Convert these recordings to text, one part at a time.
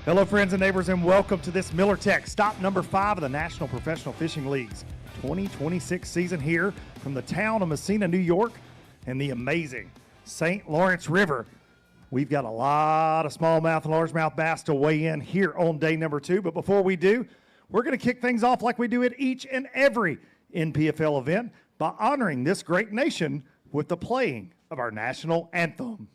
Hello, friends and neighbors, and welcome to this Miller Tech stop number 5 of the National Professional Fishing League's 2026 season here from the town of Massena, New York, and the amazing St. Lawrence River. We've got a lot of smallmouth and largemouth bass to weigh in here on day number 2, but before we do, we're going to kick things off like we do at each and every NPFL event by honoring this great nation with the playing of our national anthem.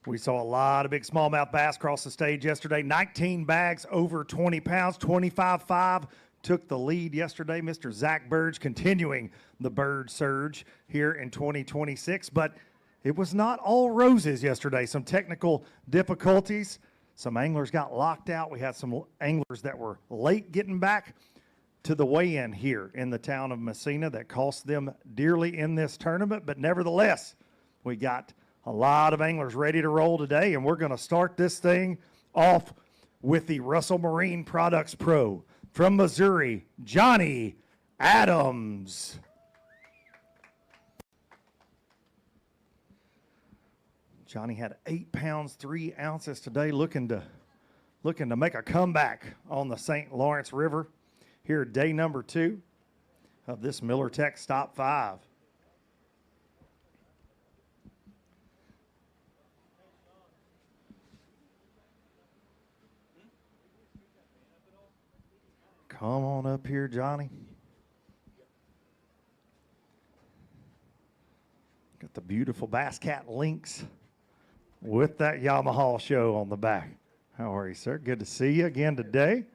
We saw a lot of big smallmouth bass cross the stage yesterday. 19 bags over 20 pounds, 25.5 took the lead yesterday. Mr. Zach Burge continuing the bird surge here in 2026, but it was not all roses yesterday. Some technical difficulties. Some anglers got locked out. We had some anglers that were late getting back to the weigh-in here in the town of Massena that cost them dearly in this tournament, but nevertheless, we got a lot of anglers ready to roll today, and we're going to start this thing off with the Russell Marine Products Pro from Missouri, Johnny Adams. Johnny had 8 pounds 3 ounces today, looking to make a comeback on the St. Lawrence River here day number 2 of this Miller Tech Stop 5. Come on up here, Johnny. Got the beautiful Bass Cat links with that Yamaha show on the back. How are you, sir? Good to see you again today.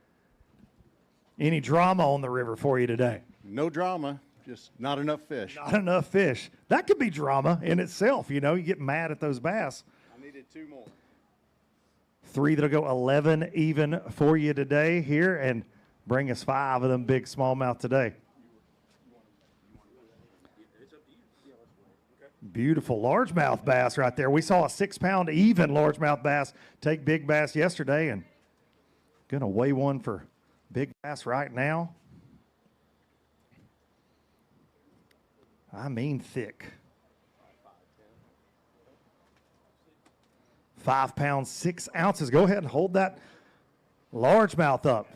Any drama on the river for you today? No drama, just not enough fish. Not enough fish. That could be drama in itself, you know. You get mad at those bass. I needed 2 more. 3 that'll go 11 even for you today here, and bring us 5 of them big smallmouth today. Beautiful largemouth bass right there. We saw a 6-pound even largemouth bass take big bass yesterday, and gonna weigh one for big bass right now. I mean thick. 5 pounds 6 ounces. Go ahead and hold that largemouth up.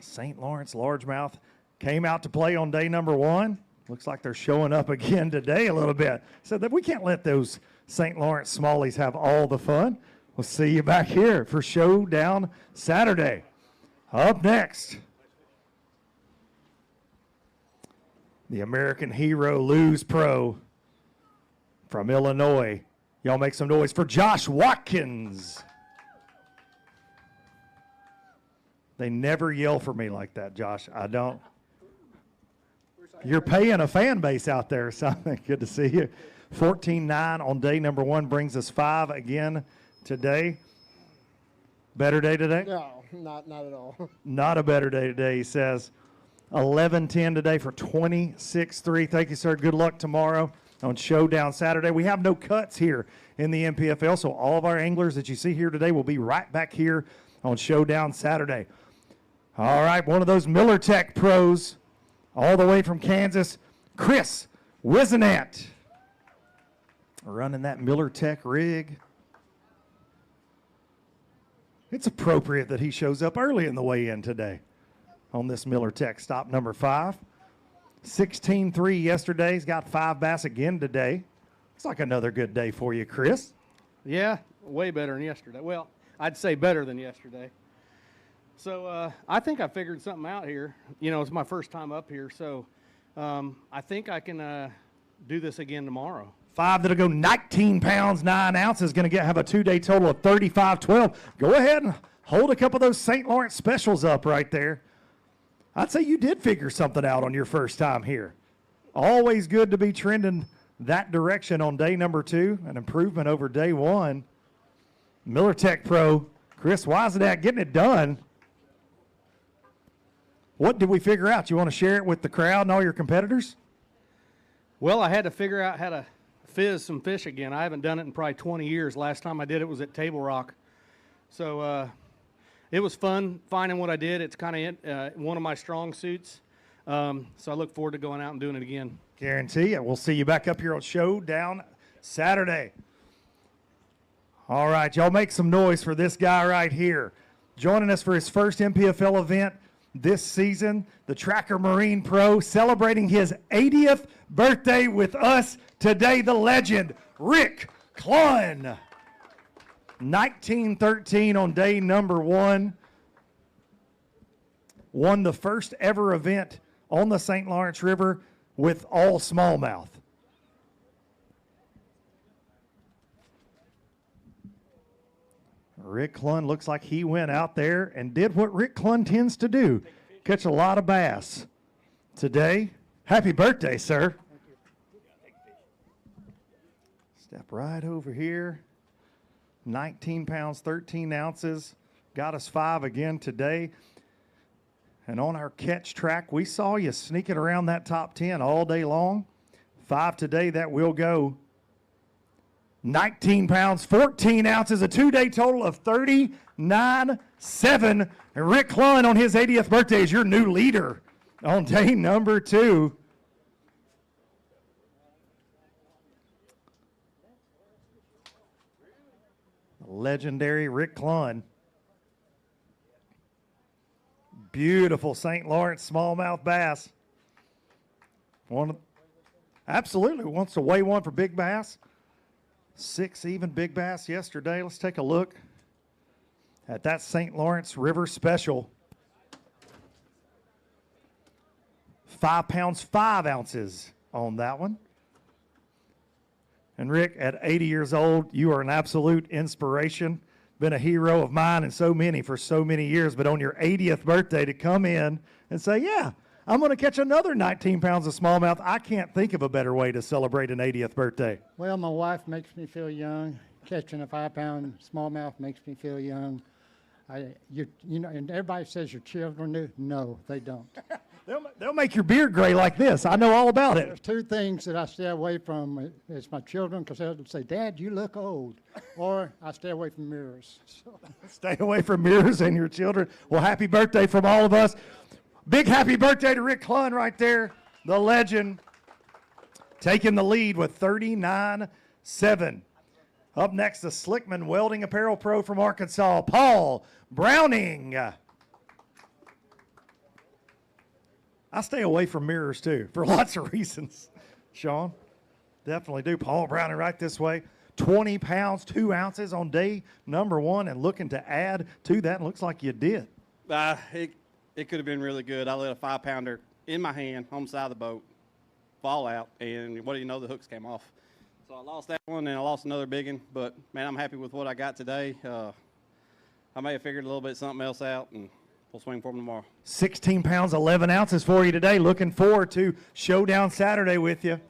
St. Lawrence largemouth came out to play on day number 1. Looks like they're showing up again today a little bit. So that we can't let those St. Lawrence smallies have all the fun. We'll see you back here for Showdown Saturday. Up next, the American Hero Lose Pro from Illinois. Y'all make some noise for Josh Watkins. They never yell for me like that, Josh. I don't. You're paying a fan base out there or something. Good to see you. 14.9 on day number 1 brings us 5 again today. Better day today? No, not at all. Not a better day today, he says. 11.10 today for 26.3. Thank you, sir. Good luck tomorrow on Showdown Saturday. We have no cuts here in the NPFL, so all of our anglers that you see here today will be right back here on Showdown Saturday. All right, one of those Miller Tech pros all the way from Kansas, Chris Wizenant running that Miller Tech rig. It's appropriate that he shows up early in the weigh-in today on this Miller Tech stop number 5. 16-3 yesterday. He's got 5 bass again today. It's like another good day for you, Chris. Yeah, way better than yesterday. Well, I'd say better than yesterday. So I think I figured something out here. You know, it's my first time up here, so I think I can do this again tomorrow. 5 that'll go 19 pounds, 9 ounces. Going to have a 2-day total of 35.12. Go ahead and hold a couple of those St. Lawrence specials up right there. I'd say you did figure something out on your first time here. Always good to be trending that direction on day number 2, an improvement over day 1. Miller Tech Pro, Chris Wizenat getting it done. What did we figure out? You want to share it with the crowd and all your competitors? Well, I had to figure out how to fizz some fish again. I haven't done it in probably 20 years. Last time I did it was at Table Rock. So it was fun finding what I did. It's kind of one of my strong suits. So I look forward to going out and doing it again. Guarantee it. We'll see you back up here on Showdown Saturday. All right, y'all make some noise for this guy right here. Joining us for his first NPFL event this season, the Tracker Marine Pro, celebrating his 80th birthday with us today, the legend, Rick Clunn. 1913 on day number 1. Won the first ever event on the St. Lawrence River with all smallmouth. Rick Clunn looks like he went out there and did what Rick Clunn tends to do, catch a lot of bass. Today, happy birthday, sir. Step right over here. 19 pounds, 13 ounces. Got us 5 again today. And on our catch track, we saw you sneaking around that top 10 all day long. 5 today, that will go. 19 pounds, 14 ounces, a 2-day total of 39.7. And Rick Clunn on his 80th birthday is your new leader on day number 2. Legendary Rick Clunn. Beautiful St. Lawrence smallmouth bass. Absolutely wants to weigh one for big bass. 6 even big bass yesterday. Let's take a look at that St. Lawrence River special. 5 pounds, 5 ounces on that one. And Rick, at 80 years old, you are an absolute inspiration. Been a hero of mine and so many for so many years. But on your 80th birthday to come in and say, yeah, I'm going to catch another 19 pounds of smallmouth. I can't think of a better way to celebrate an 80th birthday. Well, my wife makes me feel young. Catching a 5-pound smallmouth makes me feel young. You know, and everybody says your children do. No, they don't. They'll make your beard gray like this. I know all about There's it. 2 things that I stay away from. It's my children, because they'll say, Dad, you look old. Or I stay away from mirrors. So. Stay away from mirrors and your children. Well, happy birthday from all of us. Big happy birthday to Rick Clunn right there, the legend, taking the lead with 39.7. Up next, the Slickman Welding Apparel Pro from Arkansas, Paul Browning. I stay away from mirrors too, for lots of reasons. Sean, definitely do. Paul Browning right this way. 20 pounds, 2 ounces on day number 1, and looking to add to that. Looks like you did. It could have been really good. I let a 5-pounder in my hand on the side of the boat fall out, and what do you know, the hooks came off. So I lost that one, and I lost another big one. But, man, I'm happy with what I got today. I may have figured a little bit something else out, and we'll swing for them tomorrow. 16 pounds, 11 ounces for you today. Looking forward to Showdown Saturday with you.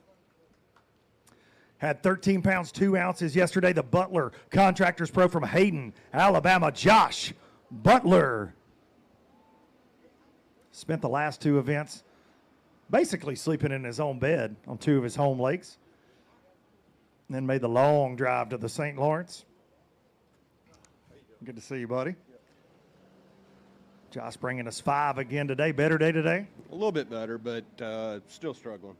Had 13 pounds, 2 ounces yesterday. The Butler Contractors Pro from Hayden, Alabama, Josh Butler. Spent the last 2 events basically sleeping in his own bed on 2 of his home lakes. And then made the long drive to the St. Lawrence. Good to see you, buddy. Josh bringing us 5 again today. Better day today? A little bit better, but still struggling.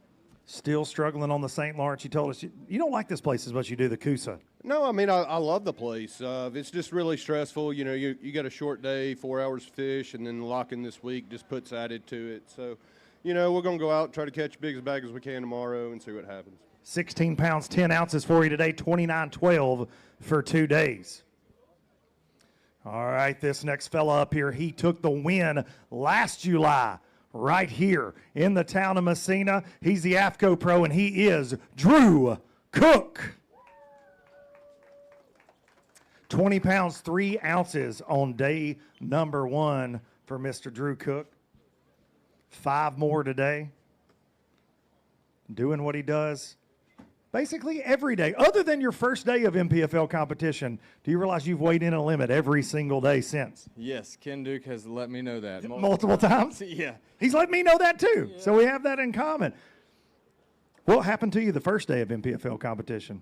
Still struggling on the St. Lawrence. You told us you don't like this place as much as you do the Coosa. No, I mean, I love the place. It's just really stressful. You know, you got a short day, 4 hours to fish, and then locking this week just puts added to it. So, you know, we're going to go out and try to catch as big a bag as we can tomorrow and see what happens. 16 pounds, 10 ounces for you today, 29.12 for 2 days. All right, this next fella up here, he took the win last July right here in the town of Massena. He's the AFCO Pro, and he is Drew Cook. 20 pounds, 3 ounces on day number 1 for Mr. Drew Cook. 5 more today. Doing what he does basically every day, other than your first day of NPFL competition. Do you realize you've weighed in a limit every single day since? Yes, Ken Duke has let me know that. Multiple times? Yeah. He's let me know that too. Yeah. So we have that in common. What happened to you the first day of NPFL competition?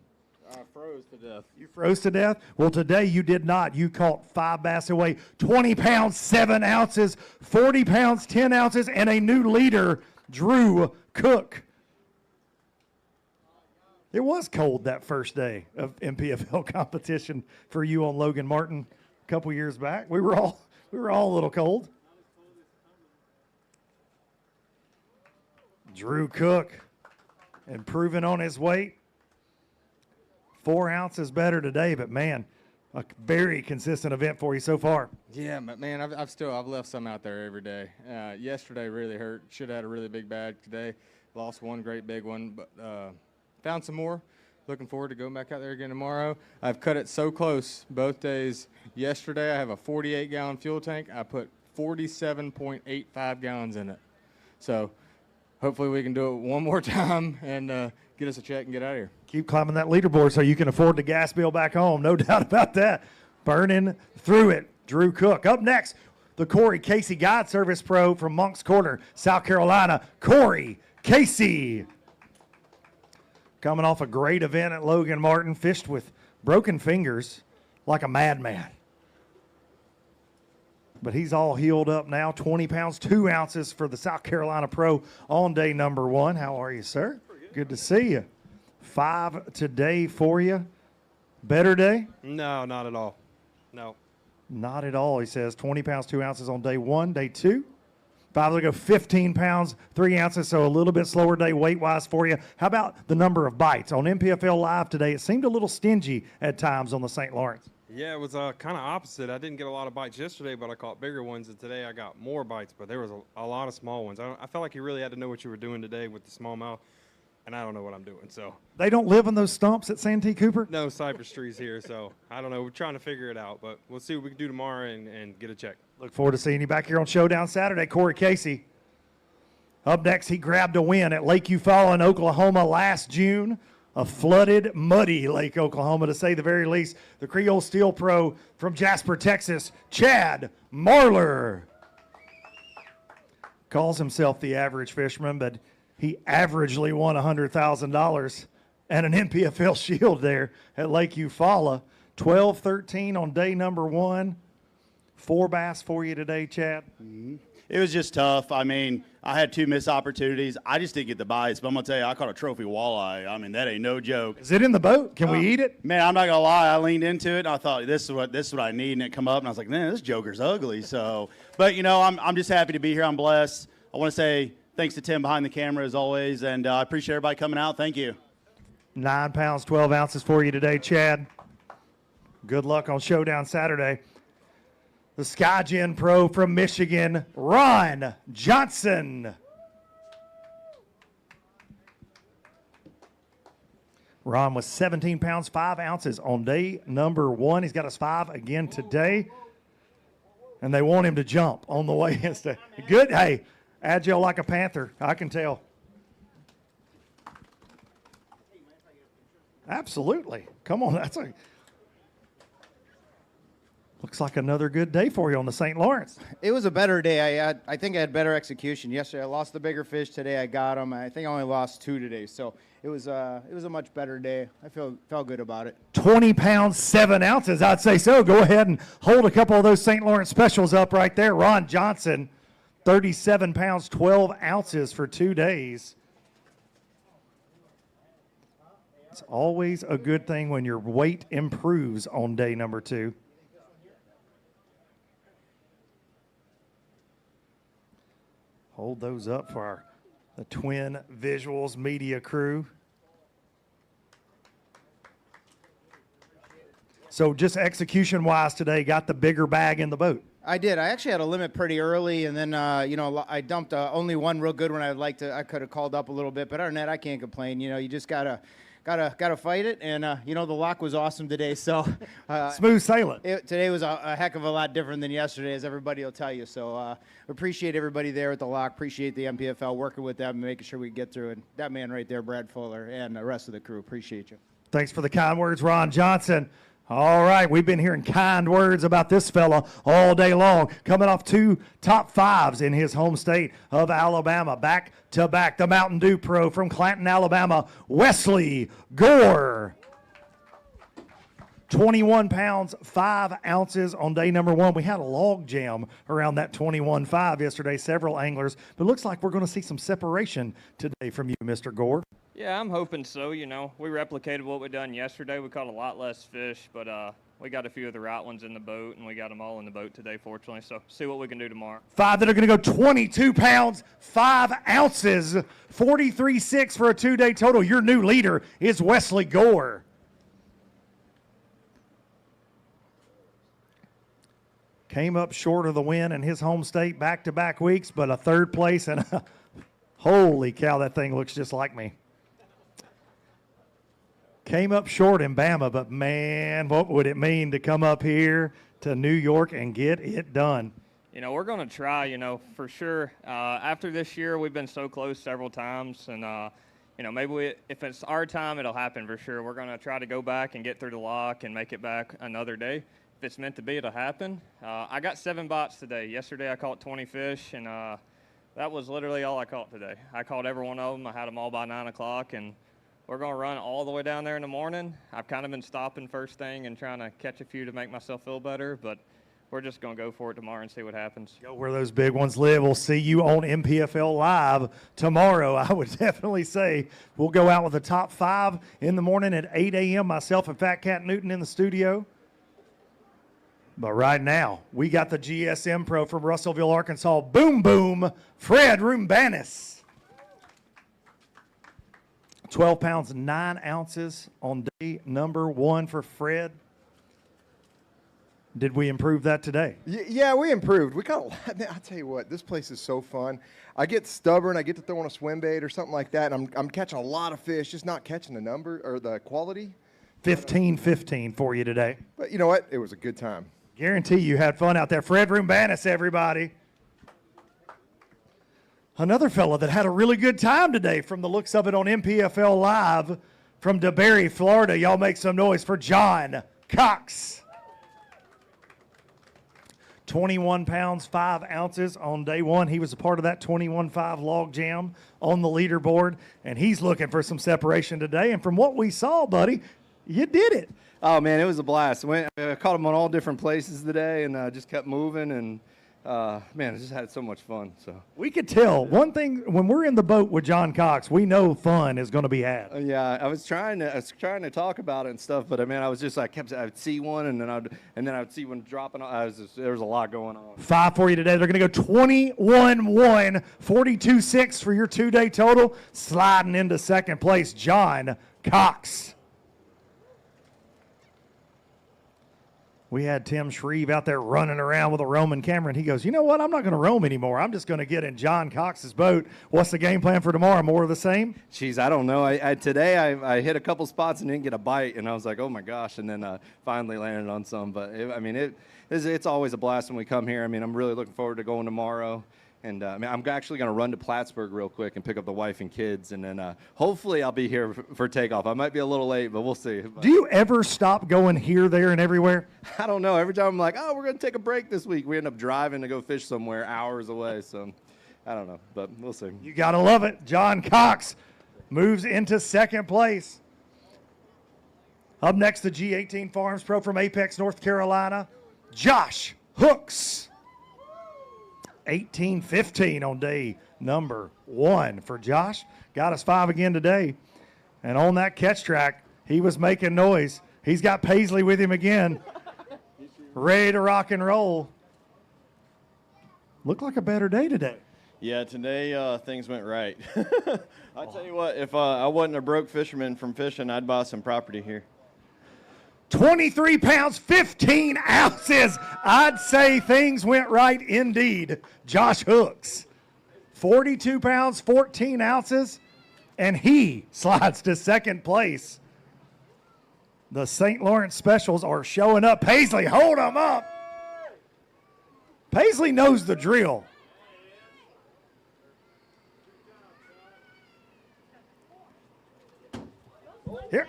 I froze to death. You froze to death? Well, today you did not. You caught 5 bass away, 20 pounds, 7 ounces, 40 pounds, 10 ounces, and a new leader, Drew Cook. It was cold that first day of NPFL competition for you on Logan Martin a couple years back. We were all a little cold. Drew Cook improving on his weight. 4 ounces better today, but man, a very consistent event for you so far. Yeah, but man, I've left some out there every day. Yesterday really hurt. Should have had a really big bag today. Lost one great big one, but found some more. Looking forward to going back out there again tomorrow. I've cut it so close both days. Yesterday, I have a 48-gallon fuel tank. I put 47.85 gallons in it. So hopefully we can do it one more time and get us a check and get out of here. Keep climbing that leaderboard so you can afford the gas bill back home. No doubt about that. Burning through it. Drew Cook. Up next, the Corey Casey Guide Service Pro from Moncks Corner, South Carolina. Corey Casey. Coming off a great event at Logan Martin, fished with broken fingers like a madman. But he's all healed up now. 20 pounds, 2 ounces for the South Carolina Pro on day number 1. How are you, sir? Good to see you. 5 today for you. Better day? No, not at all. No. Not at all, he says. 20 pounds, 2 ounces on day 1. Day 2, 5 to go, 15 pounds, 3 ounces, so a little bit slower day weight-wise for you. How about the number of bites? On NPFL Live today, it seemed a little stingy at times on the St. Lawrence. Yeah, it was kind of opposite. I didn't get a lot of bites yesterday, but I caught bigger ones, and today I got more bites, but there was a lot of small ones. I felt like you really had to know what you were doing today with the smallmouth, and I don't know what I'm doing. So They don't live in those stumps at Santee Cooper? no cypress trees here, so I don't know. We're trying to figure it out, but we'll see what we can do tomorrow and get a check. Look forward to seeing you back here on Showdown Saturday. Corey Casey. Up next, he grabbed a win at Lake Eufaula in Oklahoma last June. A flooded, muddy Lake Oklahoma, to say the very least. The Creole Steel Pro from Jasper, Texas, Chad Marler. Calls himself the average fisherman, but he averagely won $100,000 and an NPFL shield there at Lake Eufaula. 12-13 on day number 1. 4 bass for you today, Chad. It was just tough. I mean, I had 2 missed opportunities. I just didn't get the bites, but I'm going to tell you, I caught a trophy walleye. I mean, that ain't no joke. Is it in the boat? Can we eat it? Man, I'm not going to lie. I leaned into it, and I thought, this is what I need, and it come up, and I was like, man, this joker's ugly. So, but, you know, I'm just happy to be here. I'm blessed. I want to say thanks to Tim behind the camera, as always, and I appreciate everybody coming out. Thank you. 9 pounds, 12 ounces for you today, Chad. Good luck on Showdown Saturday. The SkyGen Pro from Michigan, Ron Johnson. Ron was 17 pounds, 5 ounces on day number 1. He's got us 5 again today. And they want him to jump on the way in. Good. Hey, agile like a panther. I can tell. Absolutely. Come on. Looks like another good day for you on the St. Lawrence. It was a better day. I think I had better execution yesterday. I lost the bigger fish today. I got them. I think I only lost 2 today. So it was a much better day. I felt good about it. 20 pounds, 7 ounces. I'd say so. Go ahead and hold a couple of those St. Lawrence specials up right there. Ron Johnson, 37 pounds, 12 ounces for 2 days. It's always a good thing when your weight improves on day number 2. Hold those up for the Twin Visuals media crew. So just execution-wise today, got the bigger bag in the boat. I did. I actually had a limit pretty early, and then I dumped only one real good one. I could have called up a little bit, but other than that, I can't complain. You just gotta fight it, and the lock was awesome today. So smooth sailing. Today was a heck of a lot different than yesterday, as everybody will tell you. So appreciate everybody there at the lock. Appreciate the NPFL working with them and making sure we get through it. That man right there, Brad Fuller, and the rest of the crew. Appreciate you. Thanks for the kind words, Ron Johnson. All right, we've been hearing kind words about this fella all day long, coming off 2 top 5s in his home state of Alabama, back to back. The Mountain Dew Pro from Clanton, Alabama, Wesley Gore. 21 pounds, 5 ounces on day number 1. We had a log jam around that 21.5 yesterday, several anglers, but it looks like we're going to see some separation today from you, Mr. Gore. Yeah, I'm hoping so. We replicated what we done yesterday. We caught a lot less fish, but we got a few of the right ones in the boat, and we got them all in the boat today, fortunately. So see what we can do tomorrow. 5 that are going to go 22 pounds, 5 ounces, 43.6 for a 2-day total. Your new leader is Wesley Gore. Came up short of the win in his home state back-to-back weeks, but a 3rd place, and holy cow, that thing looks just like me. Came up short in Bama, but man, what would it mean to come up here to New York and get it done? We're going to try, for sure. After this year, we've been so close several times, and, maybe if it's our time, it'll happen for sure. We're going to try to go back and get through the lock and make it back another day. If it's meant to be, it'll happen. I got 7 bites today. Yesterday, I caught 20 fish, and that was literally all I caught today. I caught every one of them. I had them all by 9 o'clock, and we're going to run all the way down there in the morning. I've kind of been stopping first thing and trying to catch a few to make myself feel better, but we're just going to go for it tomorrow and see what happens. Go where those big ones live. We'll see you on NPFL Live tomorrow. I would definitely say we'll go out with the top 5 in the morning at 8 a.m., myself and Fat Cat Newton in the studio. But right now, we got the GSM Pro from Russellville, Arkansas. Boom, boom, Fred Rumbanis. 12 pounds, 9 ounces on day number 1 for Fred. Did we improve that today? Yeah, we improved. We caught a lot. Man, I'll tell you what, this place is so fun. I get stubborn. I get to throw on a swim bait or something like that, and I'm catching a lot of fish, just not catching the number or the quality. 15-15 for you today. But you know what? It was a good time. Guarantee you had fun out there. Fred Rumbanis, everybody. Another fella that had a really good time today from the looks of it on NPFL Live from DeBerry, Florida. Y'all make some noise for John Cox. 21 pounds, 5 ounces on day 1. He was a part of that 21.5 log jam on the leaderboard, and he's looking for some separation today. And from what we saw, buddy, you did it. Oh, man, it was a blast. I caught them on all different places today and just kept moving, and man, I just had so much fun. So we could tell one thing when we're in the boat with John Cox, we know fun is going to be had. Yeah, I was trying to talk about it and stuff, but I was just I'd see one and then I'd see one dropping. There was a lot going on. 5 for you today. They're going to go 21-1, 42.6 for your 2-day total. Sliding into 2nd place, John Cox. We had Tim Shreve out there running around with a Roman camera, and he goes, you know what, I'm not going to roam anymore. I'm just going to get in John Cox's boat. What's the game plan for tomorrow? More of the same? Jeez, I don't know. Today I hit a couple spots and didn't get a bite, and I was like, oh, my gosh, and then finally landed on some. But, it's always a blast when we come here. I'm really looking forward to going tomorrow. And I'm actually going to run to Plattsburgh real quick and pick up the wife and kids, and then hopefully I'll be here for takeoff. I might be a little late, but we'll see. Do you ever stop going here, there, and everywhere? I don't know. Every time I'm like, oh, we're going to take a break this week, we end up driving to go fish somewhere hours away. So I don't know, but we'll see. You got to love it. John Cox moves into 2nd place. Up next, the G18 Farms Pro from Apex, North Carolina, Josh Hooks. 18-15 on day number 1 for Josh. Got us 5 again today. And on that catch track, He was making noise. He's got Paisley with him again. Ready to rock and roll. Looked like a better day today. Yeah, today things went right. I tell you what, if I wasn't a broke fisherman from fishing, I'd buy some property here. 23 pounds, 15 ounces. I'd say things went right indeed. Josh Hooks, 42 pounds, 14 ounces, and he slides to second place. The St. Lawrence Specials are showing up. Paisley, hold them up. Paisley knows the drill. Here.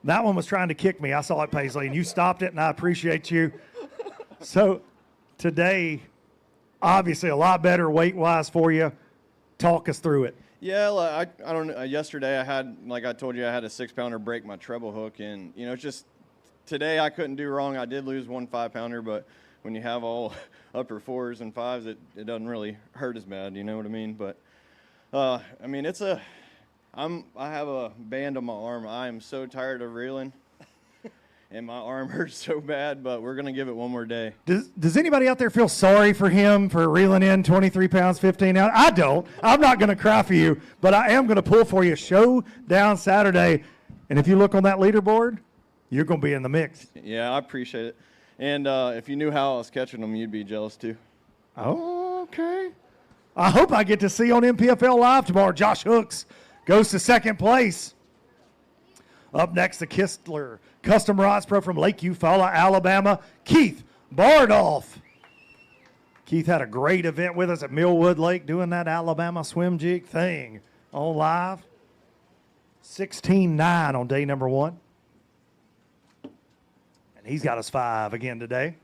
That one was trying to kick me. I saw it, Paisley, and you stopped it, and I appreciate you. So today, obviously a lot better weight-wise for you. Talk us through it. Yeah, like, I don't know. Yesterday I had, like I told you, I had a 6-pounder break my treble hook, and you know, it's just today I couldn't do wrong. I did lose one 5-pounder, but when you have all upper 4s and 5s, it doesn't really hurt as bad. You know what I mean? But I mean, I have a band on my arm. I am so tired of reeling, and my arm hurts so bad, but we're going to give it one more day. Does anybody out there feel sorry for him for reeling in 23 pounds, 15 ounces? I don't. I'm not going to cry for you, but I am going to pull for you Showdown Saturday. And if you look on that leaderboard, you're going to be in the mix. Yeah, I appreciate it. And if you knew how I was catching them, you'd be jealous too. Oh, okay. I hope I get to see on NPFL Live tomorrow. Josh Hooks goes to second place. Up next, the Kistler Custom Rods Pro from Lake Eufaula, Alabama, Keith Bardolph. Keith had a great event with us at Millwood Lake doing that Alabama swim jig thing on live. 16-9 on day number 1. And he's got us 5 again today.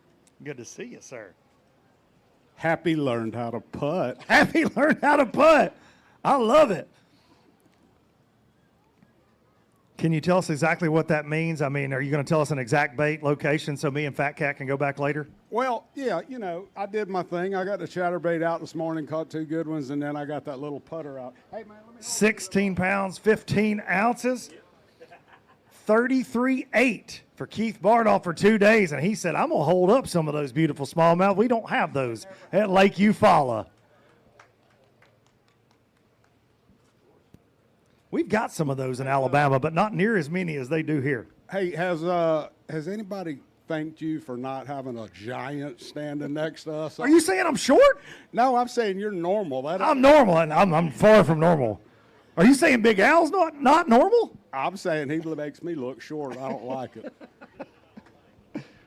Good to see you, sir. Happy learned how to putt. Happy learned how to putt. I love it. Can you tell us exactly what that means? I mean, are you going to tell us an exact bait location so me and Fat Cat can go back later? Well, yeah, you know, I did my thing. I got the chatterbait out this morning, caught 2 good ones, and then I got that little putter out. Hey, man, let me 16 pounds, 15 ounces, 33.8 for Keith Bardolph for 2 days. And he said, I'm going to hold up some of those beautiful smallmouth. We don't have those at Lake Eufaula. We've got some of those in Alabama, but not near as many as they do here. Hey, has anybody thanked you for not having a giant standing next to us? Are you saying I'm short? No, I'm saying you're normal. I'm normal, and I'm far from normal. Are you saying Big Al's not normal? I'm saying he makes me look short. I don't like it.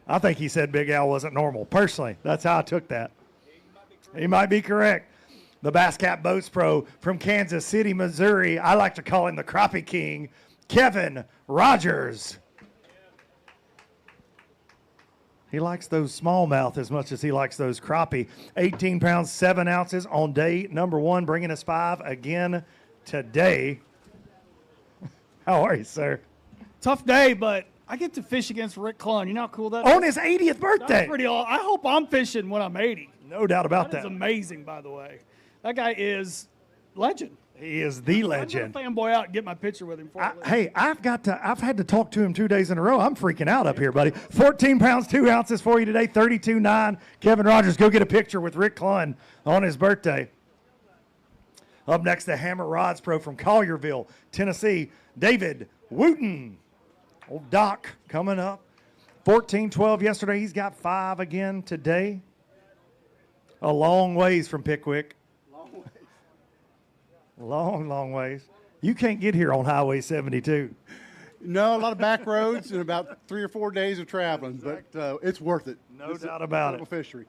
I think he said Big Al wasn't normal. Personally, that's how I took that. He might be correct. The Bass Cat Boats Pro from Kansas City, Missouri. I like to call him the Crappie King, Kevin Rogers. He likes those smallmouth as much as he likes those crappie. 18 pounds, 7 ounces on day number 1, bringing us 5 again today. How are you, sir? Tough day, but I get to fish against Rick Clunn. You know how cool that On is? his 80th birthday. That's pretty awesome. I hope I'm fishing when I'm 80. No doubt about That is that. amazing, by the way. That guy is legend. He is the legend. I'm gonna fanboy out and get my picture with him. Hey, I've had to talk to him 2 days in a row. I'm freaking out up here, buddy. 14 pounds, 2 ounces for you today, 32.9. Kevin Rogers, go get a picture with Rick Clunn on his birthday. Up next, the Hammer Rods Pro from Collierville, Tennessee, David Wooten. Old Doc coming up. 14-12 yesterday. He's got 5 again today. A long ways from Pickwick. Long ways. You can't get here on Highway 72. No, a lot of back roads and about 3 or 4 days of traveling, but it's worth it. No doubt about it. Fishery.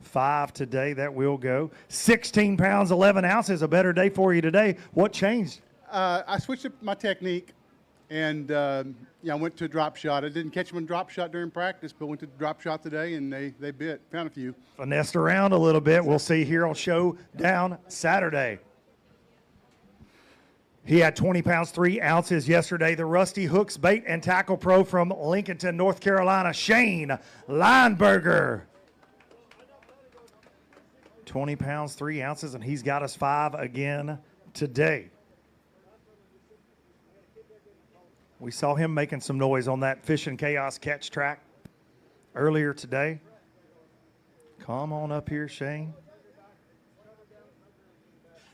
5 today, that will go. 16 pounds, 11 ounces, a better day for you today. What changed? I switched up my technique, and I went to a drop shot. I didn't catch them in drop shot during practice, but went to drop shot today, and they bit. Found a few. Finessed around a little bit. We'll see here on Showdown Saturday. He had 20 pounds, 3 ounces yesterday. The Rusty Hooks Bait and Tackle Pro from Lincolnton, North Carolina, Shane Lineberger. 20 pounds, 3 ounces, and he's got us 5 again today. We saw him making some noise on that Fishing Chaos catch track earlier today. Come on up here, Shane.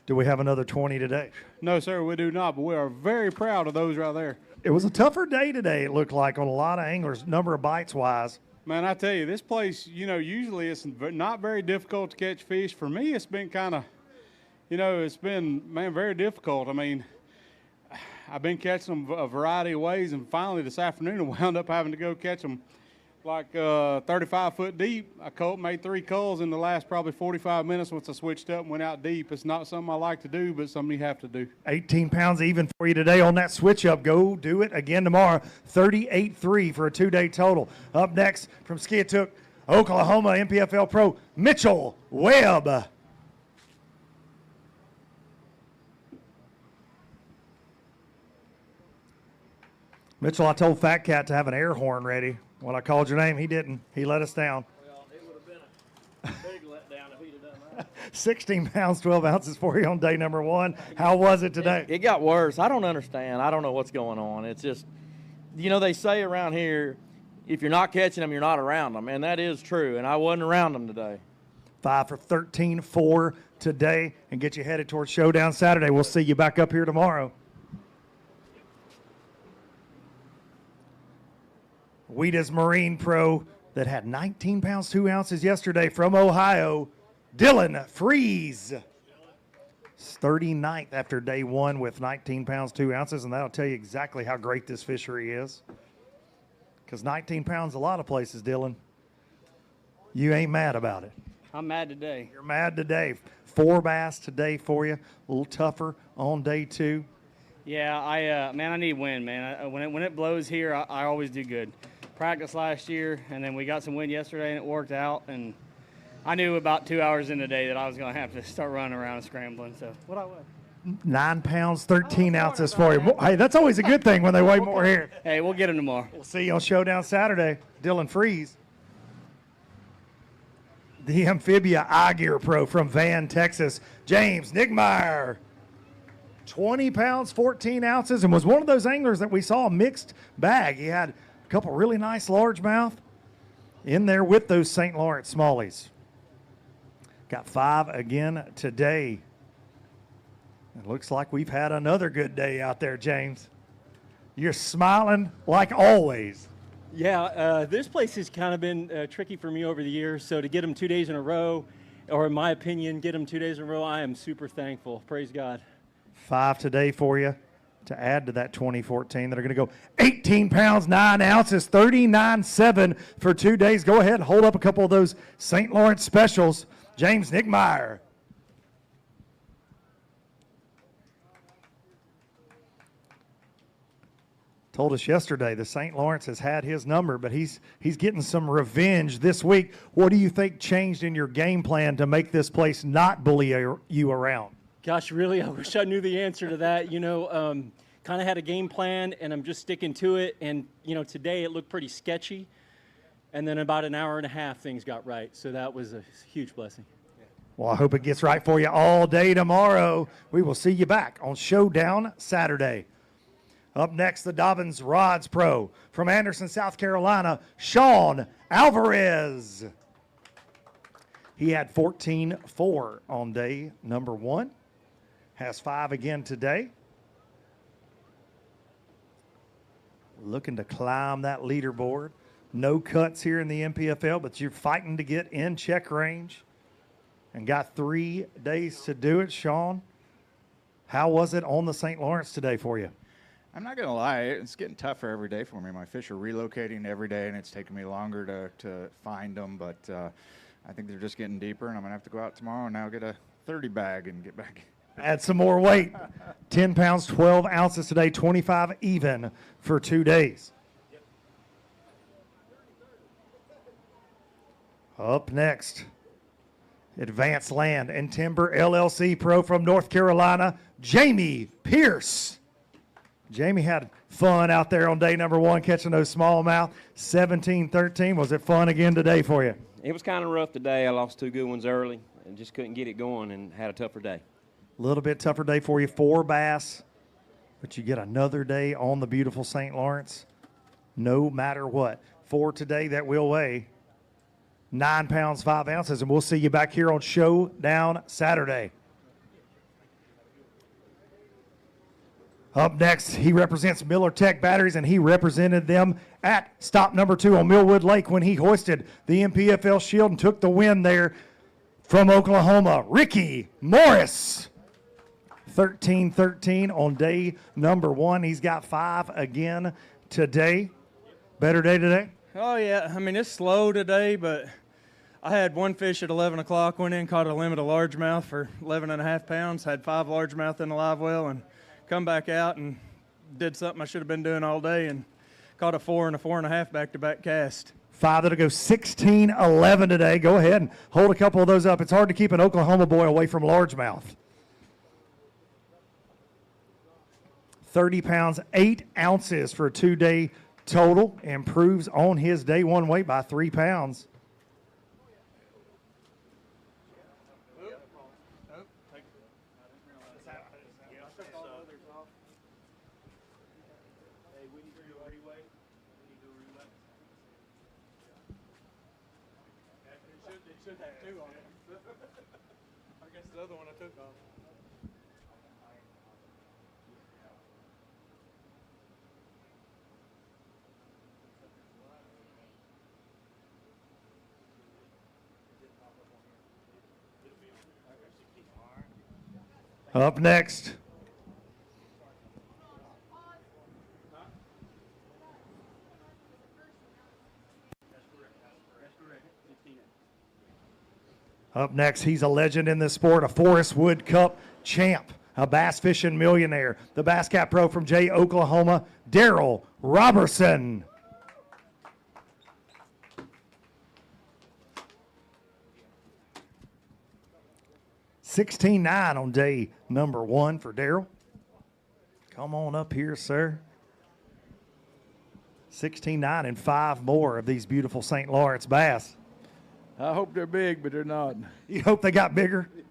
Do we have another 20 today? No, sir, we do not, but we are very proud of those right there. It was a tougher day today, it looked like, on a lot of anglers, number of bites wise. Man, I tell you, this place, usually it's not very difficult to catch fish. For me, it's been kind of, it's been, man, very difficult. I mean, I've been catching them a variety of ways, and finally this afternoon I wound up having to go catch them like 35 foot deep. I made 3 culls in the last probably 45 minutes once I switched up and went out deep. It's not something I like to do, but something you have to do. 18 pounds even for you today on that switch up. Go do it again tomorrow. 38.3 for a 2-day total. Up next from Skiatook, Oklahoma NPFL Pro, Mitchell Webb. Mitchell, I told Fat Cat to have an air horn ready. When I called your name, he didn't. He let us down. Well, it would have been a big letdown if he'd have done that. 16 pounds, 12 ounces for you on day number 1. How was it today? It got worse. I don't understand. I don't know what's going on. It's just, they say around here, if you're not catching them, you're not around them. And that is true. And I wasn't around them today. 5 for 13 for today and get you headed towards Showdown Saturday. We'll see you back up here tomorrow. Wheatas Marine Pro that had 19 pounds, 2 ounces yesterday from Ohio, Dylan Freeze. 39th after day 1 with 19 pounds, 2 ounces, and that'll tell you exactly how great this fishery is. Because 19 pounds a lot of places, Dylan. You ain't mad about it. I'm mad today. You're mad today. 4 bass today for you. A little tougher on day 2. Yeah, I need a win, man. When it blows here, I always do good. Practice last year, and then we got some wind yesterday, and it worked out. And I knew about 2 hours in the day that I was going to have to start running around and scrambling. So what I was. 9 pounds, 13 ounces for you. Hey, that's always a good thing when they weigh more here. Hey, we'll get them tomorrow. We'll see you on Showdown Saturday. Dylan Freeze. The Amphibia iGear Pro from Van, Texas, James Nigmeyer. 20 pounds, 14 ounces, and was one of those anglers that we saw a mixed bag. He had a couple really nice largemouth in there with those St. Lawrence smallies. Got 5 again today. It looks like we've had another good day out there, James. You're smiling like always. Yeah, this place has kind of been tricky for me over the years, so to get them 2 days in a row, or in my opinion, get them 2 days in a row, I am super thankful. Praise God. 5 today for you to add to that 2014 that are going to go 18 pounds, 9 ounces, 39.7 for 2 days. Go ahead and hold up a couple of those St. Lawrence specials. James Nigmeyer. Told us yesterday the St. Lawrence has had his number, but he's getting some revenge this week. What do you think changed in your game plan to make this place not bully you around? Gosh, really, I wish I knew the answer to that. Kind of had a game plan, and I'm just sticking to it. And, today it looked pretty sketchy. And then about an hour and a half, things got right. So that was a huge blessing. Well, I hope it gets right for you all day tomorrow. We will see you back on Showdown Saturday. Up next, the Dobbins Rods Pro from Anderson, South Carolina, Sean Alvarez. He had 14.4 on day number 1. Has 5 again today. Looking to climb that leaderboard. No cuts here in the NPFL, but you're fighting to get in check range. And got 3 days to do it, Sean. How was it on the St. Lawrence today for you? I'm not going to lie, it's getting tougher every day for me. My fish are relocating every day, and it's taking me longer to find them, but I think they're just getting deeper, and I'm going to have to go out tomorrow and now get a 30 bag and get back. Add some more weight. 10 pounds, 12 ounces today, 25 even for 2 days. Up next, Advanced Land and Timber LLC Pro from North Carolina, Jamie Pierce. Jamie had fun out there on day number 1 catching those smallmouth. 17-13. Was it fun again today for you? It was kind of rough today. I lost 2 good ones early and just couldn't get it going and had a tougher day. A little bit tougher day for you. 4 bass but you get another day on the beautiful St. Lawrence, no matter what. For today, that will weigh 9 pounds, 5 ounces, and we'll see you back here on Showdown Saturday. Up next, he represents Miller Tech Batteries, and he represented them at stop number 2 on Millwood Lake when he hoisted the NPFL Shield and took the win there from Oklahoma. Ricky Morris, 13-13 on day number 1. He's got 5 again today. Better day today? Oh, yeah. I mean, it's slow today, but I had one fish at 11 o'clock, went in, caught a limit of largemouth for 11.5 pounds, had 5 largemouth in the live well, and come back out and did something I should have been doing all day and caught a 4 and a 4.5 back-to-back cast. 5 that'll go 16-11 today. Go ahead and hold a couple of those up. It's hard to keep an Oklahoma boy away from largemouth. 30 pounds, 8 ounces for a 2-day total. Improves on his day 1 weight by 3 pounds. Up next, he's a legend in this sport, a Forest Wood Cup champ, a bass fishing millionaire, the Bass Cat Pro from Jay, Oklahoma, Daryl Robertson. $16.9 on day number 1 for Daryl. Come on up here, sir. $16.9 and 5 more of these beautiful St. Lawrence bass. I hope they're big, but they're not. You hope they got bigger? Yeah,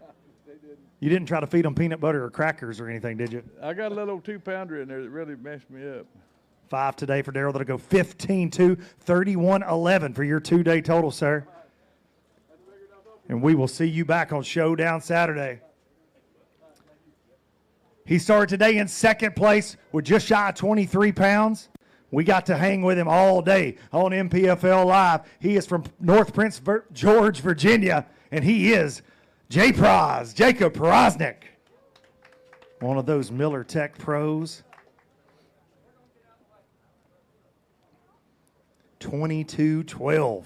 they didn't. You didn't try to feed them peanut butter or crackers or anything, did you? I got a little 2-pounder in there that really messed me up. 5 today for Daryl. That'll go 15-2, 31-11 for your 2-day total, sir. And we will see you back on Showdown Saturday. He started today in 2nd place with just shy of 23 pounds. We got to hang with him all day on NPFL Live. He is from North Prince George, Virginia, and he is Jacob Prosnick, one of those Miller Tech pros. 22-12.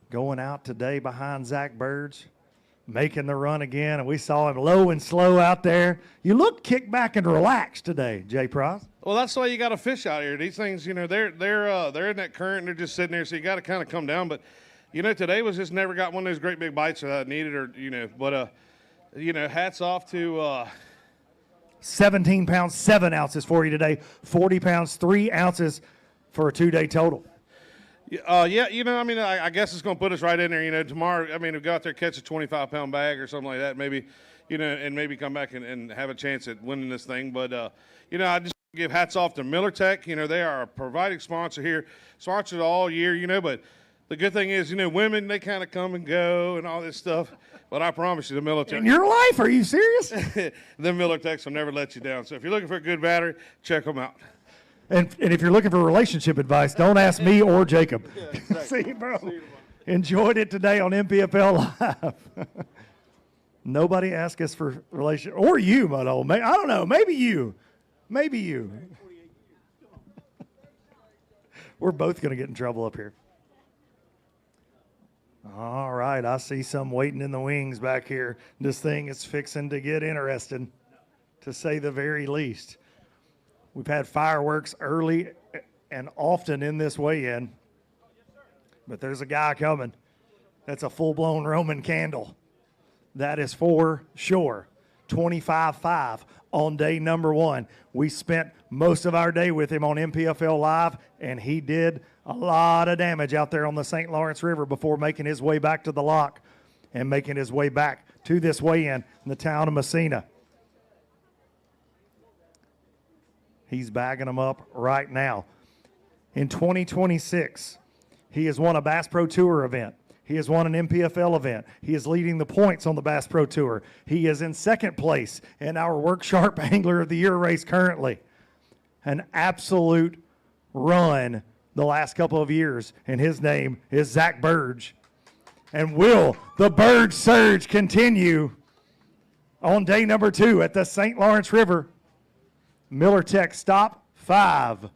Going out today behind Zach Burge, making the run again, and we saw him low and slow out there. You look kicked back and relaxed today, Jay Pros. Well, that's why you got to fish out here. These things, you know, they're in that current, and they're just sitting there, so you got to kind of come down. But, you know, today was just never got one of those great big bites that I needed, or you know. But, you know, hats off to 17 pounds, 7 ounces for you today. 40 pounds, 3 ounces for a 2-day total. Yeah, you know, I mean, I guess it's going to put us right in there. You know, tomorrow, I mean, we go out there, catch a 25-pound bag or something like that, maybe, you know, and maybe come back and have a chance at winning this thing. But, you know, I just give hats off to Miller Tech. You know, they are a providing sponsor here, sponsored all year, you know. But the good thing is, you know, women, they kind of come and go and all this stuff. But I promise you, the Miller Tech. In your life? Are you serious? The Miller Techs will never let you down. So if you're looking for a good battery, check them out. And if you're looking for relationship advice, don't ask me or Jacob. Yeah, exactly. See, bro. Enjoyed it today on NPFL Live. Nobody asked us for relationship, or you, my old man. I don't know. Maybe you. Maybe you. We're both going to get in trouble up here. All right. I see some waiting in the wings back here. This thing is fixing to get interesting, to say the very least. We've had fireworks early and often in this weigh-in, but there's a guy coming. That's a full-blown Roman candle. That is for sure. 25-5 on day number 1. We spent most of our day with him on NPFL Live, and he did a lot of damage out there on the St. Lawrence River before making his way back to the lock and making his way back to this weigh-in in the town of Massena. He's bagging them up right now. In 2026, he has won a Bass Pro Tour event. He has won an NPFL event. He is leading the points on the Bass Pro Tour. He is in second place in our Work Sharp Angler of the Year race currently. An absolute run the last couple of years, and his name is Zach Burge. And will the Burge surge continue on day number 2 at the St. Lawrence River? Miller Tech stop 5.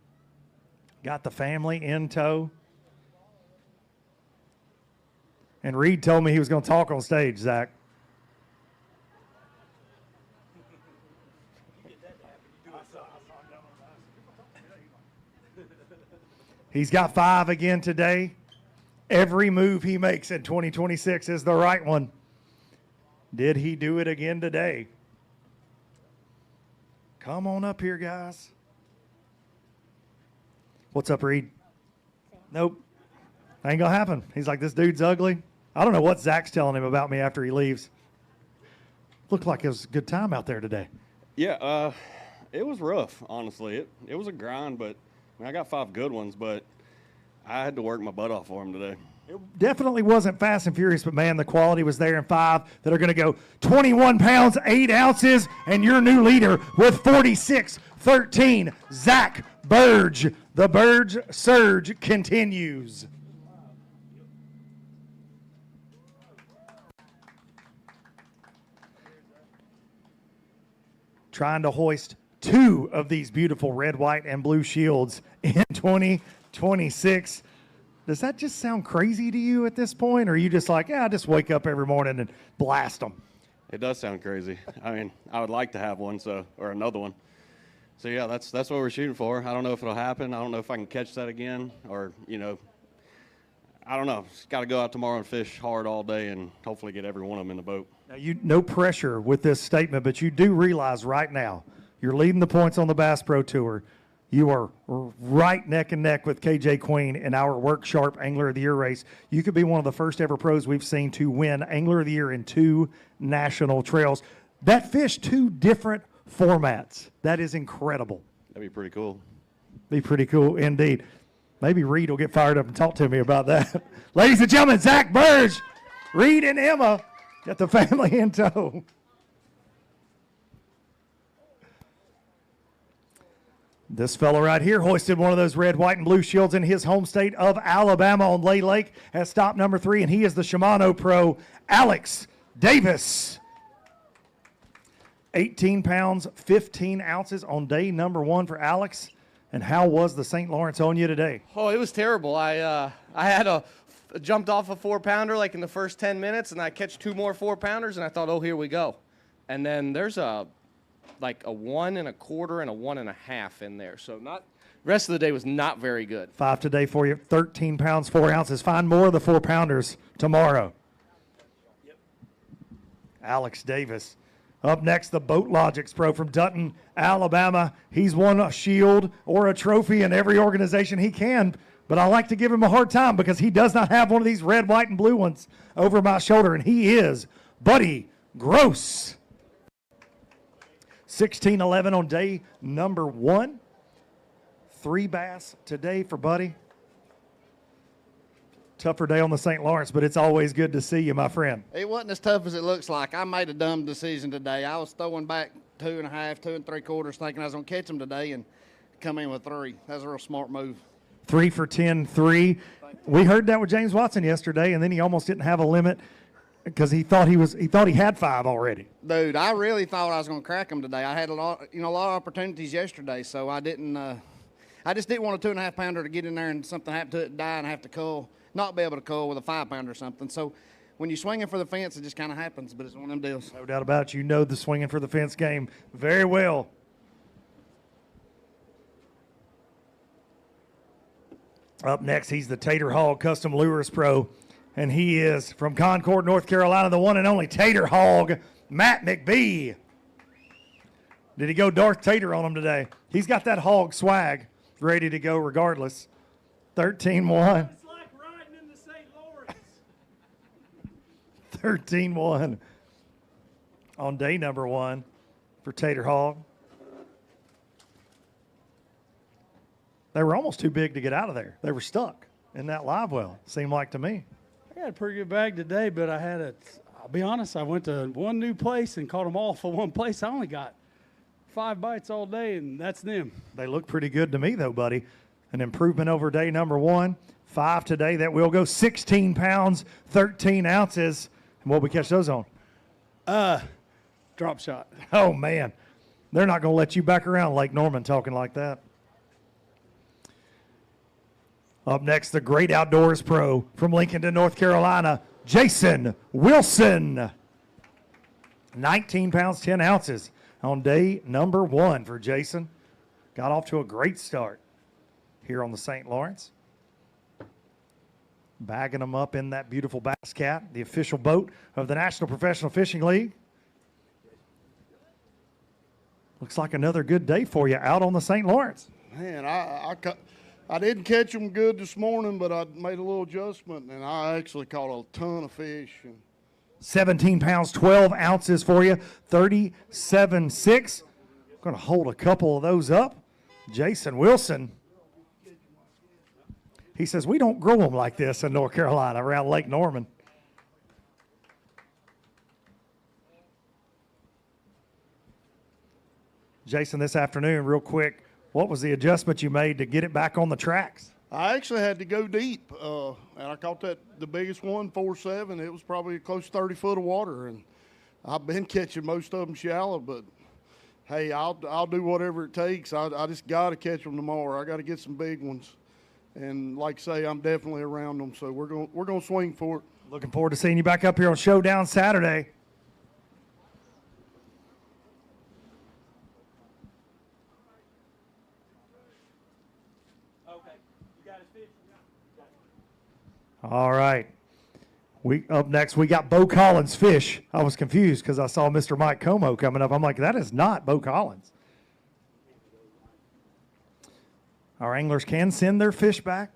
Got the family in tow. And Reed told me he was going to talk on stage, Zach. He's got 5 again today. Every move he makes in 2026 is the right one. Did he do it again today? Come on up here, guys. What's up, Reed? Nope. Ain't going to happen. He's like, this dude's ugly. I don't know what Zach's telling him about me after he leaves. Looked like it was a good time out there today. Yeah, it was rough, honestly. It was a grind, but I mean, I got 5 good ones, but I had to work my butt off for them today. It definitely wasn't fast and furious, but, man, the quality was there in 5 that are going to go 21 pounds, 8 ounces, and your new leader with 46-13, Zach Burge. The Burge surge continues. Trying to hoist 2 of these beautiful red, white, and blue shields in 2026. Does that just sound crazy to you at this point? Or are you just like, yeah, I just wake up every morning and blast them? It does sound crazy. I mean, I would like to have one, or another one. So, yeah, that's what we're shooting for. I don't know if it'll happen. I don't know if I can catch that again, or, I don't know. Just got to go out tomorrow and fish hard all day and hopefully get every one of them in the boat. Now, no pressure with this statement, but you do realize right now you're leading the points on the Bass Pro Tour. You are right neck and neck with KJ Queen in our Work Sharp Angler of the Year race. You could be one of the first ever pros we've seen to win Angler of the Year in 2 national trails. That fish 2 different formats. That is incredible. That'd be pretty cool. Be pretty cool indeed. Maybe Reed will get fired up and talk to me about that. Ladies and gentlemen, Zach Burge, Reed and Emma got the family in tow. This fellow right here hoisted one of those red, white, and blue shields in his home state of Alabama on Lay Lake at stop number 3, and he is the Shimano pro, Alex Davis. 18 pounds, 15 ounces on day number 1 for Alex. And how was the St. Lawrence on you today? Oh, it was terrible. I had jumped off a 4-pounder like in the first 10 minutes, and I catch 2 more 4-pounders, and I thought, oh, here we go. And then there's like a 1 1/4 and a 1 1/2 in there. So rest of the day was not very good. 5 today for you, 13 pounds, 4 ounces. Find more of the 4-pounders tomorrow. Yep. Alex Davis. Up next, the Boat Logics pro from Dunkin, Alabama. He's won a shield or a trophy in every organization he can, but I like to give him a hard time because he does not have one of these red, white, and blue ones over my shoulder, and he is Buddy Gross. 16-11 on day number 1. 3 bass today for Buddy. Tougher day on the St. Lawrence, but it's always good to see you, my friend. It wasn't as tough as it looks like. I made a dumb decision today. I was throwing back 2 1/2, 2 3/4, thinking I was going to catch them today and come in with 3. That was a real smart move. 3 for 10, 3. We heard that with James Watson yesterday, and then he almost didn't have a limit because he thought he had 5 already. Dude, I really thought I was going to crack them today. I had a lot of opportunities yesterday, so I didn't. I just didn't want a 2 1/2 pounder to get in there and something happen to it, die, and have to cull. Not be able to cull with a 5-pounder or something. So when you're swinging for the fence, it just kind of happens, but it's one of them deals. No doubt about it. You know the swinging for the fence game very well. Up next, he's the Tater Hog Custom Lures Pro, and he is from Concord, North Carolina, the one and only Tater Hog, Matt McBee. Did he go Darth Tater on him today? He's got that hog swag ready to go regardless. 13-1. 13-1 on day number 1 for Tater Hog. They were almost too big to get out of there. They were stuck in that live well, seemed like to me. I got a pretty good bag today, but I'll be honest, I went to one new place and caught them all for one place. I only got 5 bites all day, and that's them. They look pretty good to me, though, buddy. An improvement over day number 1. 5 today. That will go 16 pounds, 13 ounces. And what we catch those on? Drop shot. Oh, man. They're not going to let you back around Lake Norman talking like that. Up next, the great outdoors pro from Lincoln, North Carolina, Jason Wilson. 19 pounds, 10 ounces on day number 1 for Jason. Got off to a great start here on the St. Lawrence. Bagging them up in that beautiful Bass Cat, the official boat of the National Professional Fishing League. Looks like another good day for you out on the St. Lawrence. Man, I didn't catch them good this morning, but I made a little adjustment, and I actually caught a ton of fish. 17 pounds, 12 ounces for you, 37.6. Going to hold a couple of those up. Jason Wilson. He says, we don't grow them like this in North Carolina around Lake Norman. Jason, this afternoon, real quick, what was the adjustment you made to get it back on the tracks? I actually had to go deep, and I caught the biggest one, 4.7. It was probably close to 30 foot of water, and I've been catching most of them shallow, but hey, I'll do whatever it takes. I just got to catch them tomorrow. I got to get some big ones. And like I say, I'm definitely around them, so we're going to swing for it. Looking forward to seeing you back up here on Showdown Saturday. All right. Up next, we got Bo Collins fish. I was confused because I saw Mr. Mike Como coming up. I'm like, that is not Bo Collins. Our anglers can send their fish back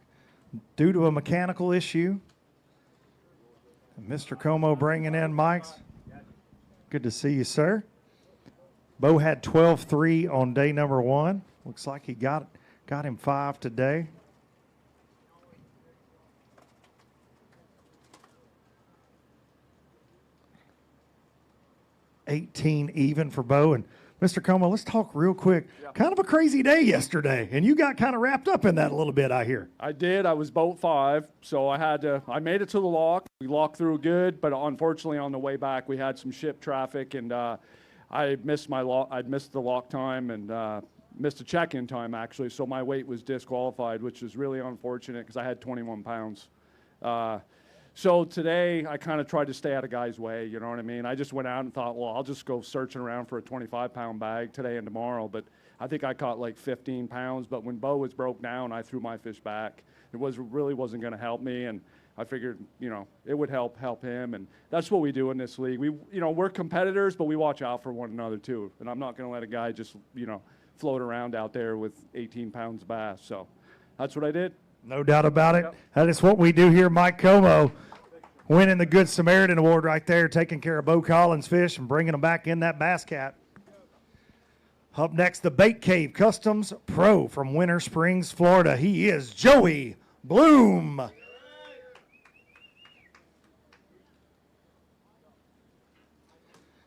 due to a mechanical issue. And Mr. Como bringing in Mike's. Good to see you, sir. Bo had 12.3 on day number 1. Looks like he got him 5 today. 18 even for Bo. And Mr. Como, let's talk real quick. Yeah. Kind of a crazy day yesterday, and you got kind of wrapped up in that a little bit, I hear. I did. I was boat 5, so I made it to the lock. We locked through good, but unfortunately on the way back we had some ship traffic, and I missed my lock. I'd missed the lock time and missed a check-in time actually, so my weight was disqualified, which is really unfortunate because I had 21 pounds. So today, I kind of tried to stay out of guys' way, you know what I mean? I just went out and thought, well, I'll just go searching around for a 25-pound bag today and tomorrow, but I think I caught like 15 pounds, but when Bo was broke down, I threw my fish back. It really wasn't going to help me, and I figured, you know, it would help him, and that's what we do in this league. We're competitors, but we watch out for one another too, and I'm not going to let a guy just, float around out there with 18 pounds of bass, so that's what I did. No doubt about it. Yep. That is what we do here. Mike Como winning the Good Samaritan Award right there, taking care of Bo Collins fish and bringing them back in that Bass Cat. Up next, the Bait Cave Customs Pro from Winter Springs, Florida. He is Joey Bloom.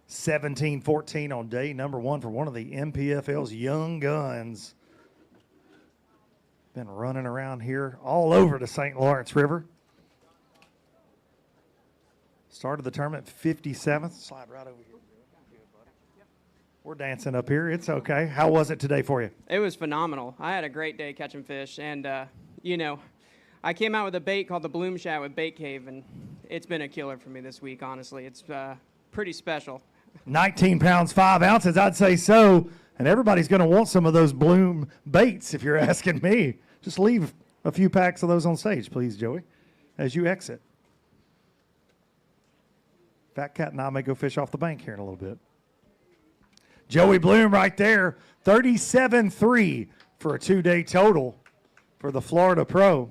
$17.14 on day number 1 for one of the NPFL's young guns. Been running around here all over the St. Lawrence River. Started the tournament 57th. Slide right over here. We're dancing up here. It's okay. How was it today for you? It was phenomenal. I had a great day catching fish, and I came out with a bait called the Bloom Shad with Bait Cave, and it's been a killer for me this week, honestly. It's pretty special. 19 pounds, 5 ounces, I'd say so. And everybody's going to want some of those Bloom baits if you're asking me. Just leave a few packs of those on stage, please, Joey, as you exit. Fat Cat and I may go fish off the bank here in a little bit. Joey Bloom right there, 37.3 for a 2-day total for the Florida Pro.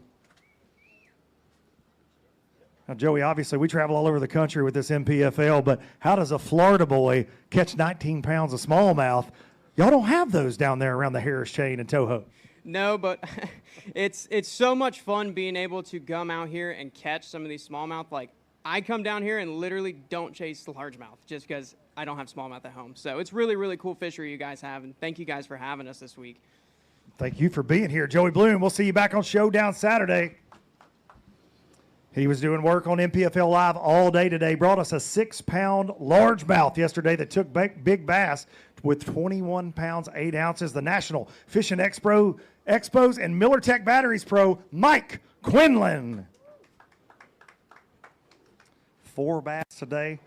Now, Joey, obviously we travel all over the country with this NPFL, but how does a Florida boy catch 19 pounds of smallmouth? Y'all don't have those down there around the Harris Chain and Toho. No, but it's so much fun being able to come out here and catch some of these smallmouth. Like, I come down here and literally don't chase the largemouth just because I don't have smallmouth at home. So it's really, really cool fishery you guys have, and thank you guys for having us this week. Thank you for being here, Joey Bloom. We'll see you back on Showdown Saturday. He was doing work on NPFL Live all day today. Brought us a 6-pound largemouth yesterday that took big bass with 21 pounds, 8 ounces. The National Fishing Expos and Miller Tech Batteries Pro, Mike Quinlan. 4 bass today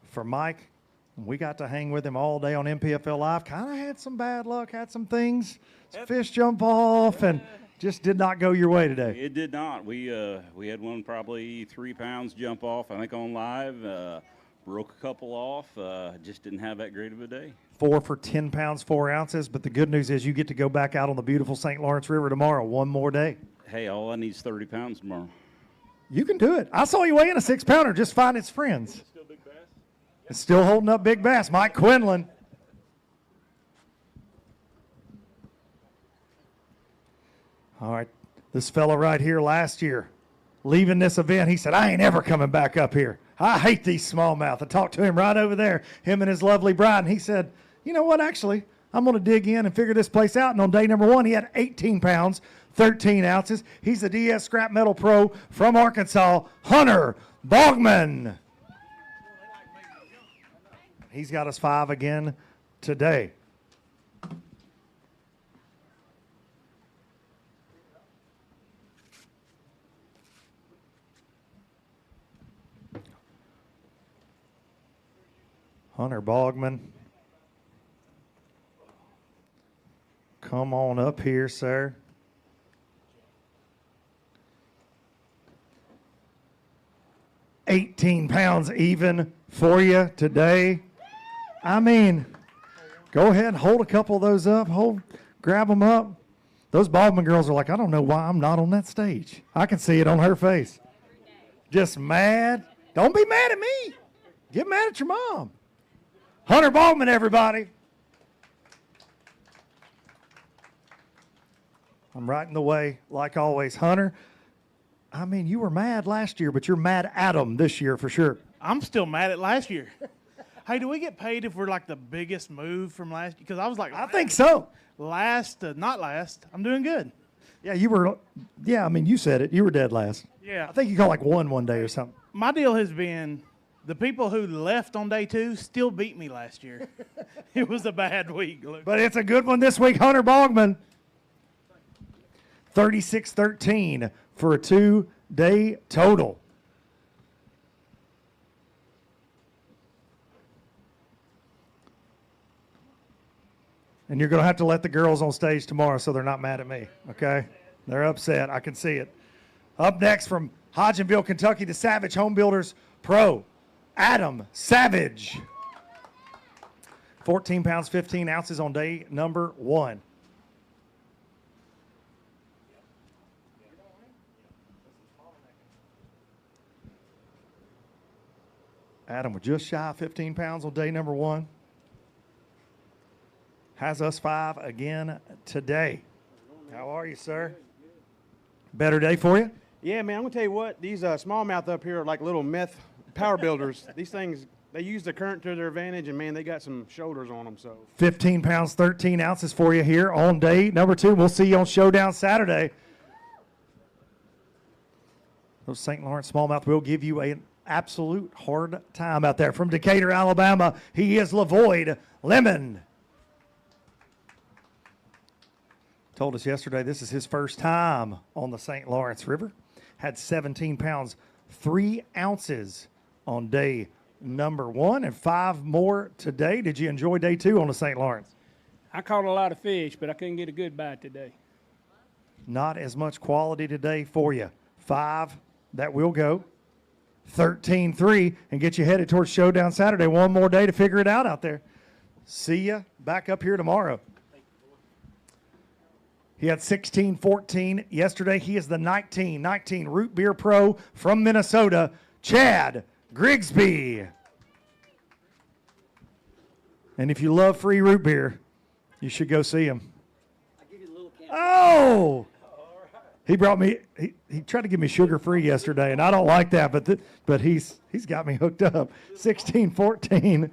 for Mike. We got to hang with him all day on NPFL Live. Kind of had some bad luck, had some things, some fish jump off, and just did not go your way today. It did not. We had one probably 3 pounds jump off, I think, on live. Broke a couple off. Just didn't have that great of a day. 4 for 10 pounds, 4 ounces. But the good news is you get to go back out on the beautiful St. Lawrence River tomorrow, one more day. Hey, all I need is 30 pounds tomorrow. You can do it. I saw you weigh in a 6-pounder just fine its friends. Still big bass? It's still holding up big bass. Mike Quinlan. All right, this fella right here last year, leaving this event, he said, I ain't ever coming back up here. I hate these smallmouth. I talked to him right over there, him and his lovely bride, and he said, you know what, actually, I'm going to dig in and figure this place out. And on day number 1, he had 18 pounds, 13 ounces. He's the DS Scrap Metal Pro from Arkansas, Hunter Bogman. He's got us 5 again today. Hunter Bogman. Come on up here, sir. $18 pounds even for you today. I mean, go ahead and hold a couple of those up. Grab them up. Those Bogman girls are like, I don't know why I'm not on that stage. I can see it on her face. Just mad. Don't be mad at me. Get mad at your mom. Hunter Bogman, everybody. I'm right in the way, like always. Hunter, I mean, you were mad last year, but you're mad at them this year for sure. I'm still mad at last year. Hey, do we get paid if we're like the biggest move from last year? Because I was like, I think so. Not last. I'm doing good. Yeah, you were. Yeah, I mean, you said it. You were dead last. Yeah. I think you caught like one day or something. My deal has been the people who left on day 2 still beat me last year. It was a bad week. But it's a good one this week. Hunter Bogman. 36-13 for a 2-day total. And you're going to have to let the girls on stage tomorrow so they're not mad at me, okay? They're upset. I can see it. Up next from Hodgenville, Kentucky, the Savage Home Builders Pro, Adam Savage. 14 pounds, 15 ounces on day number 1. Adam was just shy of 15 pounds on day number 1. Has us 5 again today. How are you, sir? Better day for you? Yeah, man, I'm going to tell you what, these smallmouth up here are like little meth power builders. These things, they use the current to their advantage, and, man, they got some shoulders on them. So 15 pounds, 13 ounces for you here on day number 2. We'll see you on Showdown Saturday. Those St. Lawrence smallmouth will give you an absolute hard time out there. From Decatur, Alabama, he is Lavoyd Lemon. Told us yesterday this is his first time on the St. Lawrence River. Had 17 pounds, 3 ounces on day number 1 and 5 more today. Did you enjoy day 2 on the St. Lawrence? I caught a lot of fish, but I couldn't get a good bite today. Not as much quality today for you. 5 that will go. 13-3 and get you headed towards Showdown Saturday. One more day to figure it out there. See you back up here tomorrow. He had 16-14 yesterday. He is the 19 Root Beer Pro from Minnesota, Chad Grigsby. And if you love free root beer, you should go see him. Oh! He brought me. He tried to give me sugar-free yesterday, and I don't like that. But he's got me hooked up. 16-14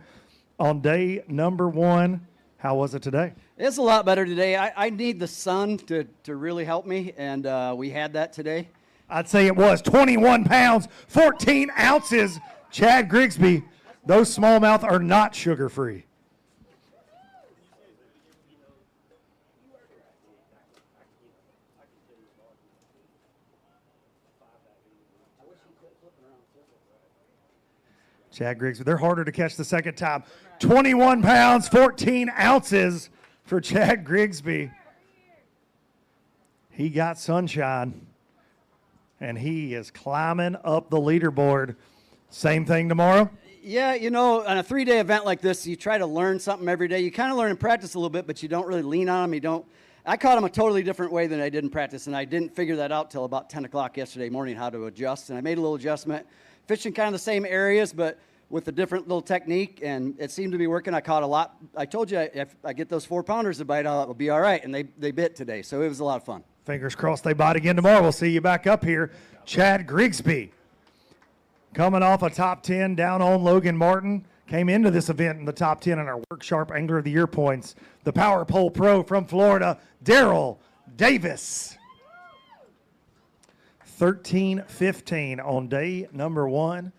on day number 1. How was it today? It's a lot better today. I need the sun to really help me, and we had that today. I'd say it was 21 pounds, 14 ounces. Chad Grigsby, those smallmouth are not sugar-free. Chad Grigsby, they're harder to catch the second time. 21 pounds, 14 ounces for Chad Grigsby. He got sunshine, and he is climbing up the leaderboard. Same thing tomorrow? Yeah, you know, on a 3-day event like this, you try to learn something every day. You kind of learn and practice a little bit, but you don't really lean on them. I caught them a totally different way than I did in practice, and I didn't figure that out till about 10 o'clock yesterday morning, how to adjust. And I made a little adjustment, fishing kind of the same areas, but with a different little technique, and it seemed to be working. I caught a lot. I told you if I get those 4-pounders to bite, I'll be all right, and they bit today, so it was a lot of fun. Fingers crossed they bite again tomorrow. We'll see you back up here. Chad Grigsby, coming off a top 10 down on Logan Martin, came into this event in the top 10 in our Work Sharp Angler of the Year points. The Power Pole Pro from Florida, Daryl Davis. 13-15 on day number 1.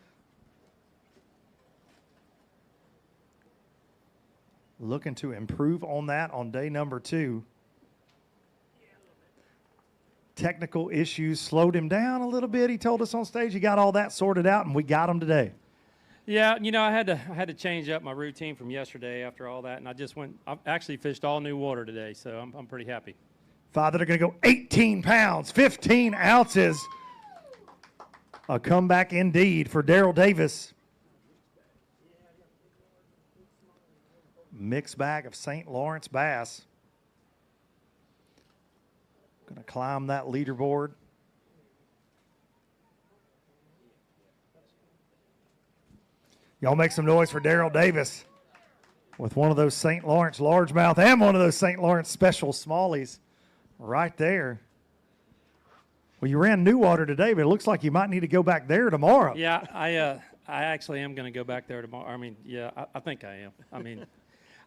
Looking to improve on that on day number 2. Technical issues slowed him down a little bit. He told us on stage he got all that sorted out, and we got him today. Yeah, you know, I had to change up my routine from yesterday after all that, and I actually fished all new water today, so I'm pretty happy. Five that are going to go 18 pounds, 15 ounces. A comeback indeed for Daryl Davis. Mixed bag of St. Lawrence bass. Going to climb that leaderboard. Y'all make some noise for Daryl Davis with one of those St. Lawrence largemouth and one of those St. Lawrence special smallies right there. Well, you ran new water today, but it looks like you might need to go back there tomorrow. Yeah, I actually am going to go back there tomorrow. I mean, yeah, I think I am. I mean,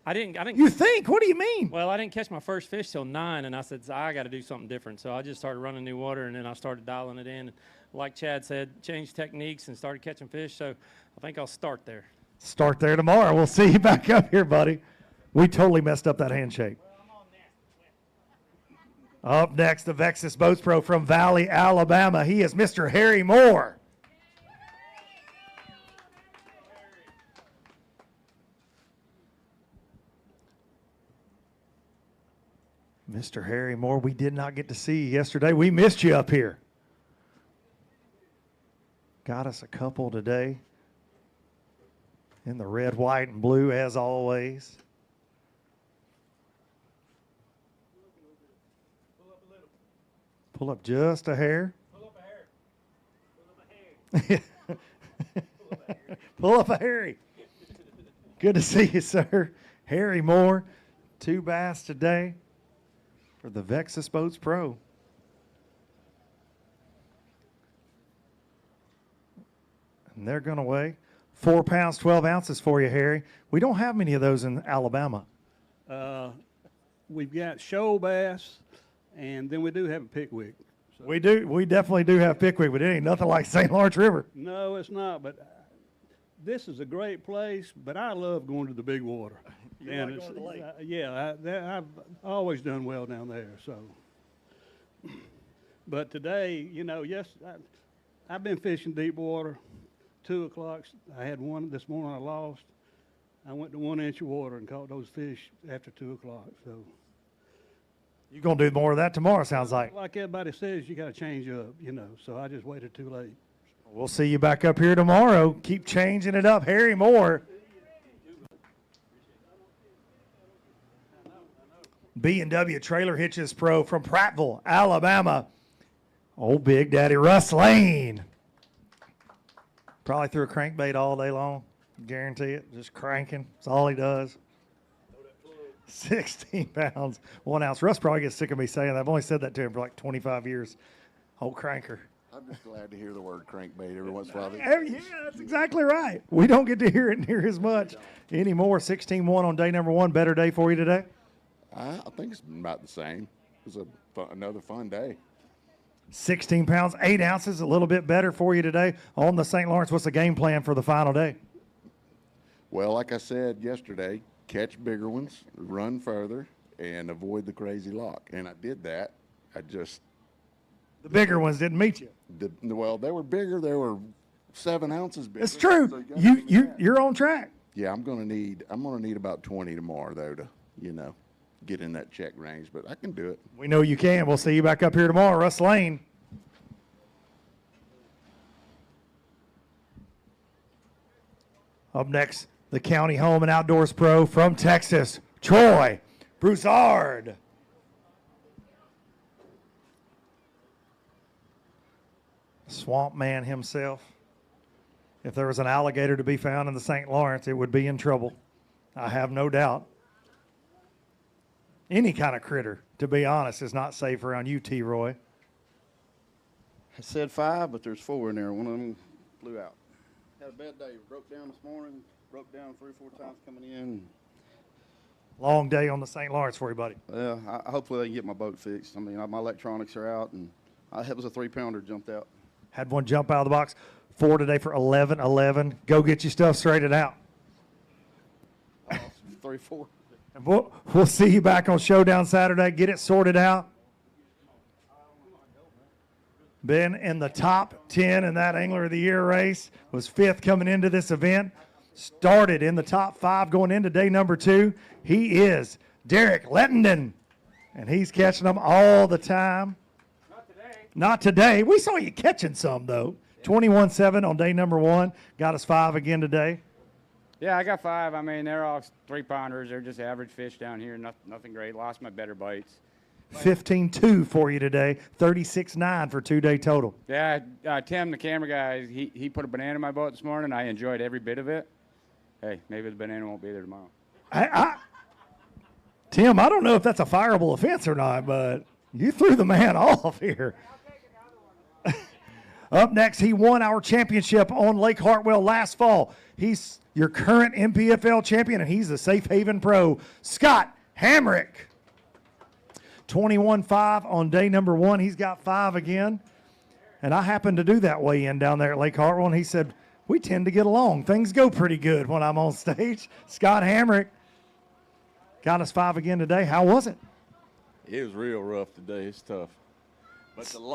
I didn't. You think? What do you mean? Well, I didn't catch my first fish till 9, and I said, I got to do something different. So I just started running new water, and then I started dialing it in. Like Chad said, changed techniques and started catching fish. So I think I'll start there. Start there tomorrow. We'll see you back up here, buddy. We totally messed up that handshake. Up next, the Vexus Boats Pro from Valley, Alabama. He is Mr. Harry Moore. Mr. Harry Moore, we did not get to see you yesterday. We missed you up here. Got us a couple today in the red, white, and blue as always. Pull up just a hair. Pull up a hair. Pull up a Harry. Good to see you, sir. Harry Moore, 2 bass today for the Vexus Boats Pro. And they're going to weigh 4 pounds, 12 ounces for you, Harry. We don't have many of those in Alabama. We've got shoal bass, and then we do have a pickwick. So. We do. We definitely do have pickwick, but it ain't nothing like St. Lawrence River. No, it's not. But this is a great place. But I love going to the big water. You like going to the lake? I've always done well down there. So, but today, you know, I've been fishing deep water. 2 o'clock. I had one this morning. I lost. I went to 1 inch of water and caught those fish after 2 o'clock. So. You're going to do more of that tomorrow, sounds like. Like everybody says, you got to change up, you know, so I just waited too late. We'll see you back up here tomorrow. Keep changing it up. Harry Moore. B&W Trailer Hitches Pro from Prattville, Alabama. Old Big Daddy Russ Lane. Probably threw a crankbait all day long. Guarantee it. Just cranking. That's all he does. 16 pounds, 1 ounce. Russ probably gets sick of me saying that. I've only said that to him for like 25 years. Old cranker. I'm just glad to hear the word crankbait every once in a while. Yeah, that's exactly right. We don't get to hear it near as much anymore. 16-1 on day number 1. Better day for you today? I think it's about the same. It was another fun day. 16 pounds, 8 ounces, a little bit better for you today on the St. Lawrence. What's the game plan for the final day? Well, like I said yesterday, catch bigger ones, run further, and avoid the crazy lock. And I did that. The bigger ones didn't meet you. Well, they were bigger. They were 7 ounces bigger. It's true. So You're on track. Yeah, I'm gonna need about 20 tomorrow though to get in that check range, but I can do it. We know you can. We'll see you back up here tomorrow. Russ Lane. Up next, the County Home and Outdoors Pro from Texas, Troy Broussard. Swamp man himself. If there was an alligator to be found in the St. Lawrence, it would be in trouble. I have no doubt. Any kind of critter, to be honest, is not safe around you, T. Roy. I said 5, but there's 4 in there. One of them blew out. Had a bad day. Broke down this morning. Broke down 3 or 4 times coming in. Long day on the St. Lawrence for you, buddy. Yeah, hopefully they can get my boat fixed. I mean, my electronics are out, and it was a 3-pounder jumped out. Had one jump out of the box. 4 today for 11-11. Go get your stuff straightened out. 3, 4. And we'll see you back on Showdown Saturday. Get it sorted out. Been in the top 10 in that Angler of the Year race. Was 5th coming into this event. Started in the top 5 going into day number 2. He is Derek Lettenden. And he's catching them all the time. Not today. We saw you catching some, though. 21-7 on day number 1. Got us 5 again today. Yeah, I got 5. I mean, they're all 3-pounders. They're just average fish down here. Nothing great. Lost my better bites. 15-2 for you today. 36-9 for 2-day total. Yeah, Tim, the camera guy, he put a banana in my boat this morning. I enjoyed every bit of it. Hey, maybe the banana won't be there tomorrow. Tim, I don't know if that's a fireable offense or not, but you threw the man off here. Up next, he won our championship on Lake Hartwell last fall. He's your current NPFL champion, and he's the Safe Haven Pro, Scott Hamrick. 21-5 on day number 1. He's got 5 again. And I happened to do that weigh-in down there at Lake Hartwell, and he said, we tend to get along. Things go pretty good when I'm on stage. Scott Hamrick got us 5 again today. How was it? It was real rough today. It's tough.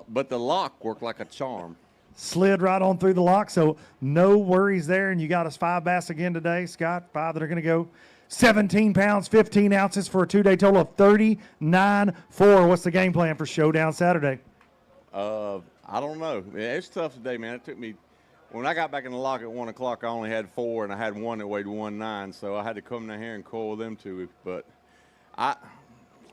But the lock worked like a charm. Slid right on through the lock, so no worries there. And you got us 5 bass again today, Scott. 5 that are going to go 17 pounds, 15 ounces for a 2-day total of 39-4. What's the game plan for Showdown Saturday? I don't know. It's tough today, man. It took me, when I got back in the lock at 1 o'clock, I only had 4, and I had one that weighed 1.9, so I had to come down here and coil them 2. But I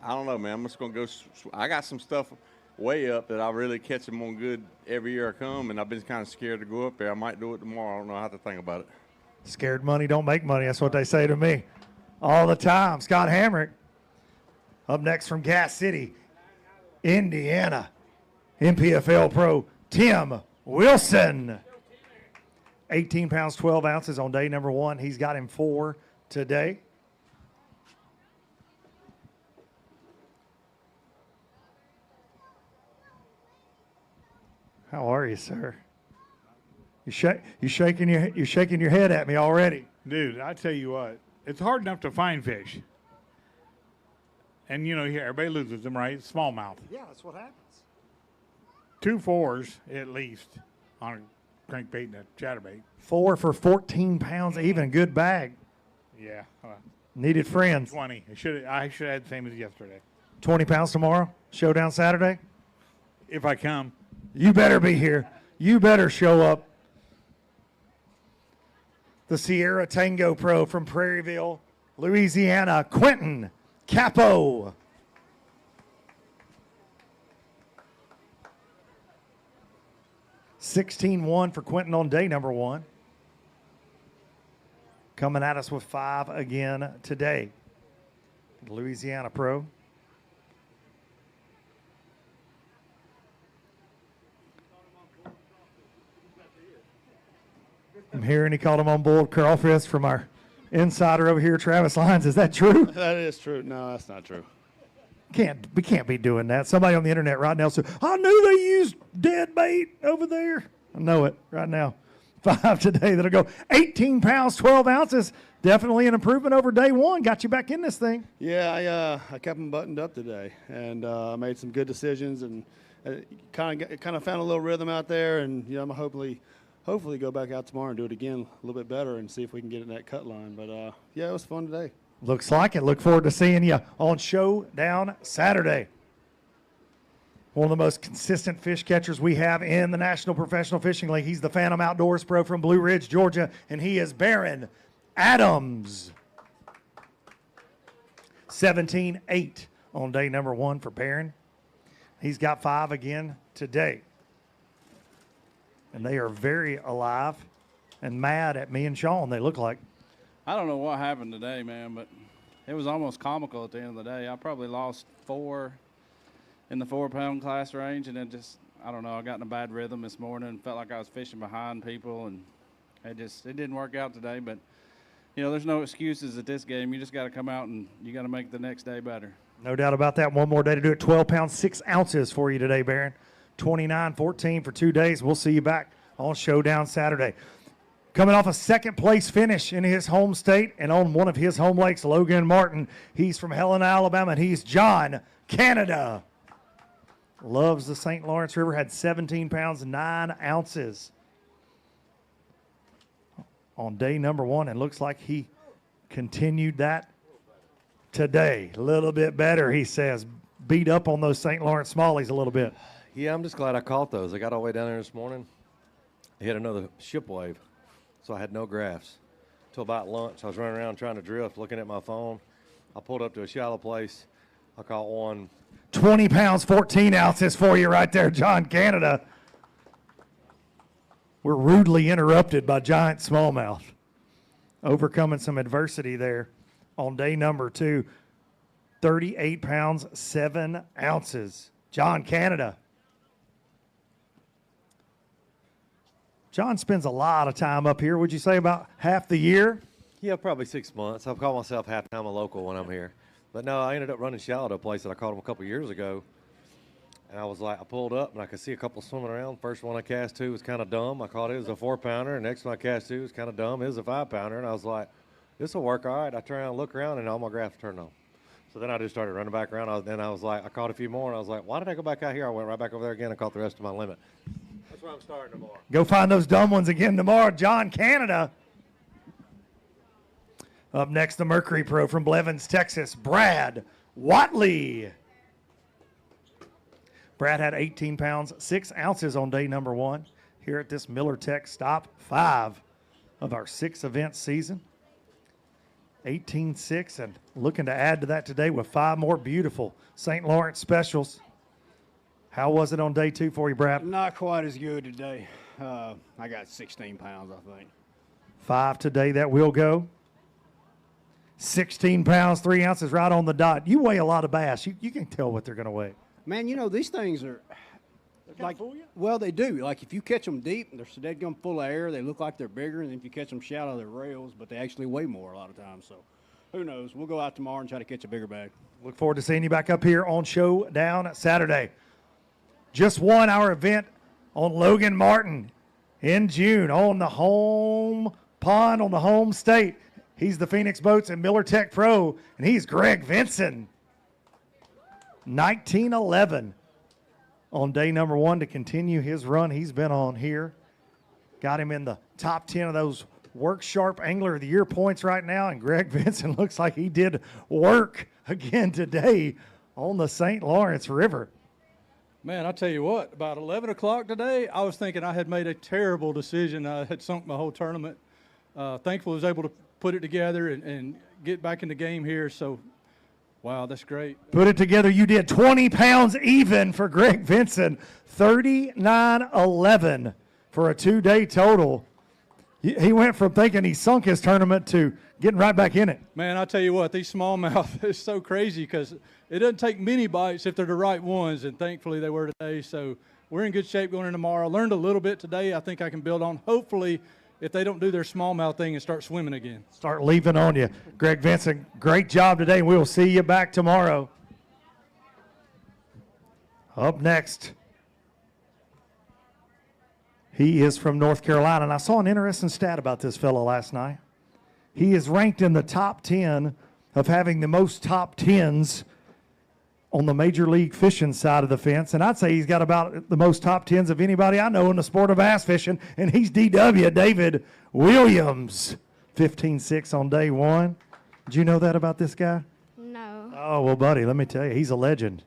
don't know, man. I'm just going to go. I got some stuff way up that I really catch them on good every year I come, and I've been kind of scared to go up there. I might do it tomorrow. I don't know how to think about it. Scared money don't make money. That's what they say to me all the time. Scott Hamrick. Up next from Gas City, Indiana, NPFL Pro, Tim Wilson. 18 pounds, 12 ounces on day number 1. He's got him 4 today. How are you, sir? You're shaking your head at me already. Dude, I tell you what, it's hard enough to find fish. And, here, everybody loses them, right? Smallmouth. Yeah, that's what happens. 2 4s at least on a crankbait and a chatterbait. 4 for 14 pounds, even. Good bag. Yeah. Needed friends. 20. I should have had the same as yesterday. 20 pounds tomorrow, Showdown Saturday? If I come. You better be here. You better show up. The Sierra Tango Pro from Prairieville, Louisiana, Quentin Capo. $16-1 for Quentin on day number 1. Coming at us with 5 again today. Louisiana pro. I'm hearing he called him on board crawfish from our insider over here, Travis Lyons. Is that true? That is true. No, that's not true. We can't be doing that. Somebody on the internet right now said, I knew they used dead bait over there. I know it right now. 5 today that'll go 18 pounds, 12 ounces. Definitely an improvement over day one. Got you back in this thing. Yeah, I kept them buttoned up today, and I made some good decisions, and kind of found a little rhythm out there, and I'm hopefully go back out tomorrow and do it again a little bit better and see if we can get in that cut line. But yeah, it was fun today. Looks like it. Look forward to seeing you on Showdown Saturday. One of the most consistent fish catchers we have in the National Professional Fishing League. He's the Phantom Outdoors Pro from Blue Ridge, Georgia, and he is Barron Adams. 17-8 on day number 1 for Barron. He's got 5 again today. And they are very alive and mad at me and Sean, they look like. I don't know what happened today, man, but it was almost comical at the end of the day. I probably lost 4 in the 4-pound class range, and then just, I don't know, I got in a bad rhythm this morning, felt like I was fishing behind people, and it didn't work out today. But, there's no excuses at this game. You just got to come out and you got to make the next day better. No doubt about that. One more day to do it. 12 pounds, 6 ounces for you today, Barron. 29-14 for 2 days. We'll see you back on Showdown Saturday. Coming off a second-place finish in his home state and on one of his home lakes, Logan Martin. He's from Helena, Alabama, and he's John Canada. Loves the St. Lawrence River, had 17 pounds, 9 ounces on day number 1, and looks like he continued that today. A little bit better, he says. Beat up on those St. Lawrence smallies a little bit. Yeah, I'm just glad I caught those. I got all the way down there this morning. I hit another ship wave, so I had no graphs. Till about lunch, I was running around trying to drift, looking at my phone. I pulled up to a shallow place. I caught one. 20 pounds, 14 ounces for you right there, John Canada. We're rudely interrupted by giant smallmouth. Overcoming some adversity there on day number 2. 38 pounds, 7 ounces. John Canada. John spends a lot of time up here. Would you say about half the year? Yeah, probably 6 months. I've called myself half-time a local when I'm here. But no, I ended up running shallow to a place that I caught them a couple years ago. And I was like, I pulled up and I could see a couple swimming around. First one I cast to was kind of dumb. I caught it was a 4-pounder. Next one I cast to was kind of dumb. It was a 5-pounder. And I was like, this will work all right. I turned around, look around, and all my graphs turned on. So then I just started running back around. Then I was like, I caught a few more, and I was like, why did I go back out here? I went right back over there again and caught the rest of my limit. That's where I'm starting tomorrow. Go find those dumb ones again tomorrow. John Canada. Up next, the Mercury Pro from Blevins, Texas, Brad Watley. Brad had 18 pounds, 6 ounces on day number 1 here at this Miller Tech stop. 5 of our 6 event season. 18-6, and looking to add to that today with 5 more beautiful St. Lawrence specials. How was it on day 2 for you, Brad? Not quite as good today. I got 16 pounds, I think. 5 today that will go. 16 pounds, 3 ounces right on the dot. You weigh a lot of bass. You can tell what they're going to weigh. Man, these things are like, well, they do. Like, if you catch them deep, they're so dead gum full of air, they look like they're bigger. And if you catch them shallow, they're rails, but they actually weigh more a lot of times. So, who knows? We'll go out tomorrow and try to catch a bigger bag. Look forward to seeing you back up here on Showdown Saturday. Just won our event on Logan Martin in June on the home pond, on the home state. He's the Phoenix Boats and Miller Tech Pro, and he's Greg Vinson. 19-11 on day number 1 to continue his run he's been on here. Got him in the top 10 of those Work Sharp Angler of the Year points right now, and Greg Vinson looks like he did work again today on the St. Lawrence River. Man, I tell you what, about 11 o'clock today, I was thinking I had made a terrible decision. I had sunk my whole tournament. Thankfully, I was able to put it together and get back in the game here. So, wow, that's great. Put it together. You did 20 pounds even for Greg Vinson. 39-11 for a 2-day total. He went from thinking he sunk his tournament to getting right back in it. Man, I tell you what, these smallmouth is so crazy because it doesn't take many bites if they're the right ones, and thankfully they were today. So we're in good shape going in tomorrow. Learned a little bit today. I think I can build on. Hopefully, if they don't do their smallmouth thing and start swimming again. Start leaving on you. Greg Vincent, great job today. We will see you back tomorrow. Up next, he is from North Carolina, and I saw an interesting stat about this fellow last night. He is ranked in the top 10 of having the most top 10s on the Major League Fishing side of the fence, and I'd say he's got about the most top 10s of anybody I know in the sport of bass fishing, and he's DW David Williams, 15-6 on day one. Did you know that about this guy? No. Oh, well, buddy, let me tell you, he's a legend.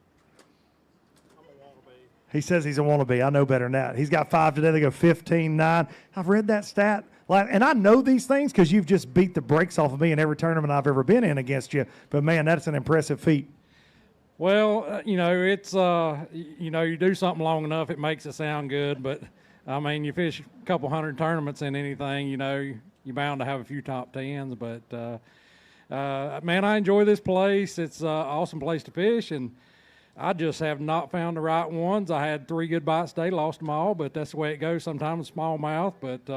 He says he's a wannabe. I know better than that. He's got 5 today. They go 15-9. I've read that stat. And I know these things because you've just beat the brakes off of me in every tournament I've ever been in against you. But, man, that's an impressive feat. Well, it's, you do something long enough, it makes it sound good. But, I mean, you fish a couple hundred tournaments in anything, you're bound to have a few top 10s. But, man, I enjoy this place. It's an awesome place to fish. And I just have not found the right ones. I had 3 good bites today, lost them all. But that's the way it goes sometimes, smallmouth. But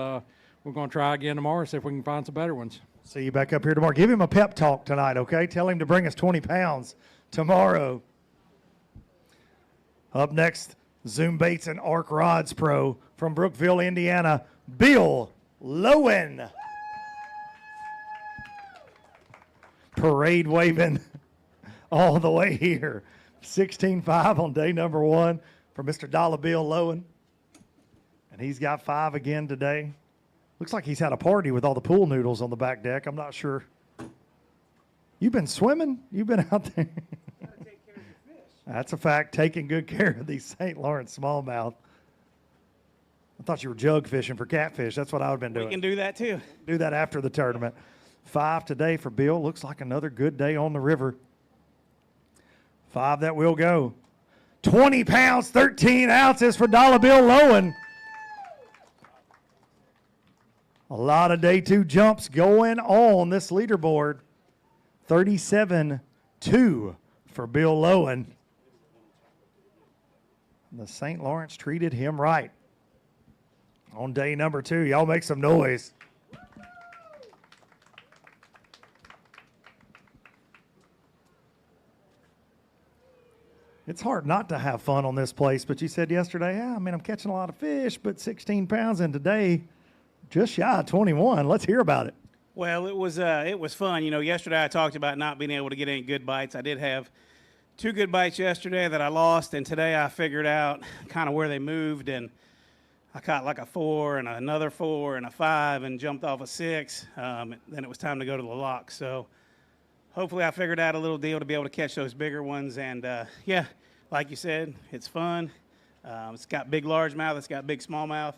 we're going to try again tomorrow and see if we can find some better ones. See you back up here tomorrow. Give him a pep talk tonight, okay? Tell him to bring us 20 pounds tomorrow. Up next, Zoom Baits and Arc Rods Pro from Brookville, Indiana, Bill Lowen. Parade waving all the way here. 16-5 on day number 1 for Mr. Dollar Bill Lowen. And he's got 5 again today. Looks like he's had a party with all the pool noodles on the back deck. I'm not sure. You've been swimming? You've been out there? Gotta take care of your fish. That's a fact, taking good care of these St. Lawrence smallmouth. I thought you were jug fishing for catfish. That's what I would have been doing. We can do that too. Do that after the tournament. 5 today for Bill. Looks like another good day on the river. 5 that will go. 20 pounds, 13 ounces for Dollar Bill Lowen. A lot of day 2 jumps going on this leaderboard. 37-2 for Bill Lowen. The St. Lawrence treated him right. On day number 2, y'all make some noise. It's hard not to have fun on this place, but you said yesterday, yeah, I mean, I'm catching a lot of fish, but 16 pounds, and today, just shy of 21. Let's hear about it. Well, it was fun. Yesterday I talked about not being able to get any good bites. I did have 2 good bites yesterday that I lost, and today I figured out kind of where they moved, and I caught like a 4 and another 4 and a 5 and jumped off a 6. Then it was time to go to the lock. So hopefully I figured out a little deal to be able to catch those bigger ones. And, yeah, like you said, it's fun. It's got big largemouth. It's got big smallmouth.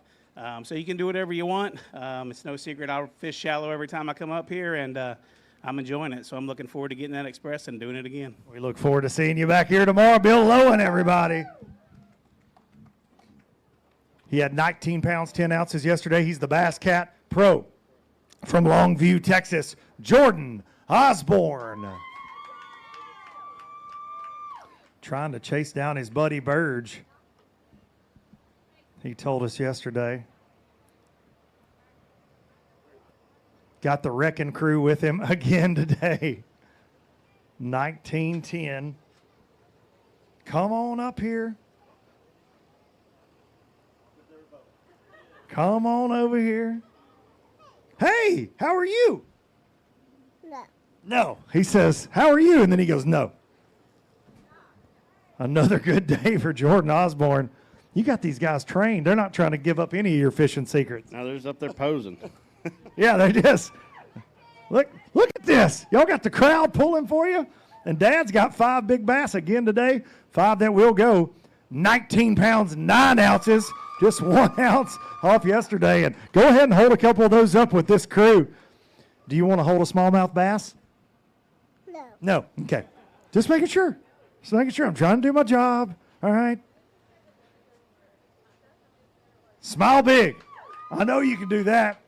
So you can do whatever you want. It's no secret I'll fish shallow every time I come up here, and I'm enjoying it. So I'm looking forward to getting that express and doing it again. We look forward to seeing you back here tomorrow. Bill Lowen, everybody. He had 19 pounds, 10 ounces yesterday. He's the Bass Cat Pro from Longview, Texas. Jordan Osborne. Trying to chase down his buddy Burge. He told us yesterday. Got the wrecking crew with him again today. 19-10. Come on up here. Come on over here. Hey, how are you? No. No. He says, how are you? And then he goes, no. Another good day for Jordan Osborne. You got these guys trained. They're not trying to give up any of your fishing secrets. Now there's up there posing. Yeah, they just. Look at this. Y'all got the crowd pulling for you. And Dad's got 5 big bass again today. 5 that will go. 19 pounds, 9 ounces. Just 1 ounce off yesterday. And go ahead and hold a couple of those up with this crew. Do you want to hold a smallmouth bass? No. No. Okay. Just making sure. Just making sure. I'm trying to do my job. All right. Smile big. I know you can do that.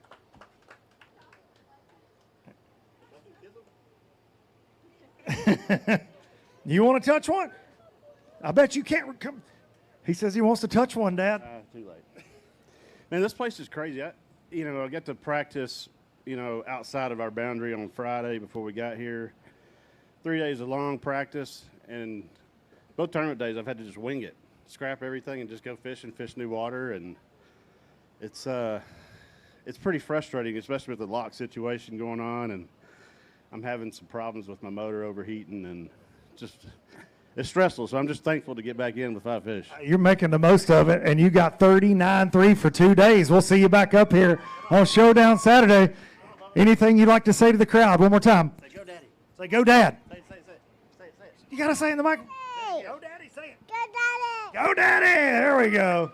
You want to touch one? I bet you can't come. He says he wants to touch one, Dad. Too late. Man, this place is crazy. I got to practice, outside of our boundary on Friday before we got here. 3 days of long practice, and both tournament days I've had to just wing it, scrap everything, and just go fishing, fish new water, and it's pretty frustrating, especially with the lock situation going on, and I'm having some problems with my motor overheating, and just it's stressful. So I'm just thankful to get back in with 5 fish. You're making the most of it, and you got 39-3 for 2 days. We'll see you back up here on Showdown Saturday. Anything you'd like to say to the crowd? One more time. Say, go, Daddy. Say, go, Dad. Say it. You got to say it in the mic. Hey. Go, Daddy. Say it. Go, Daddy. Go, Daddy. There we go.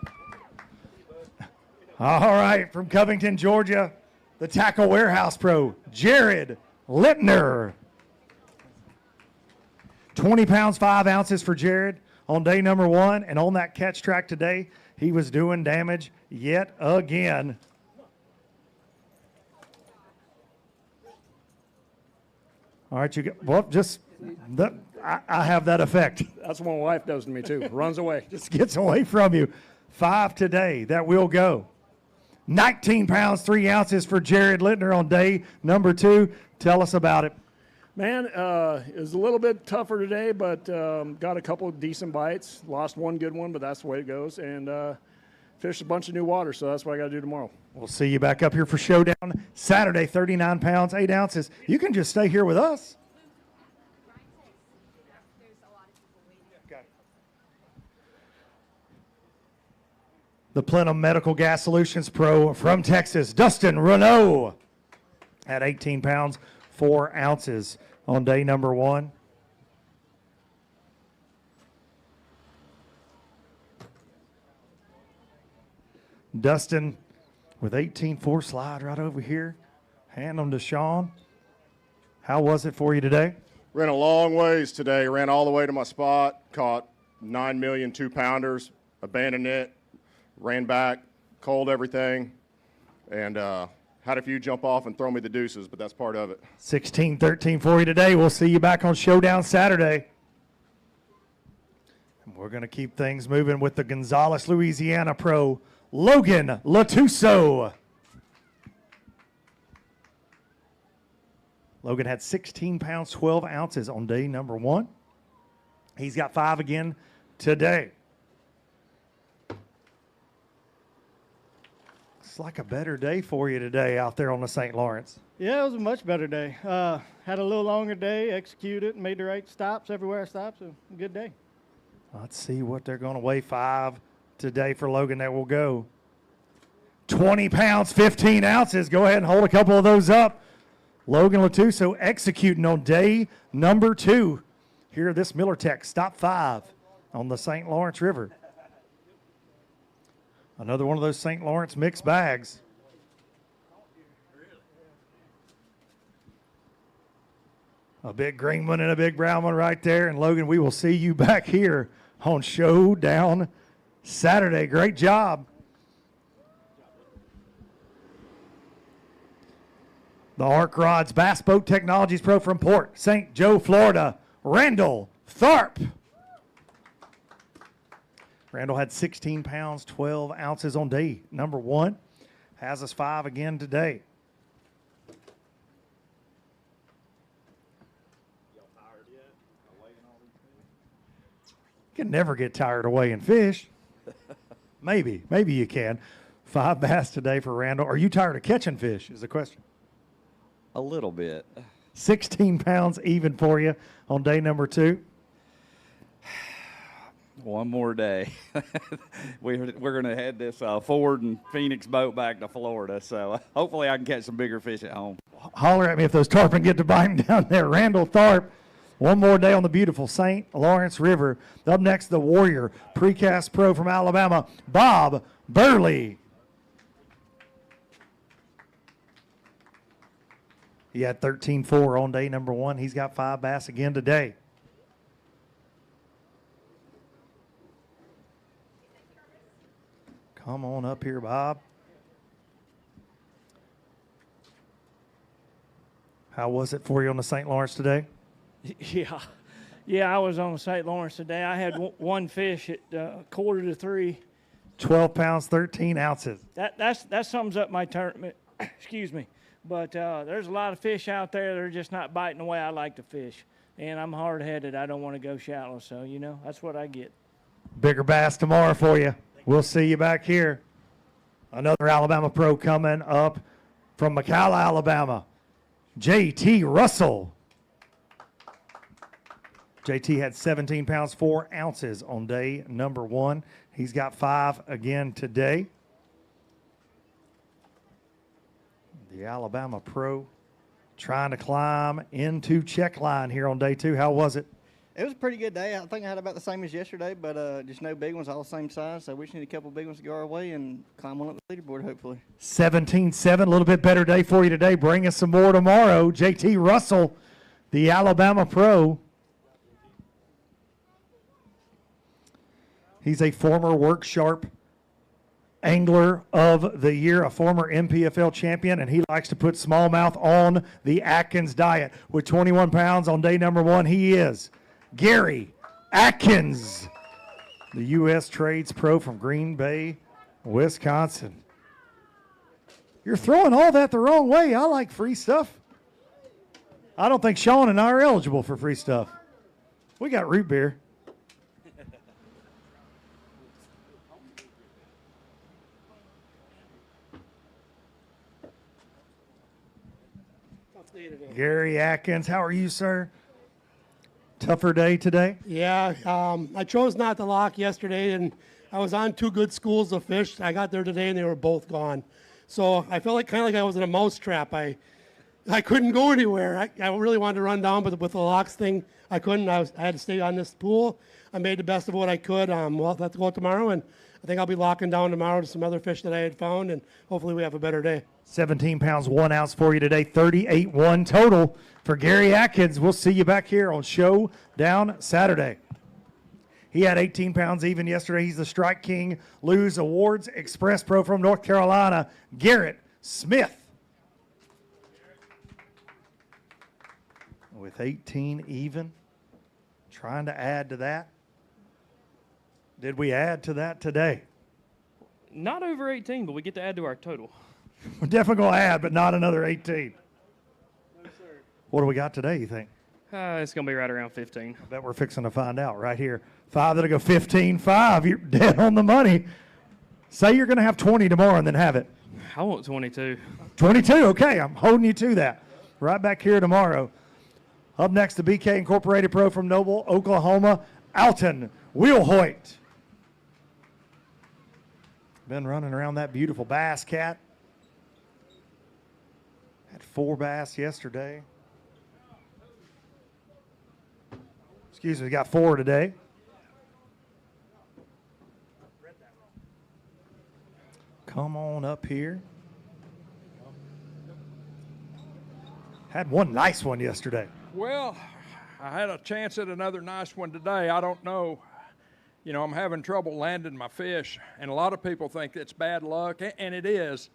All right, from Covington, Georgia, the Tackle Warehouse Pro, Jared Littner. 20 pounds, 5 ounces for Jared on day number 1. And on that catch track today, he was doing damage yet again. All right, you got, well, just, I have that effect. That's what my wife does to me, too. Runs away. Just gets away from you. 5 today. That will go. 19 pounds, 3 ounces for Jared Littner on day number 2. Tell us about it. Man, it was a little bit tougher today, but got a couple of decent bites. Lost one good one, but that's the way it goes. And fished a bunch of new water, so that's what I got to do tomorrow. We'll see you back up here for Showdown Saturday, 39 pounds, 8 ounces. You can just stay here with us. The Plenum Medical Gas Solutions Pro from Texas, Dustin Renault, at 18 pounds, 4 ounces on day number 1. Dustin with 18-4 slide right over here. Hand them to Sean. How was it for you today? Ran a long ways today. Ran all the way to my spot. Caught 9 million 2-pounders. Abandoned it. Ran back. Cold everything. And had a few jump off and throw me the deuces, but that's part of it. 16-13 for you today. We'll see you back on Showdown Saturday. And we're going to keep things moving with the Gonzales, Louisiana Pro, Logan Latuso. Logan had 16 pounds, 12 ounces on day number 1. He's got 5 again today. Looks like a better day for you today out there on the St. Lawrence. Yeah, it was a much better day. Had a little longer day, executed, made the right stops everywhere I stopped, so a good day. Let's see what they're going to weigh 5 today for Logan. That will go 20 pounds, 15 ounces. Go ahead and hold a couple of those up. Logan Latuso executing on day number 2. Here, this Miller Tech stop 5 on the St. Lawrence River. Another one of those St. Lawrence mixed bags. A big green one and a big brown one right there. And Logan, we will see you back here on Showdown Saturday. Great job. The Arc Rods Bass Boat Technologies Pro from Port St. Joe, Florida, Randall Tharp. Randall had 16 pounds, 12 ounces on day number 1. Has us 5 again today. You can never get tired of weighing fish. Maybe you can. 5 bass today for Randall. Are you tired of catching fish is the question. A little bit. 16 pounds even for you on day number 2. One more day. We're going to head this Ford and Phoenix boat back to Florida, so hopefully I can catch some bigger fish at home. Holler at me if those tarpon get to biting down there. Randall Tharp, one more day on the beautiful St. Lawrence River. Up next, the Warrior Precast Pro from Alabama, Bob Burley. He had 13-4 on day number 1. He's got 5 bass again today. Come on up here, Bob. How was it for you on the St. Lawrence today? Yeah, Yeah, I was on St. Lawrence today. I had one fish at 2:45. 12 pounds, 13 ounces. That sums up my tournament. Excuse me. But there's a lot of fish out there that are just not biting the way I like to fish. And I'm hard-headed. I don't want to go shallow. So, that's what I get. Bigger bass tomorrow for you. We'll see you back here. Another Alabama pro coming up from McCalla, Alabama. J.T. Russell. JT had 17 pounds, 4 ounces on day number 1. He's got 5 again today. The Alabama pro trying to climb into check line here on day 2. How was it? It was a pretty good day. I think I had about the same as yesterday, but just no big ones, all the same size. So we just need a couple big ones to go our way and climb on up the leaderboard, hopefully. 17-7, a little bit better day for you today. Bring us some more tomorrow. JT Russell, the Alabama pro. He's a former Work Sharp Angler of the Year, a former NPFL champion, and he likes to put smallmouth on the Atkins diet. With 21 pounds on day number 1, he is Gary Atkins, the U.S. Trades Pro from Green Bay, Wisconsin. You're throwing all that the wrong way. I like free stuff. I don't think Sean and I are eligible for free stuff. We got root beer. Gary Atkins, how are you, sir? Tougher day today? Yeah, I chose not to lock yesterday, and I was on 2 good schools of fish. I got there today, and they were both gone. So I felt kind of like I was in a mouse trap. I couldn't go anywhere. I really wanted to run down, but with the locks thing, I couldn't. I had to stay on this pool. I made the best of what I could. We'll have to go out tomorrow, and I think I'll be locking down tomorrow to some other fish that I had found, and hopefully we have a better day. 17 pounds, 1 ounce for you today, 38-1 total for Gary Atkins. We'll see you back here on Showdown Saturday. He had 18 pounds even yesterday. He's the Strike King Lose Awards Express Pro from North Carolina, Garrett Smith. With 18 even, trying to add to that. Did we add to that today? Not over 18, but we get to add to our total. We're definitely going to add, but not another 18. No, sir. What do we got today, you think? It's going to be right around 15. I bet we're fixing to find out right here. 5 that'll go 15-5. You're dead on the money. Say you're going to have 20 tomorrow and then have it. I want 22. 22, okay. I'm holding you to that. Right back here tomorrow. Up next, the BK Incorporated Pro from Noble, Oklahoma, Alton Wheelhoit. Been running around that beautiful bass cat. Had 4 bass yesterday. Excuse me, got 4 today. Come on up here. Had one nice one yesterday. Well, I had a chance at another nice one today. I don't know. You know, I'm having trouble landing my fish, and a lot of people think it's bad luck, and it is,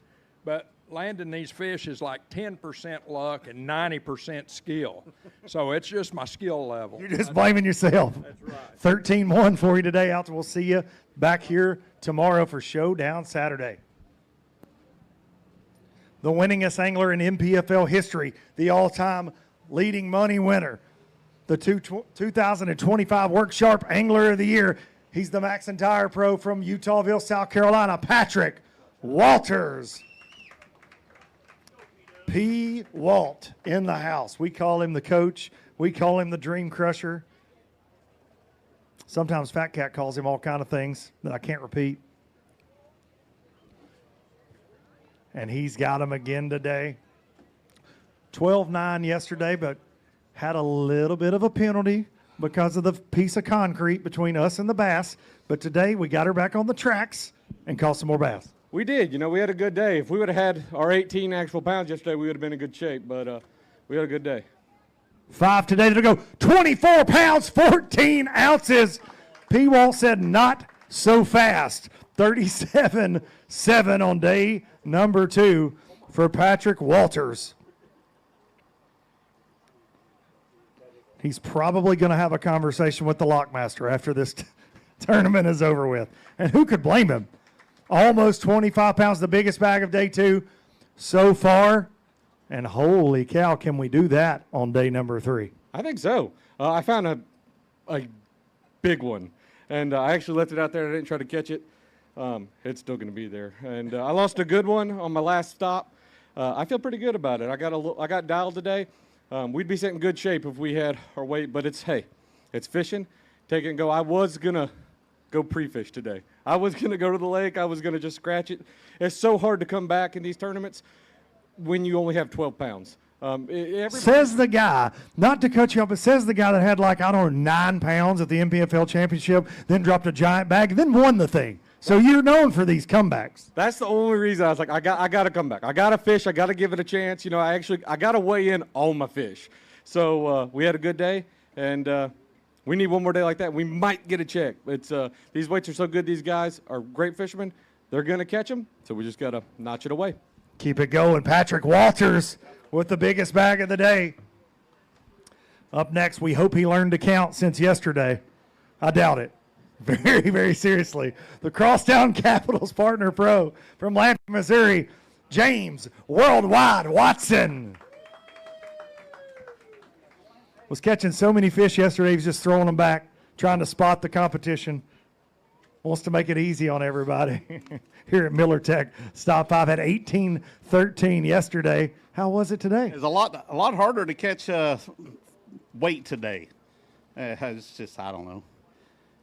but landing these fish is like 10% luck and 90% skill. So it's just my skill level. You're just blaming yourself. That's right. 13-1 for you today. Alton, we'll see you back here tomorrow for Showdown Saturday. The winningest angler in NPFL history, the all-time leading money winner, the 2025 Work Sharp Angler of the Year. He's the McIntyre Pro from Utahville, South Carolina, Patrick Walters. P. Walt in the house. We call him the coach. We call him the dream crusher. Sometimes Fat Cat calls him all kind of things that I can't repeat. And he's got him again today. 12-9 yesterday, but had a little bit of a penalty because of the piece of concrete between us and the bass. But today we got her back on the tracks and caught some more bass. We did. You know, we had a good day. If we would have had our 18 actual pounds yesterday, we would have been in good shape. But we had a good day. 5 today to go. 24 pounds, 14 ounces. P. Walt said not so fast. 37-7 on day number 2 for Patrick Walters. He's probably going to have a conversation with the lockmaster after this tournament is over with. And who could blame him? Almost 25 pounds, the biggest bag of day 2 so far. And holy cow, can we do that on day number 3? I think so. I found a big one, and I actually left it out there. I didn't try to catch it. It's still going to be there. And I lost a good one on my last stop. I feel pretty good about it. I got dialed today. We'd be sitting in good shape if we had our weight, but it's fishing. Take it and go. I was going to go pre-fish today. I was going to go to the lake. I was going to just scratch it. It's so hard to come back in these tournaments when you only have 12 pounds. Says the guy, not to cut you off, but says the guy that had 9 pounds at the NPFL championship, then dropped a giant bag, then won the thing. So you're known for these comebacks. That's the only reason I was like, I got to come back. I got to fish. I got to give it a chance. You know, I got to weigh in on my fish. So we had a good day, and we need one more day like that. We might get a check. These weights are so good. These guys are great fishermen. They're going to catch them, so we just got to notch it away. Keep it going. Patrick Walters with the biggest bag of the day. Up next, we hope he learned to count since yesterday. I doubt it. Very, very seriously. The Crosstown Capitals Partner Pro from Lansing, Missouri, James Worldwide Watson. Was catching so many fish yesterday, he was just throwing them back, trying to spot the competition. Wants to make it easy on everybody here at Miller Tech. Stop 5 had 18-13 yesterday. How was it today? It's a lot harder to catch weight today. It's just, I don't know.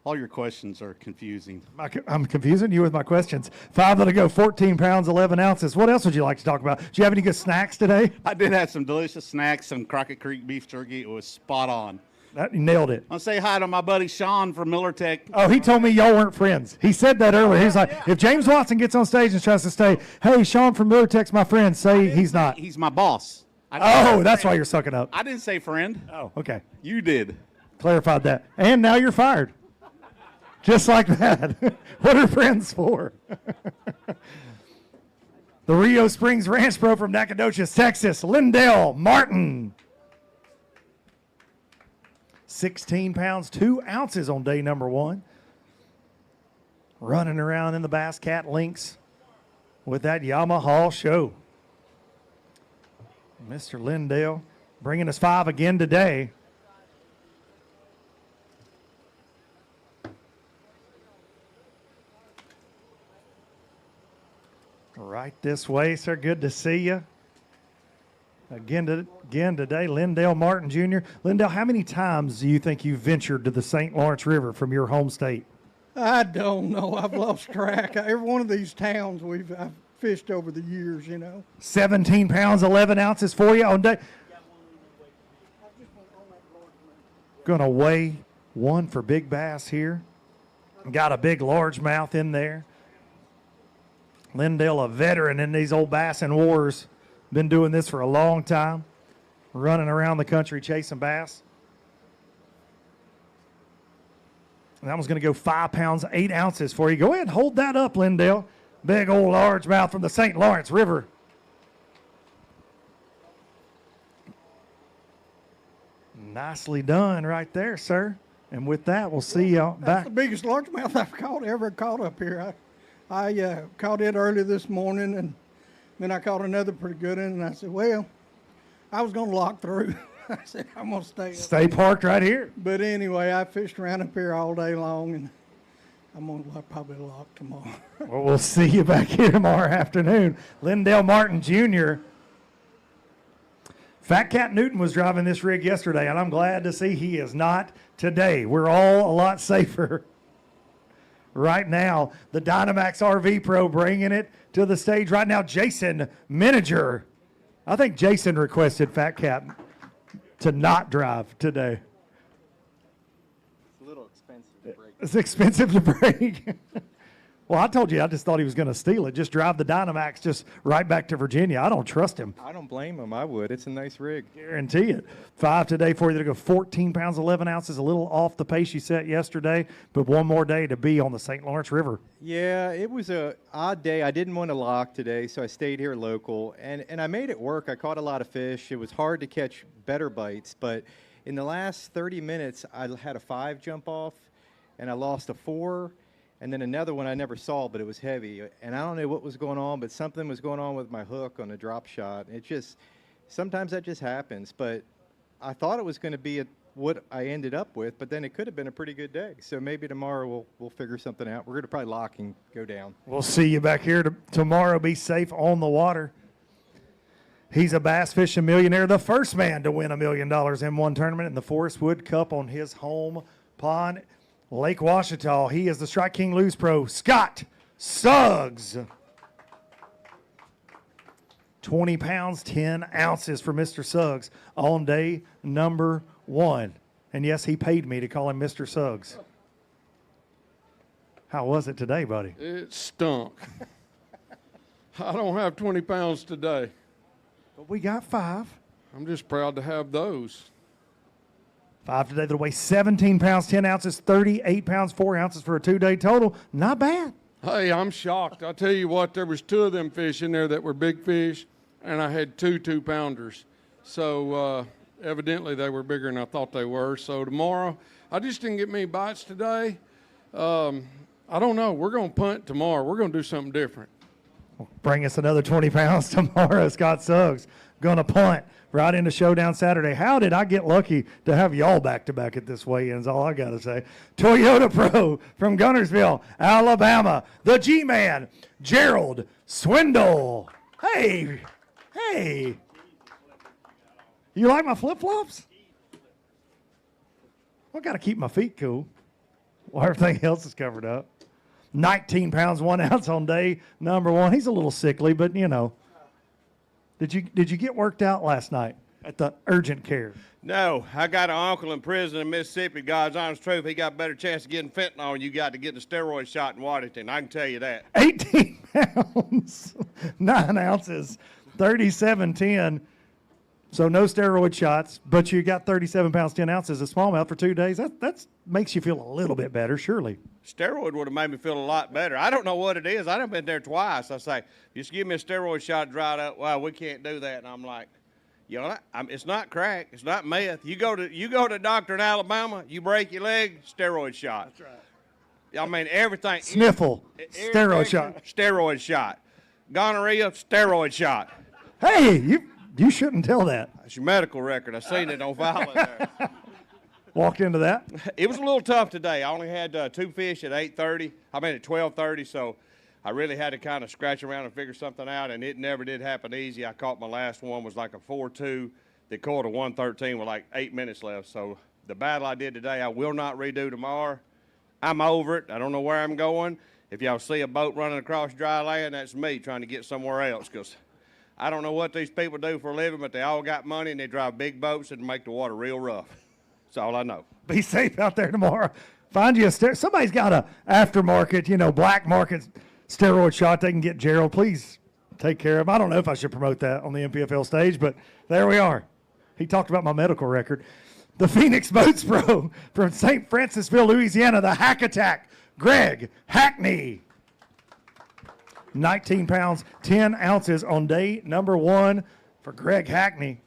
All your questions are confusing. I'm confusing you with my questions. 5 to go, 14 pounds, 11 ounces. What else would you like to talk about? Do you have any good snacks today? I did have some delicious snacks, some Crockett Creek beef jerky. It was spot on. You nailed it. I'll say hi to my buddy Sean from Miller Tech. Oh, he told me y'all weren't friends. He said that earlier. He's like, if James Watson gets on stage and tries to say, hey, Sean from Miller Tech's my friend, say he's not. He's my boss. Oh, that's why you're sucking up. I didn't say friend. Oh, okay. You did. Clarified that. And now you're fired. Just like that. What are friends for? The Rio Springs Ranch Pro from Nacogdoches, Texas, Lindell Martin. 16 pounds, 2 ounces on day number 1. Running around in the Bass Cat Lynx with that Yamaha show. Mr. Lindell bringing us 5 again today. Right this way, sir. Good to see you. Again today, Lindell Martin Jr. Lindell, how many times do you think you've ventured to the St. Lawrence River from your home state? I don't know. I've lost track. Every one of these towns I've fished over the years, 17 pounds, 11 ounces for you on day. Going to weigh one for big bass here. Got a big largemouth in there. Lindell, a veteran in these old bass and wars. Been doing this for a long time. Running around the country chasing bass. And that one's going to go 5 pounds, 8 ounces for you. Go ahead and hold that up, Lindell. Big old largemouth from the St. Lawrence River. Nicely done right there, sir. And with that, we'll see you back. That's the biggest largemouth I've ever caught up here. I caught it early this morning, and then I caught another pretty good one, and I said, well, I was going to lock through. I said, I'm going to stay up. Stay parked right here. But anyway, I fished around up here all day long, and I'm going to probably lock tomorrow. Well, we'll see you back here tomorrow afternoon. Lindell Martin Jr. Fat Cat Newton was driving this rig yesterday, and I'm glad to see he is not today. We're all a lot safer right now. The Dynamax RV Pro bringing it to the stage right now. Jason Miniger. I think Jason requested Fat Cat to not drive today. It's a little expensive to break. It's expensive to break. Well, I told you, I just thought he was going to steal it. Just drive the Dynamax just right back to Virginia. I don't trust him. I don't blame him. I would. It's a nice rig. Guarantee it. 5 today for you to go 14 pounds, 11 ounces, a little off the pace you set yesterday, but one more day to be on the St. Lawrence River. Yeah, it was a odd day. I didn't want to lock today, so I stayed here local, and I made it work. I caught a lot of fish. It was hard to catch better bites, but In the last 30 minutes, I had a 5 jump off, and I lost a 4, and then another one I never saw, but it was heavy. And I don't know what was going on, but something was going on with my hook on a drop shot. It just, sometimes that just happens. But I thought it was going to be what I ended up with, but then it could have been a pretty good day. So maybe tomorrow we'll figure something out. We're going to probably lock and go down. We'll see you back here tomorrow. Be safe on the water. He's a bass fishing millionaire, the first man to win $1 million in one tournament in the Forest Wood Cup on his home pond, Lake Washita. He is the Strike King Lose Pro, Scott Suggs. 20 pounds, 10 ounces for Mr. Suggs on day number 1. And yes, he paid me to call him Mr. Suggs. How was it today, buddy? It stunk. I don't have 20 pounds today. But we got 5. I'm just proud to have those. 5 today that weigh 17 pounds, 10 ounces, 38 pounds, 4 ounces for a 2-day total. Not bad. Hey, I'm shocked. I tell you what, there was 2 of them fish in there that were big fish, and I had 2 2-pounders. So evidently they were bigger than I thought they were. So tomorrow, I just didn't get many bites today. I don't know. We're going to punt tomorrow. We're going to do something different. Bring us another 20 pounds tomorrow. Scott Suggs going to punt right into Showdown Saturday. How did I get lucky to have y'all back-to-back at this weigh-in is all I got to say. Toyota Pro from Gunnersville, Alabama. The G-Man, Gerald Swindle. Hey. You like my flip-flops? I got to keep my feet cool while everything else is covered up. 19 pounds, 1 ounce on day number 1. He's a little sickly, but you know. Did you get worked out last night at the urgent care? No, I got an uncle in prison in Mississippi. God's honest truth, he got a better chance of getting fentanyl than you got to getting a steroid shot in Waddington. I can tell you that. 18 pounds, 9 ounces, 37.10. So no steroid shots, but you got 37 pounds, 10 ounces of smallmouth for 2 days. That makes you feel a little bit better, surely. Steroid would have made me feel a lot better. I don't know what it is. I've been there twice. I say, just give me a steroid shot dried up. Well, we can't do that. And I'm like, you know, it's not crack. It's not meth. You go to a doctor in Alabama, you break your leg, steroid shot. That's right. I mean, everything. Sniffle, steroid shot. Steroid shot. Gonorrhea, steroid shot. Hey, you shouldn't tell that. That's your medical record. I seen it on file in there. Walked into that? It was a little tough today. I only had 2 fish at 8:30. I mean at 12:30, so I really had to kind of scratch around and figure something out, and it never did happen easy. I caught my last one was like a 4.2 that caught a 113 with like 8 minutes left. So the battle I did today, I will not redo tomorrow. I'm over it. I don't know where I'm going. If y'all see a boat running across dry land, that's me trying to get somewhere else, because I don't know what these people do for a living, but they all got money and they drive big boats and make the water real rough. That's all I know. Be safe out there tomorrow. Find you somebody's got a aftermarket, black market steroid shot they can get Gerald. Please take care of him. I don't know if I should promote that on the NPFL stage, but there we are. He talked about my medical record. The Phoenix Boats Pro from St. Francisville, Louisiana, the Hack Attack, Greg Hackney. 19 pounds, 10 ounces on day number 1 for Greg Hackney.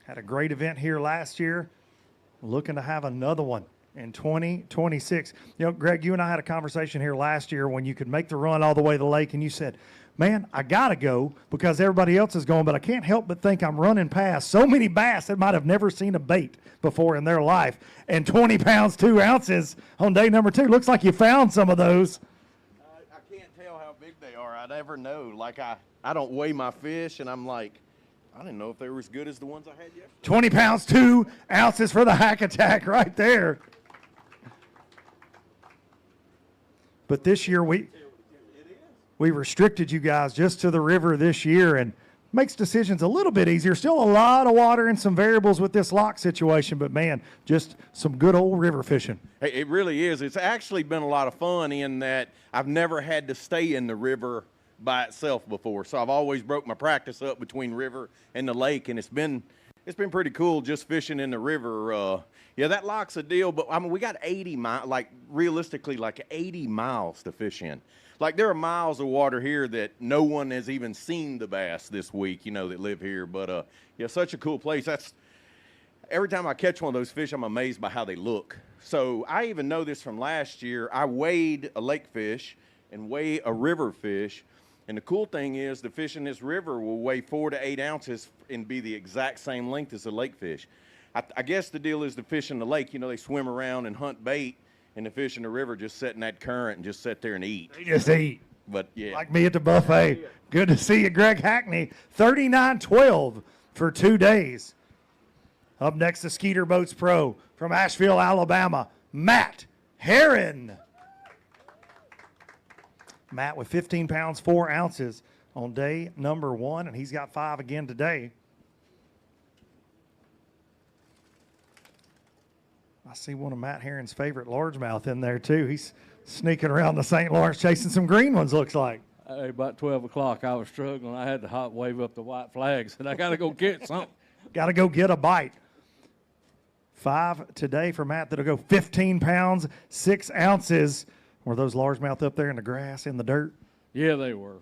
Had a great event here last year. Looking to have another one in 2026. Greg, you and I had a conversation here last year when you could make the run all the way to the lake, and you said, man, I got to go because everybody else is going, but I can't help but think I'm running past so many bass that might have never seen a bait before in their life. And 20 pounds, 2 ounces on day number 2. Looks like you found some of those. I can't tell how big they are. I never know. Like, I don't weigh my fish, and I'm like, I didn't know if they were as good as the ones I had yesterday. 20 pounds, 2 ounces for the Hack Attack right there. But this year we restricted you guys just to the river this year, and makes decisions a little bit easier. Still a lot of water and some variables with this lock situation, but man, just some good old river fishing. It really is. It's actually been a lot of fun in that I've never had to stay in the river by itself before. So I've always broke my practice up between river and the lake, and it's been it's been pretty cool just fishing in the river. Yeah, that lock's a deal, but I mean, we got 80 miles, like realistically, like 80 miles to fish in. Like there are miles of water here that no one has even seen the bass this week, you know, that live here. But yeah, such a cool place. Every time I catch one of those fish, I'm amazed by how they look. So I even know this from last year. I weighed a lake fish and weigh a river fish. And the cool thing is the fish in this river will weigh 4 to 8 ounces and be the exact same length as a lake fish. I guess the deal is the fish in the lake, you know, they swim around and hunt bait, and the fish in the river just sit in that current and just sit there and eat. They just eat. But yeah. Like me at the buffet. Good to see you, Greg Hackney. 39-12 for 2 days. Up next, the Skeeter Boats Pro from Asheville, Alabama, Matt Herron. Matt with 15 pounds, 4 ounces on day number 1, and he's got 5 again today. I see one of Matt Herron's favorite largemouth in there, too. He's sneaking around the St. Lawrence chasing some green ones, looks like. Hey, about 12 o'clock, I was struggling. I had to hot wave up the white flags, and I got to go get something. Got to go get a bite. 5 today for Matt. That'll go 15 pounds, 6 ounces. Were those largemouth up there in the grass, in the dirt? Yeah, they were.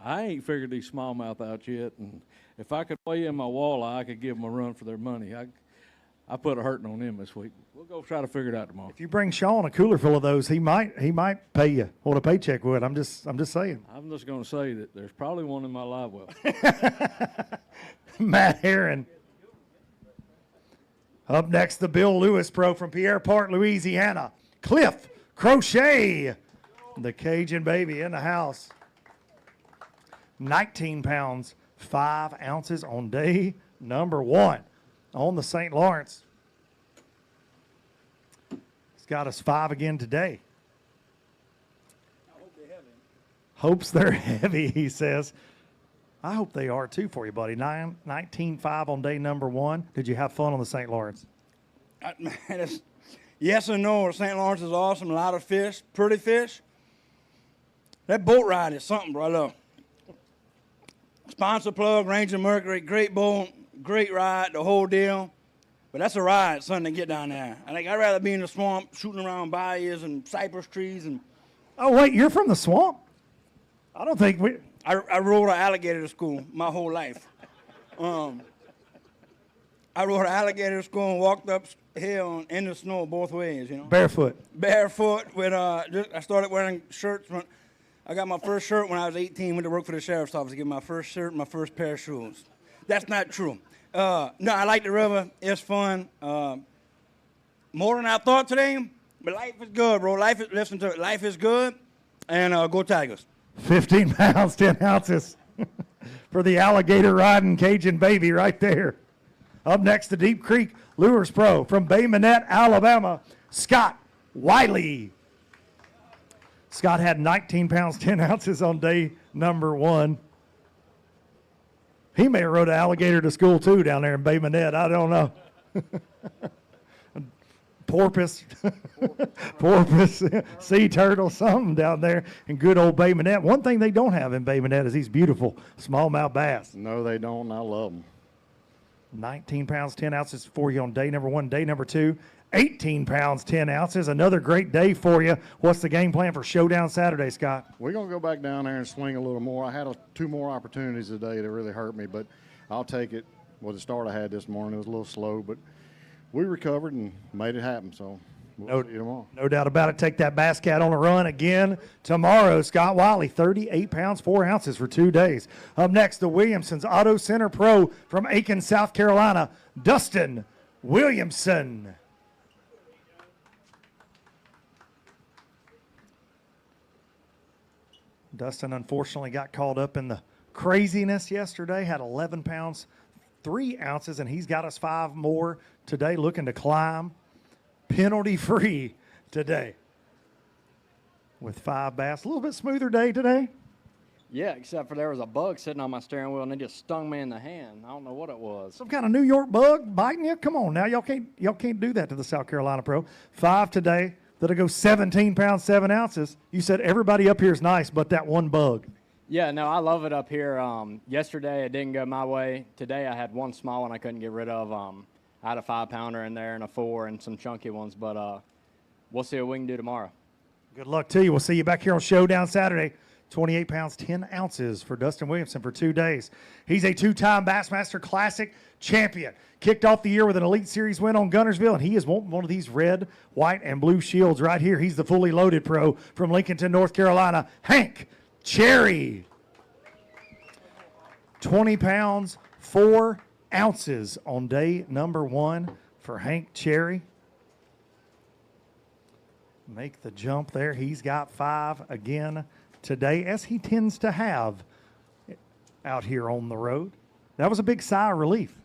I ain't figured these smallmouth out yet, and if I could weigh in my walleye, I could give them a run for their money. I put a hurting on them this week. We'll go try to figure it out tomorrow. If you bring Sean a cooler full of those, he might pay you what a paycheck would. I'm just saying. I'm just going to say that there's probably one in my live well. Matt Herron. Up next, the Bill Lewis Pro from Pierre Part, Louisiana. Cliff Crochet, the Cajun baby in the house. 19 pounds, 5 ounces on day number 1 on the St. Lawrence. He's got us 5 again today. Hopes they're heavy, he says. I hope they are too for you, buddy. 19.5 on day number 1. Did you have fun on the St. Lawrence? Man, it's yes and no. The St. Lawrence is awesome. A lot of fish, pretty fish. That boat ride is something, brother. Sponsor plug, Ranger Mercury, great boat, great ride, the whole deal. But that's a ride, something to get down there. I think I'd rather be in the swamp shooting around bayous and cypress trees. And Oh, wait, you're from the swamp? I don't think we... I rode an alligator to school my whole life. I rode an alligator to school and walked uphill in the snow both ways, you know. Barefoot. Barefoot with I started wearing shirts when I got my first shirt when I was 18. Went to work for the sheriff's office to get my first shirt and my first pair of shoes. That's not true. No, I like the river. It's fun. More than I thought today, but life is good, bro. Listen to it. Life is good, and go Tigers. 15 pounds, 10 ounces for the alligator riding Cajun baby right there. Up next, the Deep Creek Lures Pro from Bay Minette, Alabama, Scott Wiley. Scott had 19 pounds, 10 ounces on day number 1. He may have rode an alligator to school too down there in Bay Minette. I don't know. Porpoise, sea turtle, something down there in good old Bay Minette. One thing they don't have in Bay Minette is these beautiful smallmouth bass. No, they don't. I love them. 19 pounds, 10 ounces for you on day number 1. Day number 2, 18 pounds, 10 ounces. Another great day for you. What's the game plan for Showdown Saturday, Scott? We're going to go back down there and swing a little more. I had 2 more opportunities today that really hurt me, but I'll take it. Well, the start I had this morning, it was a little slow, but we recovered and made it happen, so we'll see you tomorrow. No doubt about it. Take that Bass Cat on a run again tomorrow. Scott Wiley, 38 pounds, 4 ounces for 2 days. Up next, the Williamson's Auto Center Pro from Aiken, South Carolina, Dustin Williamson. Dustin unfortunately got caught up in the craziness yesterday, had 11 pounds, 3 ounces, and he's got us 5 more today, looking to climb penalty-free today with 5 bass. A little bit smoother day today. Yeah, except for there was a bug sitting on my steering wheel, and it just stung me in the hand. I don't know what it was. Some kind of New York bug biting you? Come on now, y'all can't do that to the South Carolina Pro. 5 today. That'll go 17 pounds, 7 ounces. You said everybody up here is nice, but that one bug. Yeah, no, I love it up here. Yesterday it didn't go my way. Today I had one small one I couldn't get rid of. I had a 5-pounder in there and a 4 and some chunky ones, but we'll see what we can do tomorrow. Good luck to you. We'll see you back here on Showdown Saturday. 28 pounds, 10 ounces for Dustin Williamson for 2 days. He's a 2-time Bassmaster Classic champion. Kicked off the year with an Elite Series win on Guntersville, and he is one of these red, white, and blue shields right here. He's the fully loaded pro from Lincolnton, North Carolina, Hank Cherry. 20 pounds, 4 ounces on day number 1 for Hank Cherry. Make the jump there. He's got 5 again today, as he tends to have out here on the road. That was a big sigh of relief.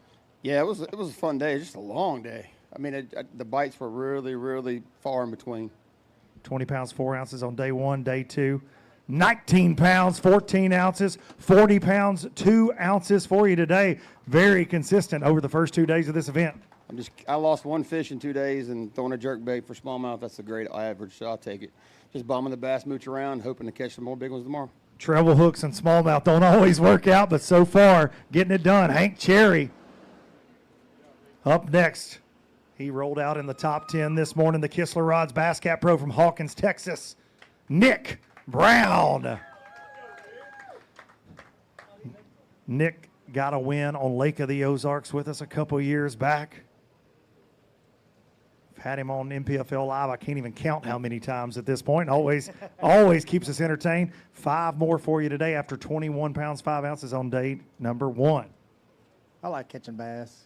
Yeah, it was a fun day. Just a long day. I mean, the bites were really, really far in between. 20 pounds, 4 ounces on day 1, day 2. 19 pounds, 14 ounces, 40 pounds, 2 ounces for you today. Very consistent over the first 2 days of this event. I lost 1 fish in 2 days, and throwing a jerk bait for smallmouth, that's a great average, so I'll take it. Just bombing the bass mooch around, hoping to catch some more big ones tomorrow. Treble hooks and smallmouth don't always work out, but so far, getting it done. Hank Cherry up next. He rolled out in the top 10 this morning. The Kistler Rods Bass Cat Pro from Hawkins, Texas, Nick Brown. Nick got a win on Lake of the Ozarks with us a couple years back. Had him on NPFL Live. I can't even count how many times at this point. Always keeps us entertained. 5 more for you today after 21 pounds, 5 ounces on day number 1. I like catching bass.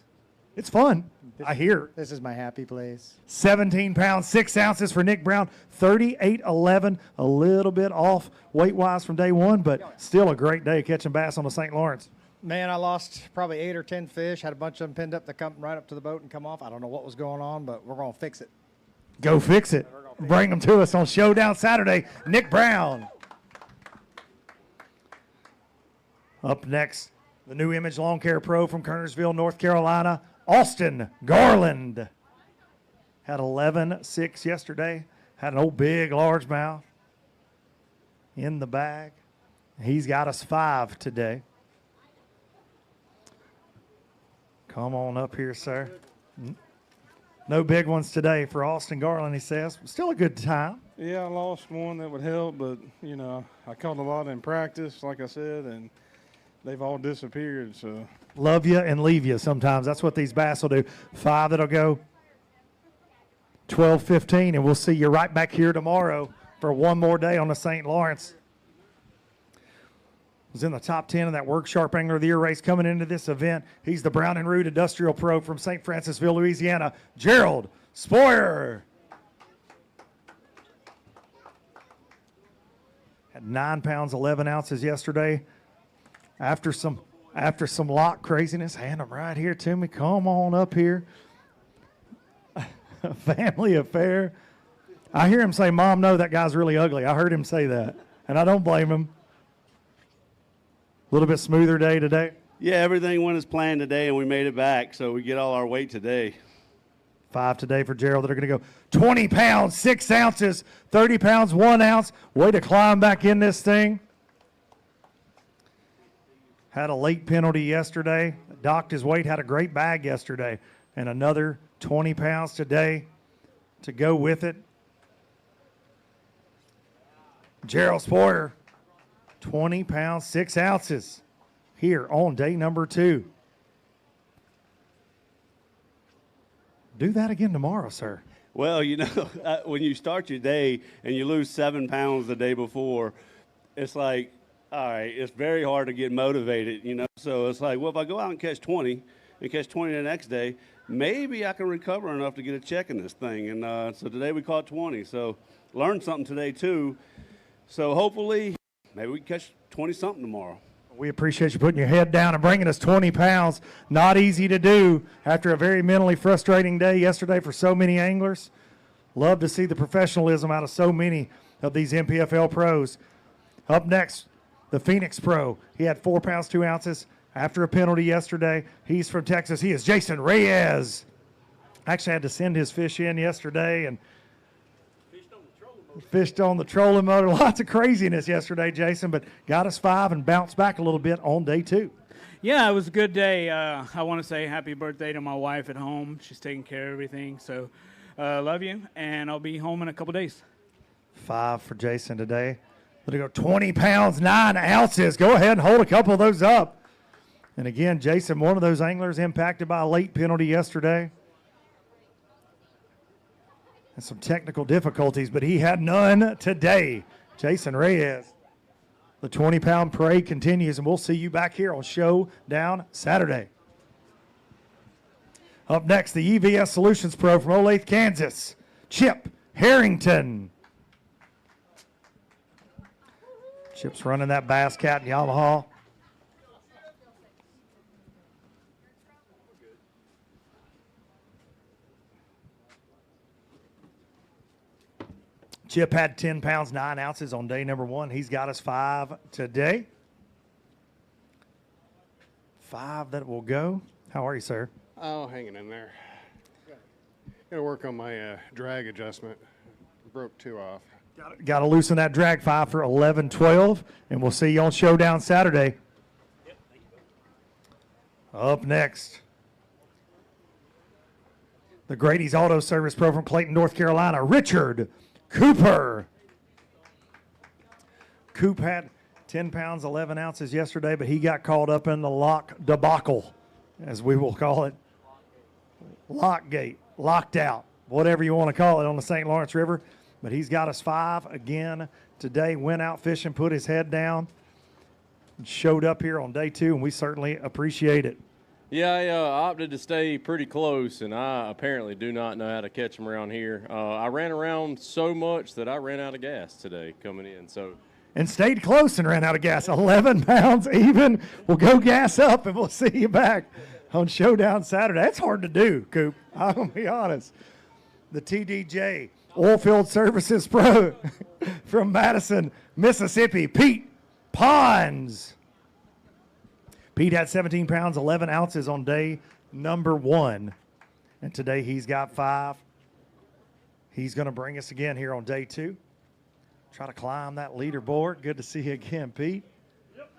It's fun, I hear. This is my happy place. 17 pounds, 6 ounces for Nick Brown. 38.11, a little bit off weight-wise from day 1, but still a great day catching bass on the St. Lawrence. Man, I lost probably 8 or 10 fish. Had a bunch of them pinned up to come right up to the boat and come off. I don't know what was going on, but we're going to fix it. Go fix it. Bring them to us on Showdown Saturday. Nick Brown. Up next, the new Image Lawn Care Pro from Kernersville, North Carolina, Austin Garland. Had 11.6 yesterday. Had an old big largemouth in the bag. He's got us 5 today. Come on up here, sir. No big ones today for Austin Garland, he says. Still a good time. Yeah, I lost one that would help, but, you know, I caught a lot in practice, like I said, and they've all disappeared, so. Love you and leave you sometimes. That's what these bass will do. 5 that'll go 12-15, and we'll see you right back here tomorrow for one more day on the St. Lawrence. Was in the top 10 of that Work Sharp Angler of the Year race coming into this event. He's the Brown and Root Industrial Pro from St. Francisville, Louisiana, Gerald Spoyer. Had 9 pounds, 11 ounces yesterday. After some lock craziness, hand them right here to me. Come on up here. Family affair. I hear him say, Mom, no, that guy's really ugly. I heard him say that, and I don't blame him. A little bit smoother day today. Yeah, everything went as planned today, and we made it back, so we get all our weight today. 5 today for Gerald that are going to go 20 pounds, 6 ounces, 30 pounds, 1 ounce. Way to climb back in this thing. Had a late penalty yesterday. Docked his weight, had a great bag yesterday. And another 20 pounds today to go with it. Gerald Spoyer, 20 pounds, 6 ounces here on day number 2. Do that again tomorrow, sir. Well, you know, when you start your day and you lose 7 pounds the day before, it's like, all right, it's very hard to get motivated, you know. So it's like, well, if I go out and catch 20 and catch 20 the next day, maybe I can recover enough to get a check in this thing. And so today we caught 20. So learned something today, too. So hopefully maybe we can catch 20-something tomorrow. We appreciate you putting your head down and bringing us 20 pounds. Not easy to do after a very mentally frustrating day yesterday for so many anglers. Love to see the professionalism out of so many of these NPFL pros. Up next, the Phoenix Pro. He had 4 pounds, 2 ounces after a penalty yesterday. He's from Texas. He is Jason Reyes. Actually had to send his fish in yesterday, and Fished on the trolling motor. Lots of craziness yesterday, Jason, but got us 5 and bounced back a little bit on day 2. Yeah, it was a good day. I want to say happy birthday to my wife at home. She's taking care of everything. So love you, and I'll be home in a couple days. 5 for Jason today. Let it go 20 pounds, 9 ounces. Go ahead and hold a couple of those up. And again, Jason, one of those anglers impacted by a late penalty yesterday. And some technical difficulties, but he had none today. Jason Reyes. The 20-pound parade continues, and we'll see you back here on Showdown Saturday. Up next, the EVS Solutions Pro from Olathe, Kansas, Chip Harrington. Chip's running that Bass Cat and Yamaha. Chip had 10 pounds, 9 ounces on day number 1. He's got us 5 today. 5 that will go. How are you, sir? Oh, hanging in there. Got to work on my drag adjustment. Broke 2 off. Got to loosen that drag 5 for 11-12, and we'll see you on Showdown Saturday. Up next, the Grady's Auto Service Pro from Clayton, North Carolina, Richard Cooper. Coop had 10 pounds, 11 ounces yesterday, but he got caught up in the lock debacle, as we will call it. Lock gate, locked out, whatever you want to call it on the St. Lawrence River. But he's got us 5 again today. Went out fishing, put his head down, and showed up here on day 2, and we certainly appreciate it. Yeah, I opted to stay pretty close, and I apparently do not know how to catch them around here. I ran around so much that I ran out of gas today coming in. And stayed close and ran out of gas. 11 pounds even. We'll go gas up, and we'll see you back on Showdown Saturday. That's hard to do, Coop. I'm going to be honest. The TDJ Oilfield Services Pro from Madison, Mississippi, Pete Pons. Pete had 17 pounds, 11 ounces on day number 1. And today he's got 5. He's going to bring us again here on day 2. Try to climb that leaderboard. Good to see you again, Pete. Yep.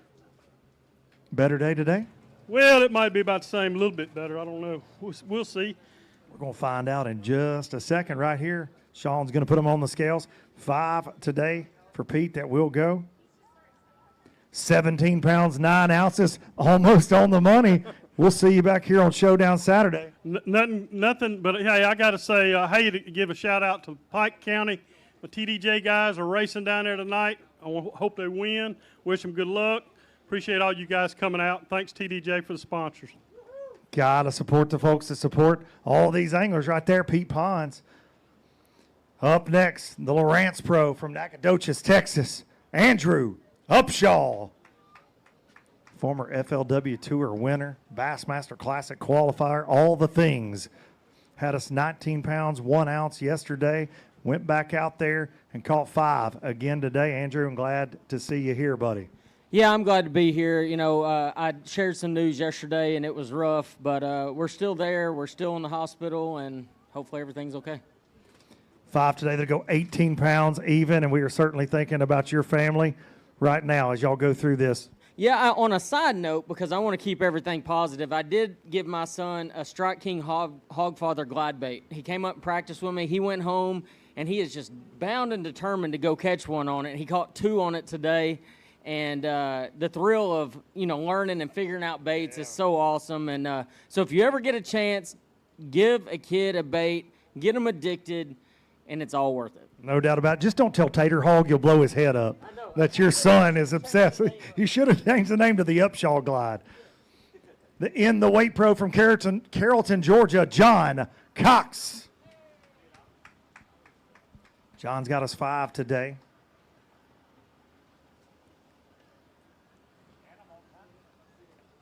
Better day today? Well, it might be about the same, a little bit better. I don't know. We'll see. We're going to find out in just a second right here. Sean's going to put them on the scales. 5 today for Pete that will go. 17 pounds, 9 ounces, almost on the money. We'll see you back here on Showdown Saturday. Nothing, but hey, I got to say, hey, to give a shout out to Pike County. The TDJ guys are racing down there tonight. I hope they win. Wish them good luck. Appreciate all you guys coming out. Thanks, TDJ, for the sponsors. Got to support the folks that support all these anglers right there, Pete Pons. Up next, the Lawrence Pro from Nacogdoches, Texas, Andrew Upshaw. Former FLW Tour winner, Bassmaster Classic qualifier, all the things. Had us 19 pounds, 1 ounce yesterday. Went back out there and caught 5 again today. Andrew, I'm glad to see you here, buddy. Yeah, I'm glad to be here. You know, I shared some news yesterday, and it was rough, but we're still there. We're still in the hospital, and hopefully everything's okay. 5 today. They go 18 pounds even, and we are certainly thinking about your family right now as y'all go through this. Yeah, on a side note, because I want to keep everything positive, I did give my son a Strike King Hogfather glide bait. He came up and practiced with me. He went home, and he is just bound and determined to go catch one on it. He caught 2 on it today, and the thrill of, you know, learning and figuring out baits is so awesome. And so if you ever get a chance, give a kid a bait, get them addicted, and it's all worth it. No doubt about it. Just don't tell Tater Hog you'll blow his head up. That your son is obsessed. You should have changed the name to the Upshaw Glide. In the weight pro from Carrollton, Georgia, John Cox. John's got us 5 today.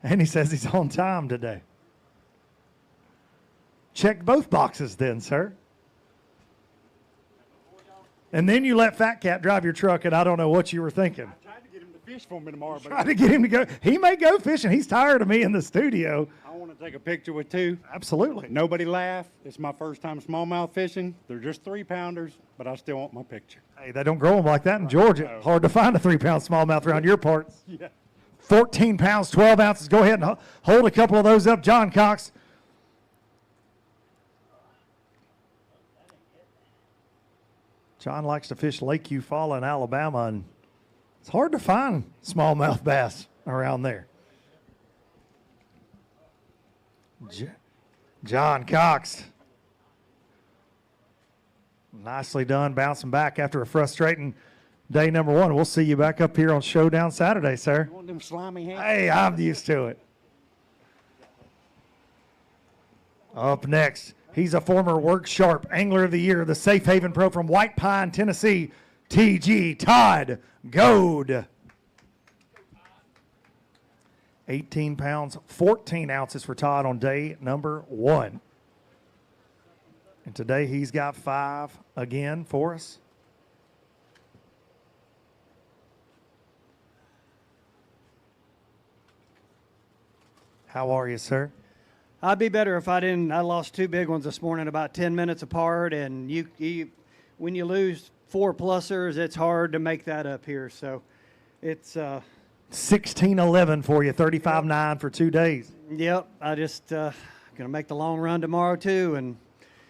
And he says he's on time today. Check both boxes then, sir. And then you let Fat Cat drive your truck, and I don't know what you were thinking. I tried to get him to fish for me tomorrow. Try to get him to go. He may go fishing. He's tired of me in the studio. I want to take a picture with two. Absolutely. Nobody laugh. It's my first time smallmouth fishing. They're just 3-pounders, but I still want my picture. Hey, they don't grow them like that in Georgia. Hard to find a 3-pound smallmouth around your parts. Yeah. 14 pounds, 12 ounces. Go ahead and hold a couple of those up, John Cox. John likes to fish Lake Eufaula in Alabama, and it's hard to find smallmouth bass around there. John Cox. Nicely done, bouncing back after a frustrating day number one. We'll see you back up here on Showdown Saturday, sir. You want them slimy hands? Hey, I'm used to it. Up next, he's a former Work Sharp Angler of the Year, the Safe Haven Pro from White Pine, Tennessee, TG Todd Goad. 18 pounds, 14 ounces for Todd on day number one. And today he's got 5 again for us. How are you, sir? I'd be better if I didn't. I lost 2 big ones this morning about 10 minutes apart, and when you lose 4-plussers, it's hard to make that up here. So it's 16-11 for you, 35-9 for 2 days. Yep, I just gonna make the long run tomorrow too, and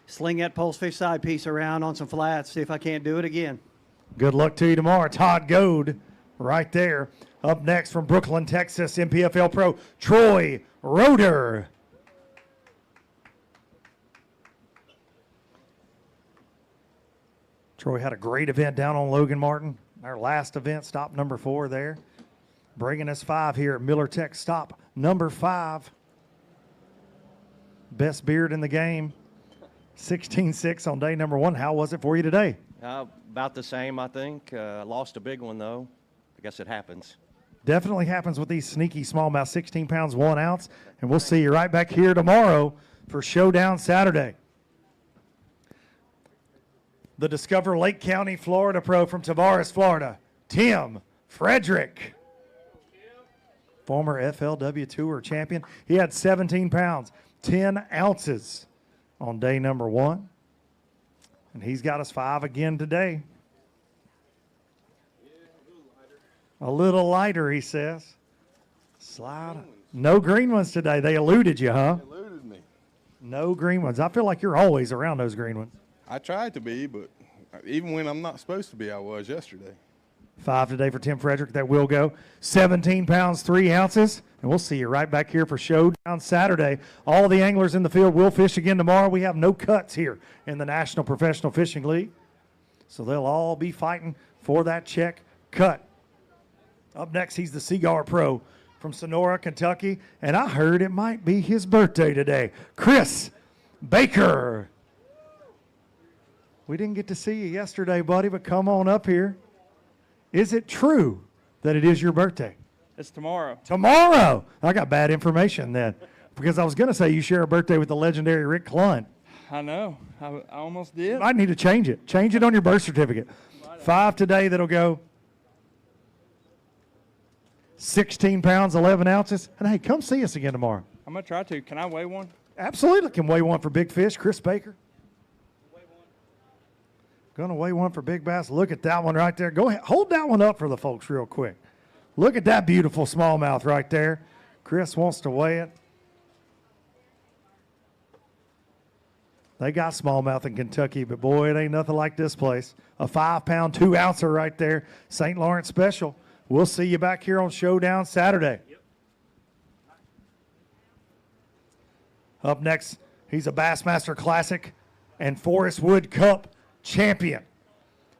sling that pulse fish side piece around on some flats, see if I can't do it again. Good luck to you tomorrow. Todd Goad right there. Up next from Brooklyn, Texas, NPFL Pro, Troy Roeder. Troy had a great event down on Logan Martin. Our last event, stop number 4 there. Bringing us 5 here at Miller Tech, stop number 5. Best beard in the game. 16-6 on day number 1. How was it for you today? About the same, I think. Lost a big one, though. I guess it happens. Definitely happens with these sneaky smallmouth, 16 pounds, 1 ounce. And we'll see you right back here tomorrow for Showdown Saturday. The Discover Lake County, Florida Pro from Tavares, Florida, Tim Frederick. Former FLW Tour champion. He had 17 pounds, 10 ounces on day number 1. And he's got us 5 again today. A little lighter, he says. Slide. No green ones today. They eluded you, huh? They eluded me. No green ones. I feel like you're always around those green ones. I tried to be, but even when I'm not supposed to be, I was yesterday. 5 today for Tim Frederick. That will go. 17 pounds, 3 ounces. And we'll see you right back here for Showdown Saturday. All the anglers in the field will fish again tomorrow. We have no cuts here in the National Professional Fishing League. So they'll all be fighting for that check cut. Up next, he's the Cigar Pro from Sonora, Kentucky. And I heard it might be his birthday today. Chris Baker. We didn't get to see you yesterday, buddy, but come on up here. Is it true that it is your birthday? It's tomorrow. Tomorrow! I got bad information then, because I was going to say you share a birthday with the legendary Rick Clunt. I know. I almost did. Might need to change it. Change it on your birth certificate. 5 today that'll go. 16 pounds, 11 ounces. And hey, come see us again tomorrow. I'm going to try to. Can I weigh one? Absolutely can weigh one for big fish. Chris Baker. Going to weigh one for big bass. Look at that one right there. Go ahead. Hold that one up for the folks real quick. Look at that beautiful smallmouth right there. Chris wants to weigh it. They got smallmouth in Kentucky, but boy, it ain't nothing like this place. A 5-pound, 2-ouncer right there. St. Lawrence special. We'll see you back here on Showdown Saturday. Yep. Up next, he's a Bassmaster Classic and Forest Wood Cup champion.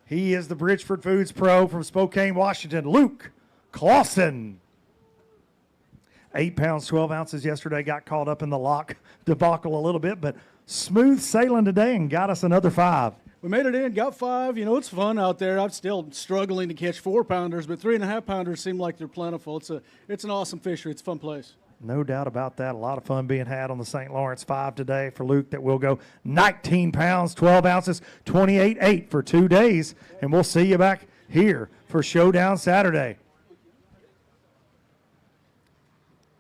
He is the Bridgeford Foods Pro from Spokane, Washington, Luke Clausen. 8 pounds, 12 ounces yesterday. Got caught up in the lock debacle a little bit, but smooth sailing today and got us another 5. We made it in, got 5. You know, it's fun out there. I'm still struggling to catch 4-pounders, but 3.5-pounders seem like they're plentiful. It's an awesome fishery. It's a fun place. No doubt about that. A lot of fun being had on the St. Lawrence 5 today for Luke. That will go 19 pounds, 12 ounces, 28.8 for 2 days. And we'll see you back here for Showdown Saturday.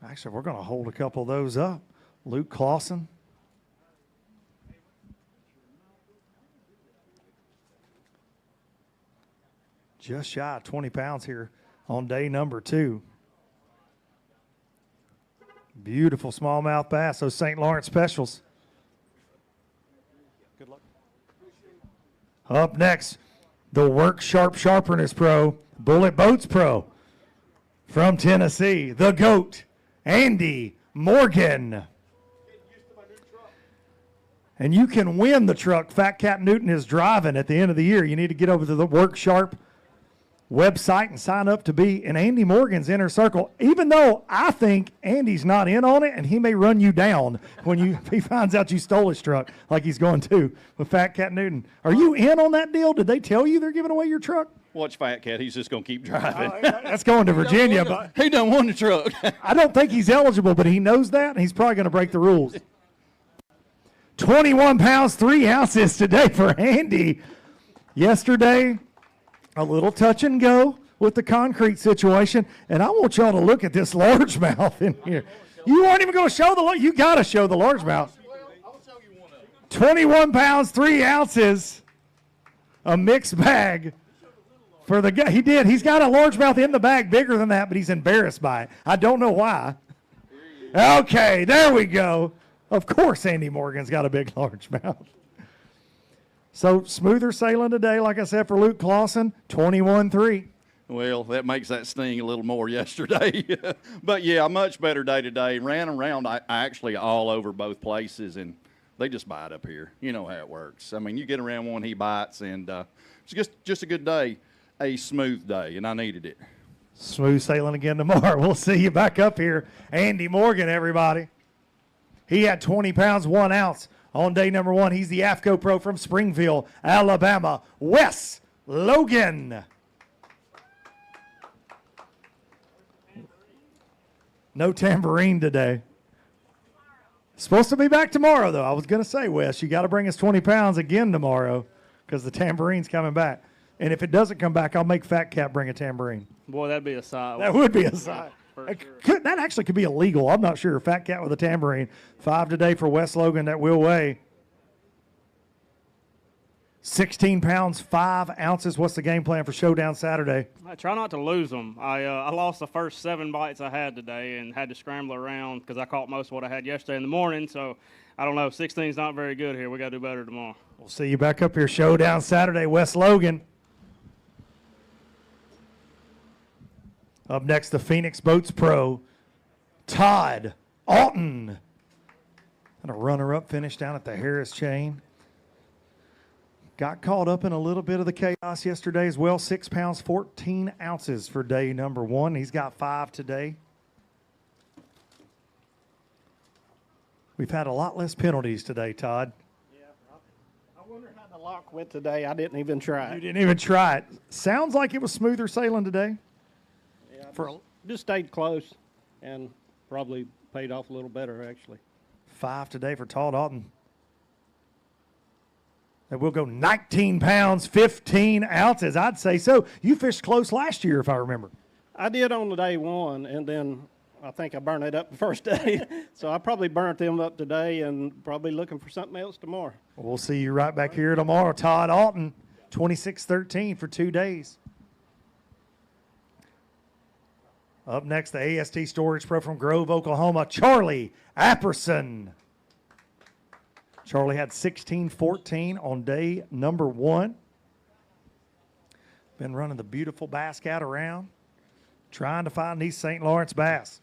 Actually, we're going to hold a couple of those up. Luke Clausen. Just shy of 20 pounds here on day number 2. Beautiful smallmouth bass, those St. Lawrence specials. Good luck. Up next, the Work Sharp Sharpeners Pro, Bullet Boats Pro from Tennessee, the GOAT, Andy Morgan. And you can win the truck Fat Cat Newton is driving at the end of the year. You need to get over to the Work Sharp website and sign up to be in Andy Morgan's inner circle, even though I think Andy's not in on it and he may run you down when he finds out you stole his truck like he's going to with Fat Cat Newton. Are you in on that deal? Did they tell you they're giving away your truck? Watch Fat Cat. He's just going to keep driving. That's going to Virginia. But he done won the truck. I don't think he's eligible, but he knows that, and he's probably going to break the rules. 21 pounds, 3 ounces today for Andy. Yesterday, a little touch and go with the concrete situation, and I want y'all to look at this largemouth in here. You aren't even going to show you got to show the largemouth. 21 pounds, 3 ounces, a mixed bag for the guy. He did. He's got a largemouth in the bag bigger than that, but he's embarrassed by it. I don't know why. Okay, there we go. Of course Andy Morgan's got a big largemouth. So smoother sailing today, like I said, for Luke Clausen, 21-3. Well, that makes that sting a little more yesterday. But, yeah, a much better day today. Ran around I actually all over both places, and they just bite up here. You know how it works. I mean, you get around one, he bites, and it's just a good day, a smooth day, and I needed it. Smooth sailing again tomorrow. We'll see you back up here. Andy Morgan, everybody. He had 20 pounds, 1 ounce. On day number 1, he's the AFCO Pro from Springfield, Alabama, Wes Logan. No tambourine today. Supposed to be back tomorrow, though. I was going to say, Wes, you got to bring us 20 pounds again tomorrow because the tambourine's coming back. And if it doesn't come back, I'll make Fat Cat bring a tambourine. Boy, that'd be a sight. That would be a sight. That actually could be illegal. I'm not sure. Fat Cat with a tambourine. 5 today for Wes Logan. That will weigh 16 pounds, 5 ounces. What's the game plan for Showdown Saturday? I try not to lose them. I lost the first 7 bites I had today and had to scramble around because I caught most of what I had yesterday in the morning. So, I don't know. 16's not very good here. We got to do better tomorrow. We'll see you back up here. Showdown Saturday, Wes Logan. Up next, the Phoenix Boats Pro, Todd Alton. And a runner-up finish down at the Harris Chain. Got caught up in a little bit of the chaos yesterday as well. 6 pounds, 14 ounces for day number 1. He's got 5 today. We've had a lot less penalties today, Todd. Yeah, I wonder how the lock went today. I didn't even try it. You didn't even try it. Sounds like it was smoother sailing today. Just stayed close and probably paid off a little better, actually. 5 today for Todd Alton. And we'll go 19 pounds, 15 ounces. I'd say so. You fished close last year, if I remember. I did on the day 1, and then I think I burned it up the first day. So I probably burnt them up today and probably looking for something else tomorrow. We'll see you right back here tomorrow. Todd Alton, 26-13 for 2 days. Up next, the AST Storage Pro from Grove, Oklahoma, Charlie Apperson. Charlie had 16-14 on day number 1. Been running the beautiful bass cat around, trying to find these St. Lawrence bass.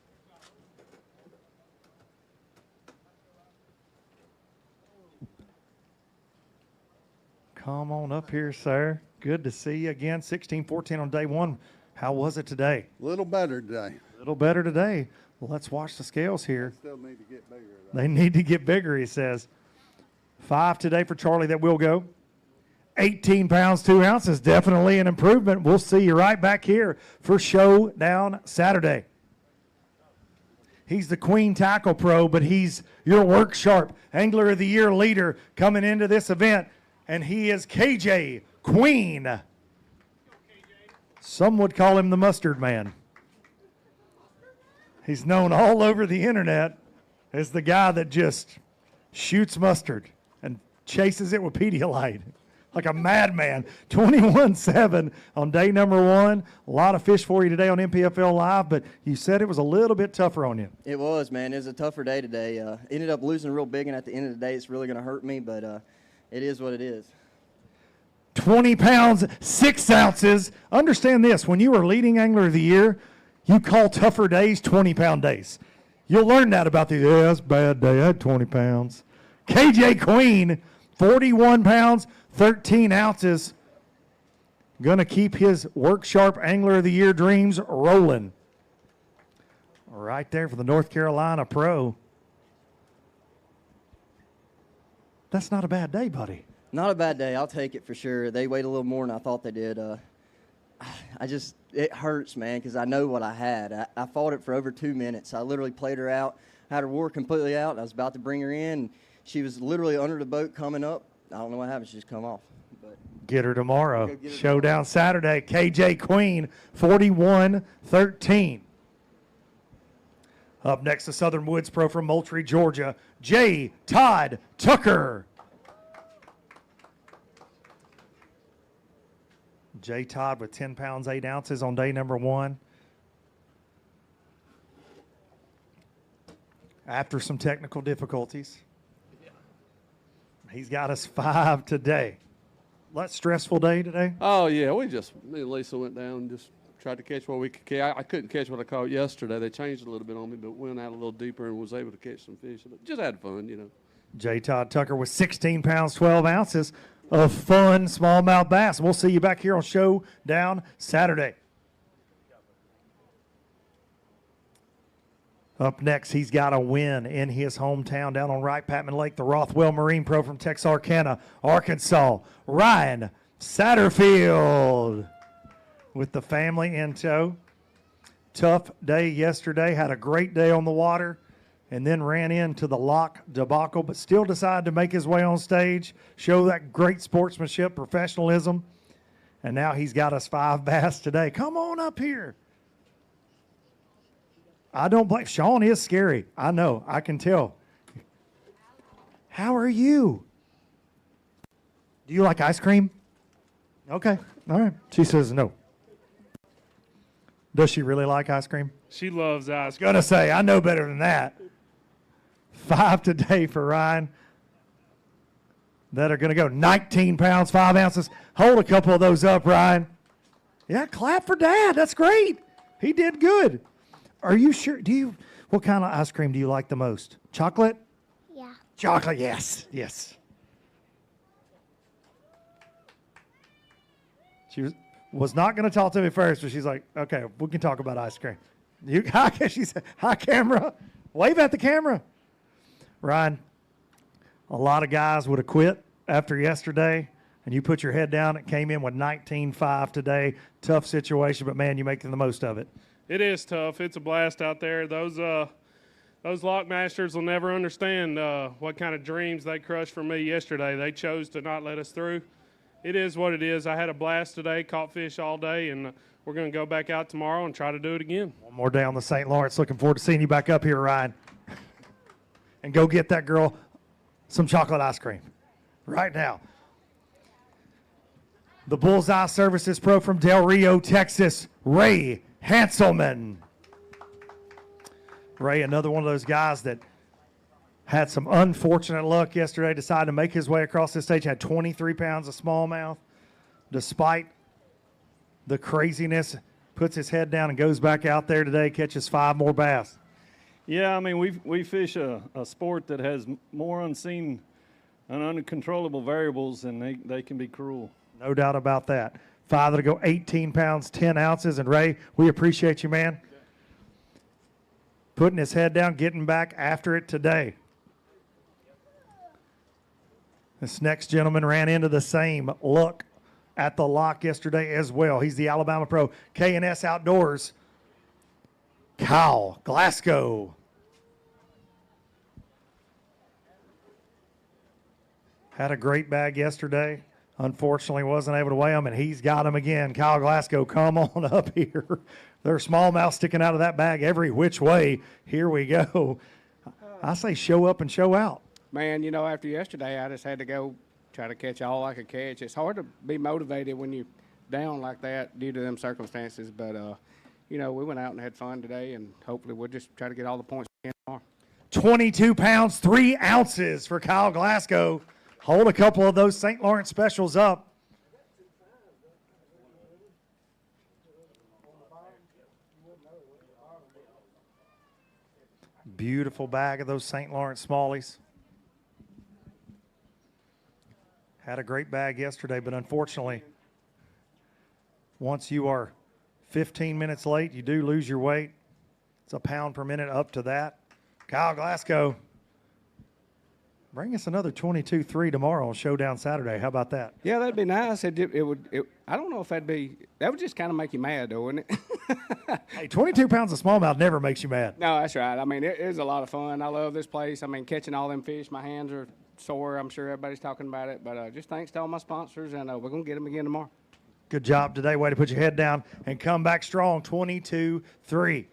Come on up here, sir. Good to see you again. 16-14 on day 1. How was it today? A little better today. A little better today. Well, let's watch the scales here. Still need to get bigger. They need to get bigger, he says. 5 today for Charlie that will go. 18 pounds, 2 ounces. Definitely an improvement. We'll see you right back here for Showdown Saturday. He's the Queen Tackle Pro, but he's your Work Sharp Angler of the Year leader coming into this event, and he is KJ Queen. Some would call him the mustard man. He's known all over the internet as the guy that just shoots mustard and chases it with Pedialyte like a madman. 21-7 on day number 1. A lot of fish for you today on NPFL Live, but you said it was a little bit tougher on you. It was, man. It was a tougher day today. Ended up losing real big, and at the end of the day, it's really going to hurt me, but it is what it is. 20 pounds, 6 ounces. Understand this, when you are leading angler of the year, you call tougher days 20-pound days. You'll learn that about that's a bad day. I had 20 pounds. KJ Queen, 41 pounds, 13 ounces. Going to keep his Work Sharp Angler of the Year dreams rolling. Right there for the North Carolina Pro. That's not a bad day, buddy. Not a bad day. I'll take it for sure. They weighed a little more than I thought they did. It hurts, man, because I know what I had. I fought it for over 2 minutes. I literally played her out, had her wore completely out. I was about to bring her in. And she was literally under the boat coming up. I don't know what happened. She just come off. But get her tomorrow. Showdown Saturday. KJ Queen, 41-13. Up next, the Southern Woods Pro from Moultrie, Georgia, J. Todd Tucker. J. Todd with 10 pounds, 8 ounces on day number 1. After some technical difficulties. He's got us 5 today. Less stressful day today? Oh, yeah. Me and Lisa went down and just tried to catch what we could catch. I couldn't catch what I caught yesterday. They changed a little bit on me, but went out a little deeper and was able to catch some fish. But just had fun, you know. J. Todd Tucker with 16 pounds, 12 ounces of fun smallmouth bass. We'll see you back here on Showdown Saturday. Up next, he's got a win in his hometown down on Wright Patman Lake, the Rothwell Marine Pro from Texarkana, Arkansas, Ryan Satterfield with the family in tow. Tough day yesterday, had a great day on the water, and then ran into the lock debacle, but still decided to make his way on stage, show that great sportsmanship, professionalism, and now he's got us 5 bass today. Come on up here. I don't blame. Sean is scary. I know. I can tell. How are you? Do you like ice cream? Okay. All right. She says no. Does she really like ice cream? She loves ice cream. Gonna say, I know better than that. 5 today for Ryan that are going to go 19 pounds, 5 ounces. Hold a couple of those up, Ryan. Yeah, clap for Dad. That's great. He did good. Are you sure? What kind of ice cream do you like the most? Chocolate? Yeah. Chocolate, yes, yes. She was not going to talk to me first, but she's like, okay, we can talk about ice cream. She said, hi, camera. Wave at the camera. Ryan, a lot of guys would have quit after yesterday, and you put your head down and came in with 19.5 today. Tough situation, but, man, you're making the most of it. It is tough. It's a blast out there. Those lockmasters will never understand what kind of dreams they crushed for me yesterday. They chose to not let us through. It is what it is. I had a blast today, caught fish all day, and we're going to go back out tomorrow and try to do it again. One more day on the St. Lawrence. Looking forward to seeing you back up here, Ryan. And go get that girl some chocolate ice cream right now. The Bullseye Services Pro from Del Rio, Texas, Ray Hanselman. Ray, another one of those guys that had some unfortunate luck yesterday, decided to make his way across the stage, had 23 pounds of smallmouth. Despite the craziness, puts his head down and goes back out there today, catches 5 more bass. Yeah, I mean, we fish a sport that has more unseen and uncontrollable variables, and they can be cruel. No doubt about that. 5 to go, 18 pounds, 10 ounces. And, Ray, we appreciate you, man. Putting his head down, getting back after it today. This next gentleman ran into the same luck at the lock yesterday as well. He's the Alabama Pro, K&S Outdoors, Kyle Glasgow. Had a great bag yesterday. Unfortunately, wasn't able to weigh them, and he's got them again. Kyle Glasgow, come on up here. There's smallmouth sticking out of that bag every which way. Here we go. I say show up and show out. Man, you know, after yesterday, I just had to go try to catch all I could catch. It's hard to be motivated when you're down like that due to them circumstances. But, you know, we went out and had fun today, and hopefully we'll just try to get all the points we can tomorrow. 22 pounds, 3 ounces for Kyle Glasgow. Hold a couple of those St. Lawrence specials up. Beautiful bag of those St. Lawrence smallies. Had a great bag yesterday, but unfortunately, once you are 15 minutes late, you do lose your weight. It's a pound per minute up to that. Kyle Glasgow, bring us another 22-3 tomorrow on Showdown Saturday. How about that? Yeah, that'd be nice. It would. I don't know if that would just kind of make you mad, though, wouldn't it? Hey, 22 pounds of smallmouth never makes you mad. No, that's right. I mean, it is a lot of fun. I love this place. I mean, catching all them fish, my hands are sore. I'm sure everybody's talking about it. But just thanks to all my sponsors, and we're going to get them again tomorrow. Good job today. Way to put your head down and come back strong. 22-3.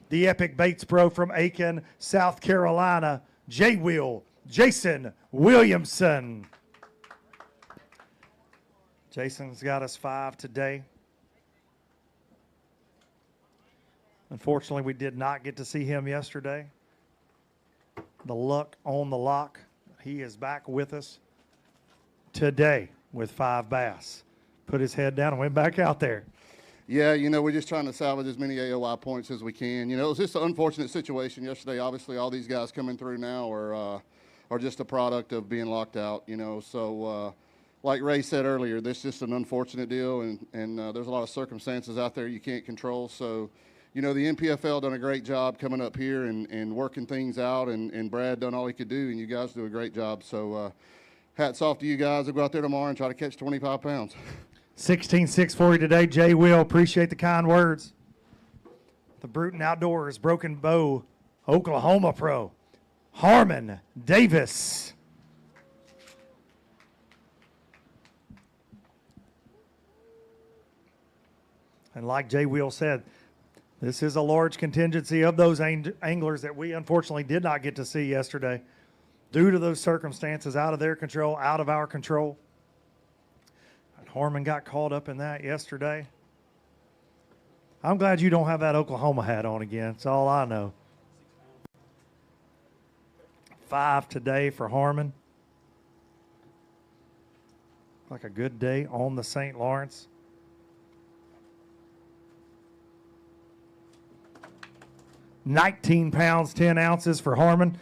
The Epic Baits Pro from Aiken, South Carolina, J-Wheel, Jason Williamson. Jason's got us 5 today. Unfortunately, we did not get to see him yesterday. The luck on the lock. He is back with us today with 5 bass. Put his head down and went back out there. Yeah, you know, we're just trying to salvage as many AOI points as we can. You know, it was just an unfortunate situation yesterday. Obviously, all these guys coming through now are just a product of being locked out, you know. So, like Ray said earlier, this is just an unfortunate deal, and there's a lot of circumstances out there you can't control. So, you know, the NPFL done a great job coming up here and working things out, and Brad done all he could do, and you guys do a great job. So, hats off to you guys. I'll go out there tomorrow and try to catch 25 pounds. 16-6 for you today, Jay Will. Appreciate the kind words. The Bruton Outdoors Broken Bow Oklahoma Pro, Harmon Davis. And like Jay Will said, this is a large contingency of those anglers that we unfortunately did not get to see yesterday due to those circumstances out of their control, out of our control. Harmon got caught up in that yesterday. I'm glad you don't have that Oklahoma hat on again. That's all I know. 5 today for Harmon. Like a good day on the St. Lawrence. £19, 10 ounces for Harmon.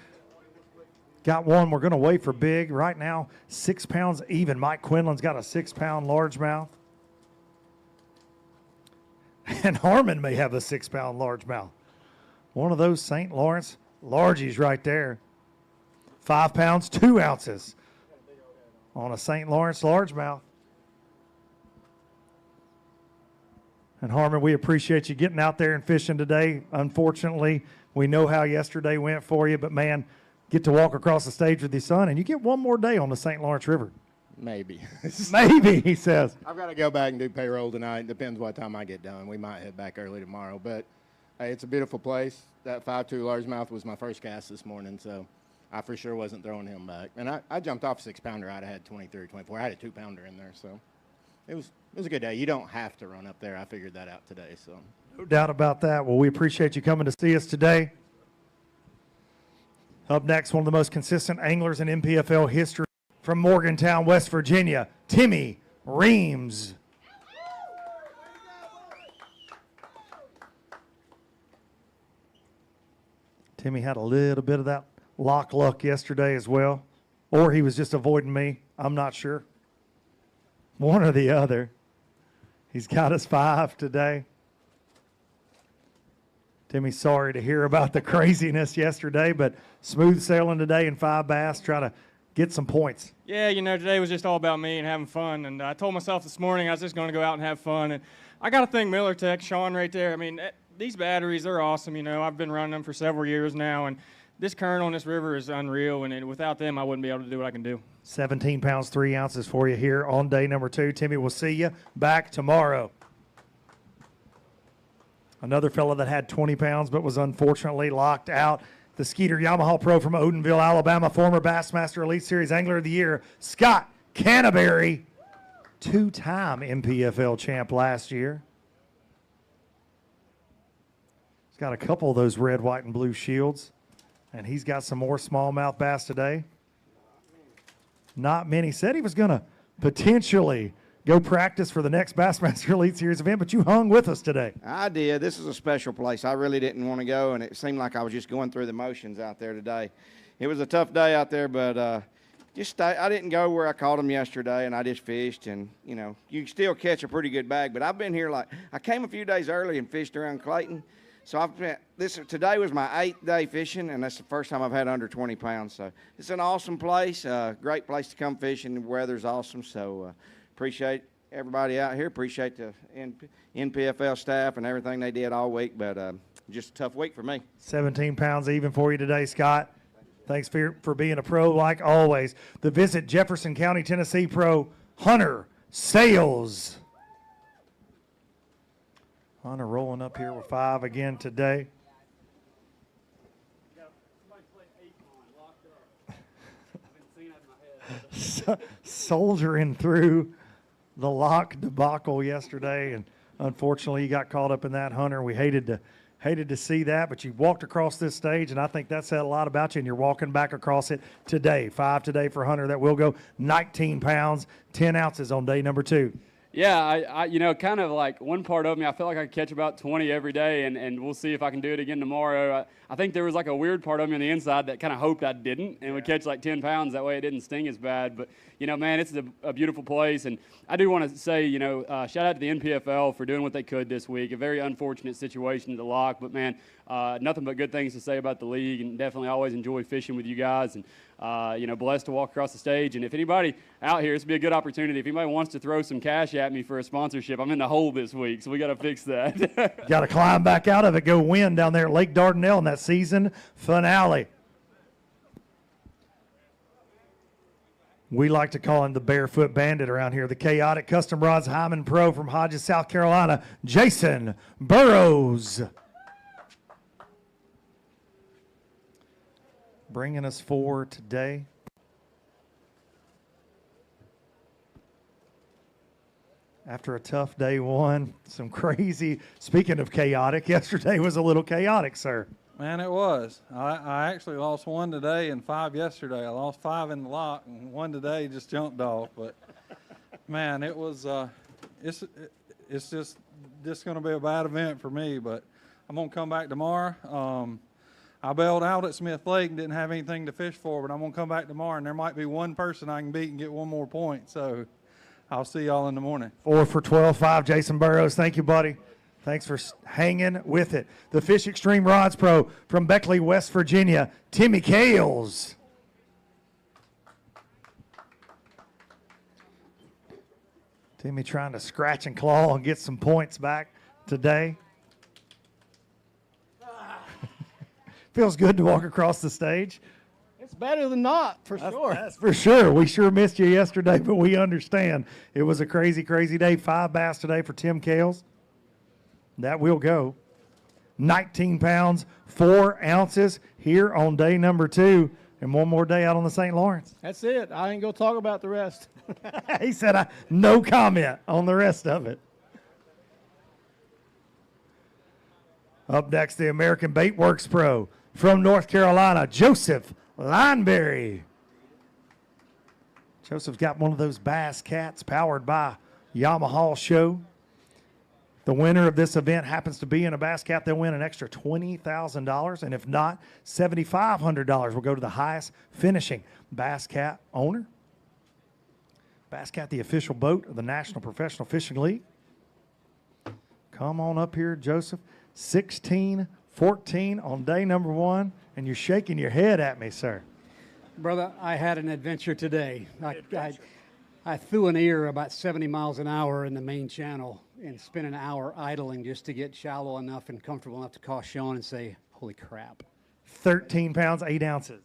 Got one. We're going to wait for big. Right now, 6 pounds even. Mike Quinlan's got a 6-pound largemouth. And Harmon may have a 6-pound largemouth. One of those St. Lawrence largies right there. 5 pounds, 2 ounces on a St. Lawrence largemouth. And Harmon, we appreciate you getting out there and fishing today. Unfortunately, we know how yesterday went for you, but man, get to walk across the stage with your son, and you get one more day on the St. Lawrence River. Maybe. Maybe, he says. I've got to go back and do payroll tonight. Depends what time I get done. We might head back early tomorrow. But, hey, it's a beautiful place. That 5'2" largemouth was my first cast this morning, so I for sure wasn't throwing him back. And I jumped off a 6-pounder. I'd have had 23, 24. I had a 2-pounder in there, so it was a good day. You don't have to run up there. I figured that out today. So No doubt about that. Well, we appreciate you coming to see us today. Up next, one of the most consistent anglers in NPFL history from Morgantown, West Virginia, Timmy Reams. Timmy had a little bit of that lock luck yesterday as well, or he was just avoiding me. I'm not sure. One or the other. He's got us 5 today. Timmy's sorry to hear about the craziness yesterday, but smooth sailing today in 5 bass, try to get some points. Yeah, you know, today was just all about me and having fun. And I told myself this morning I was just going to go out and have fun. And I got to thank Miller Tech, Sean right there. I mean, these batteries, they're awesome. You know, I've been running them for several years now. And this current on this river is unreal, and without them, I wouldn't be able to do what I can do. 17 pounds, 3 ounces for you here on day number 2. Timmy, we'll see you back tomorrow. Another fella that had 20 pounds but was unfortunately locked out. The Skeeter Yamaha Pro from Odenville, Alabama, former Bassmaster Elite Series Angler of the Year, Scott Canterbury, 2-time NPFL champ last year. He's got a couple of those red, white, and blue shields, and he's got some more smallmouth bass today. Not many. Said he was going to potentially go practice for the next Bassmaster Elite Series event, but you hung with us today. I did. This is a special place. I really didn't want to go, and it seemed like I was just going through the motions out there today. It was a tough day out there, but I didn't go where I caught them yesterday, and I just fished. And, you know, you can still catch a pretty good bag, but I've been here I came a few days early and fished around Clayton. So today was my 8th day fishing, and that's the first time I've had under 20 pounds. So it's an awesome place, great place to come fishing. The weather's awesome, so appreciate everybody out here. Appreciate the NPFL staff and everything they did all week, but just a tough week for me. 17 pounds even for you today, Scott. Thanks for being a pro like always. The Visit Jefferson County, Tennessee Pro, Hunter Sales. Hunter rolling up here with 5 again today. Soldiering through the lock debacle yesterday, and unfortunately you got caught up in that, Hunter. We hated to see that, but you walked across this stage, and I think that said a lot about you, and you're walking back across it today. 5 today for Hunter. That will go 19 pounds, 10 ounces on day number 2. Yeah, I you know, kind of like one part of me, I felt like I could catch about 20 every day, and we'll see if I can do it again tomorrow. I think there was like a weird part of me on the inside that kind of hoped I didn't and would catch like 10 pounds. That way it didn't sting as bad. But, you know, man, it's a beautiful place. And I do want to say, you know, shout out to the NPFL for doing what they could this week. A very unfortunate situation at the lock. But, man, nothing but good things to say about the league, and definitely always enjoy fishing with you guys. And, you know, blessed to walk across the stage. And if anybody out here, this would be a good opportunity. If anybody wants to throw some cash at me for a sponsorship, I'm in the hole this week, so we got to fix that. Got to climb back out of it, go win down there at Lake Dardanelle in that season finale. We like to call him the Barefoot Bandit around here. The Chaotic Custom Rods Hyman Pro from Hodges, South Carolina, Jason Burrows. Bringing us 4 today. After a tough day 1, some crazy, speaking of chaotic, yesterday was a little chaotic, sir. Man, it was. I actually lost 1 today and 5 yesterday. I lost 5 in the lock, and 1 today just jumped off. But, man, it was, it's just going to be a bad event for me. But I'm going to come back tomorrow. I bailed out at Smith Lake and didn't have anything to fish for, but I'm going to come back tomorrow, and there might be 1 person I can beat and get 1 more point. So I'll see y'all in the morning. 4 for 12, 5, Jason Burrows. Thank you, buddy. Thanks for hanging with it. The Fish Extreme Rods Pro from Beckley, West Virginia, Timmy Kales. Timmy trying to scratch and claw and get some points back today. Feels good to walk across the stage. It's better than not, for sure. That's for sure. We sure missed you yesterday, but we understand. It was a crazy, crazy day. 5 bass today for Tim Kales. That will go 19 pounds, 4 ounces here on day number 2, and 1 more day out on the St. Lawrence. That's it. I ain't going to talk about the rest. He said, no comment on the rest of it. Up next, the American Bait Works Pro from North Carolina, Joseph Lineberry. Joseph's got one of those Bass Cats powered by Yamaha Show. The winner of this event happens to be in a Bass Cat. They'll win an extra $20,000, and if not, $7,500 will go to the highest finishing Bass Cat owner. Bass Cat, the official boat of the National Professional Fishing League. Come on up here, Joseph. 16-14 on day number 1, and you're shaking your head at me, sir. Brother, I had an adventure today. I threw an ear about 70 miles an hour in the main channel and spent an hour idling just to get shallow enough and comfortable enough to call Sean and say, holy crap, 13 pounds, 8 ounces.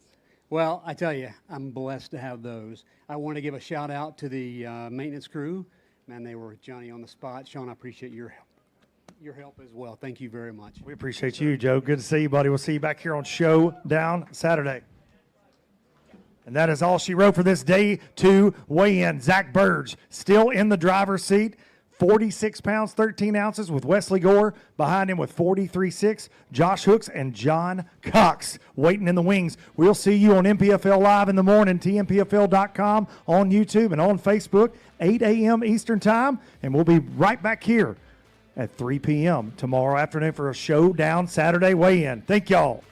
Well, I tell you, I'm blessed to have those. I want to give a shout out to the maintenance crew. Man, they were Johnny on the spot. Sean, I appreciate your help as well. Thank you very much. We appreciate you, Joe. Good to see you, buddy. We'll see you back here on Showdown Saturday. And that is all she wrote for this day 2 weigh-in. Zach Burge still in the driver's seat. 46 pounds, 13 ounces with Wesley Gore behind him with 43.6. Josh Hooks and John Cox waiting in the wings. We'll see you on NPFL Live in the morning, TNPFL.com, on YouTube and on Facebook, 8 a.m. Eastern Time. And we'll be right back here at 3 p.m. tomorrow afternoon for a Showdown Saturday weigh-in. Thank y'all.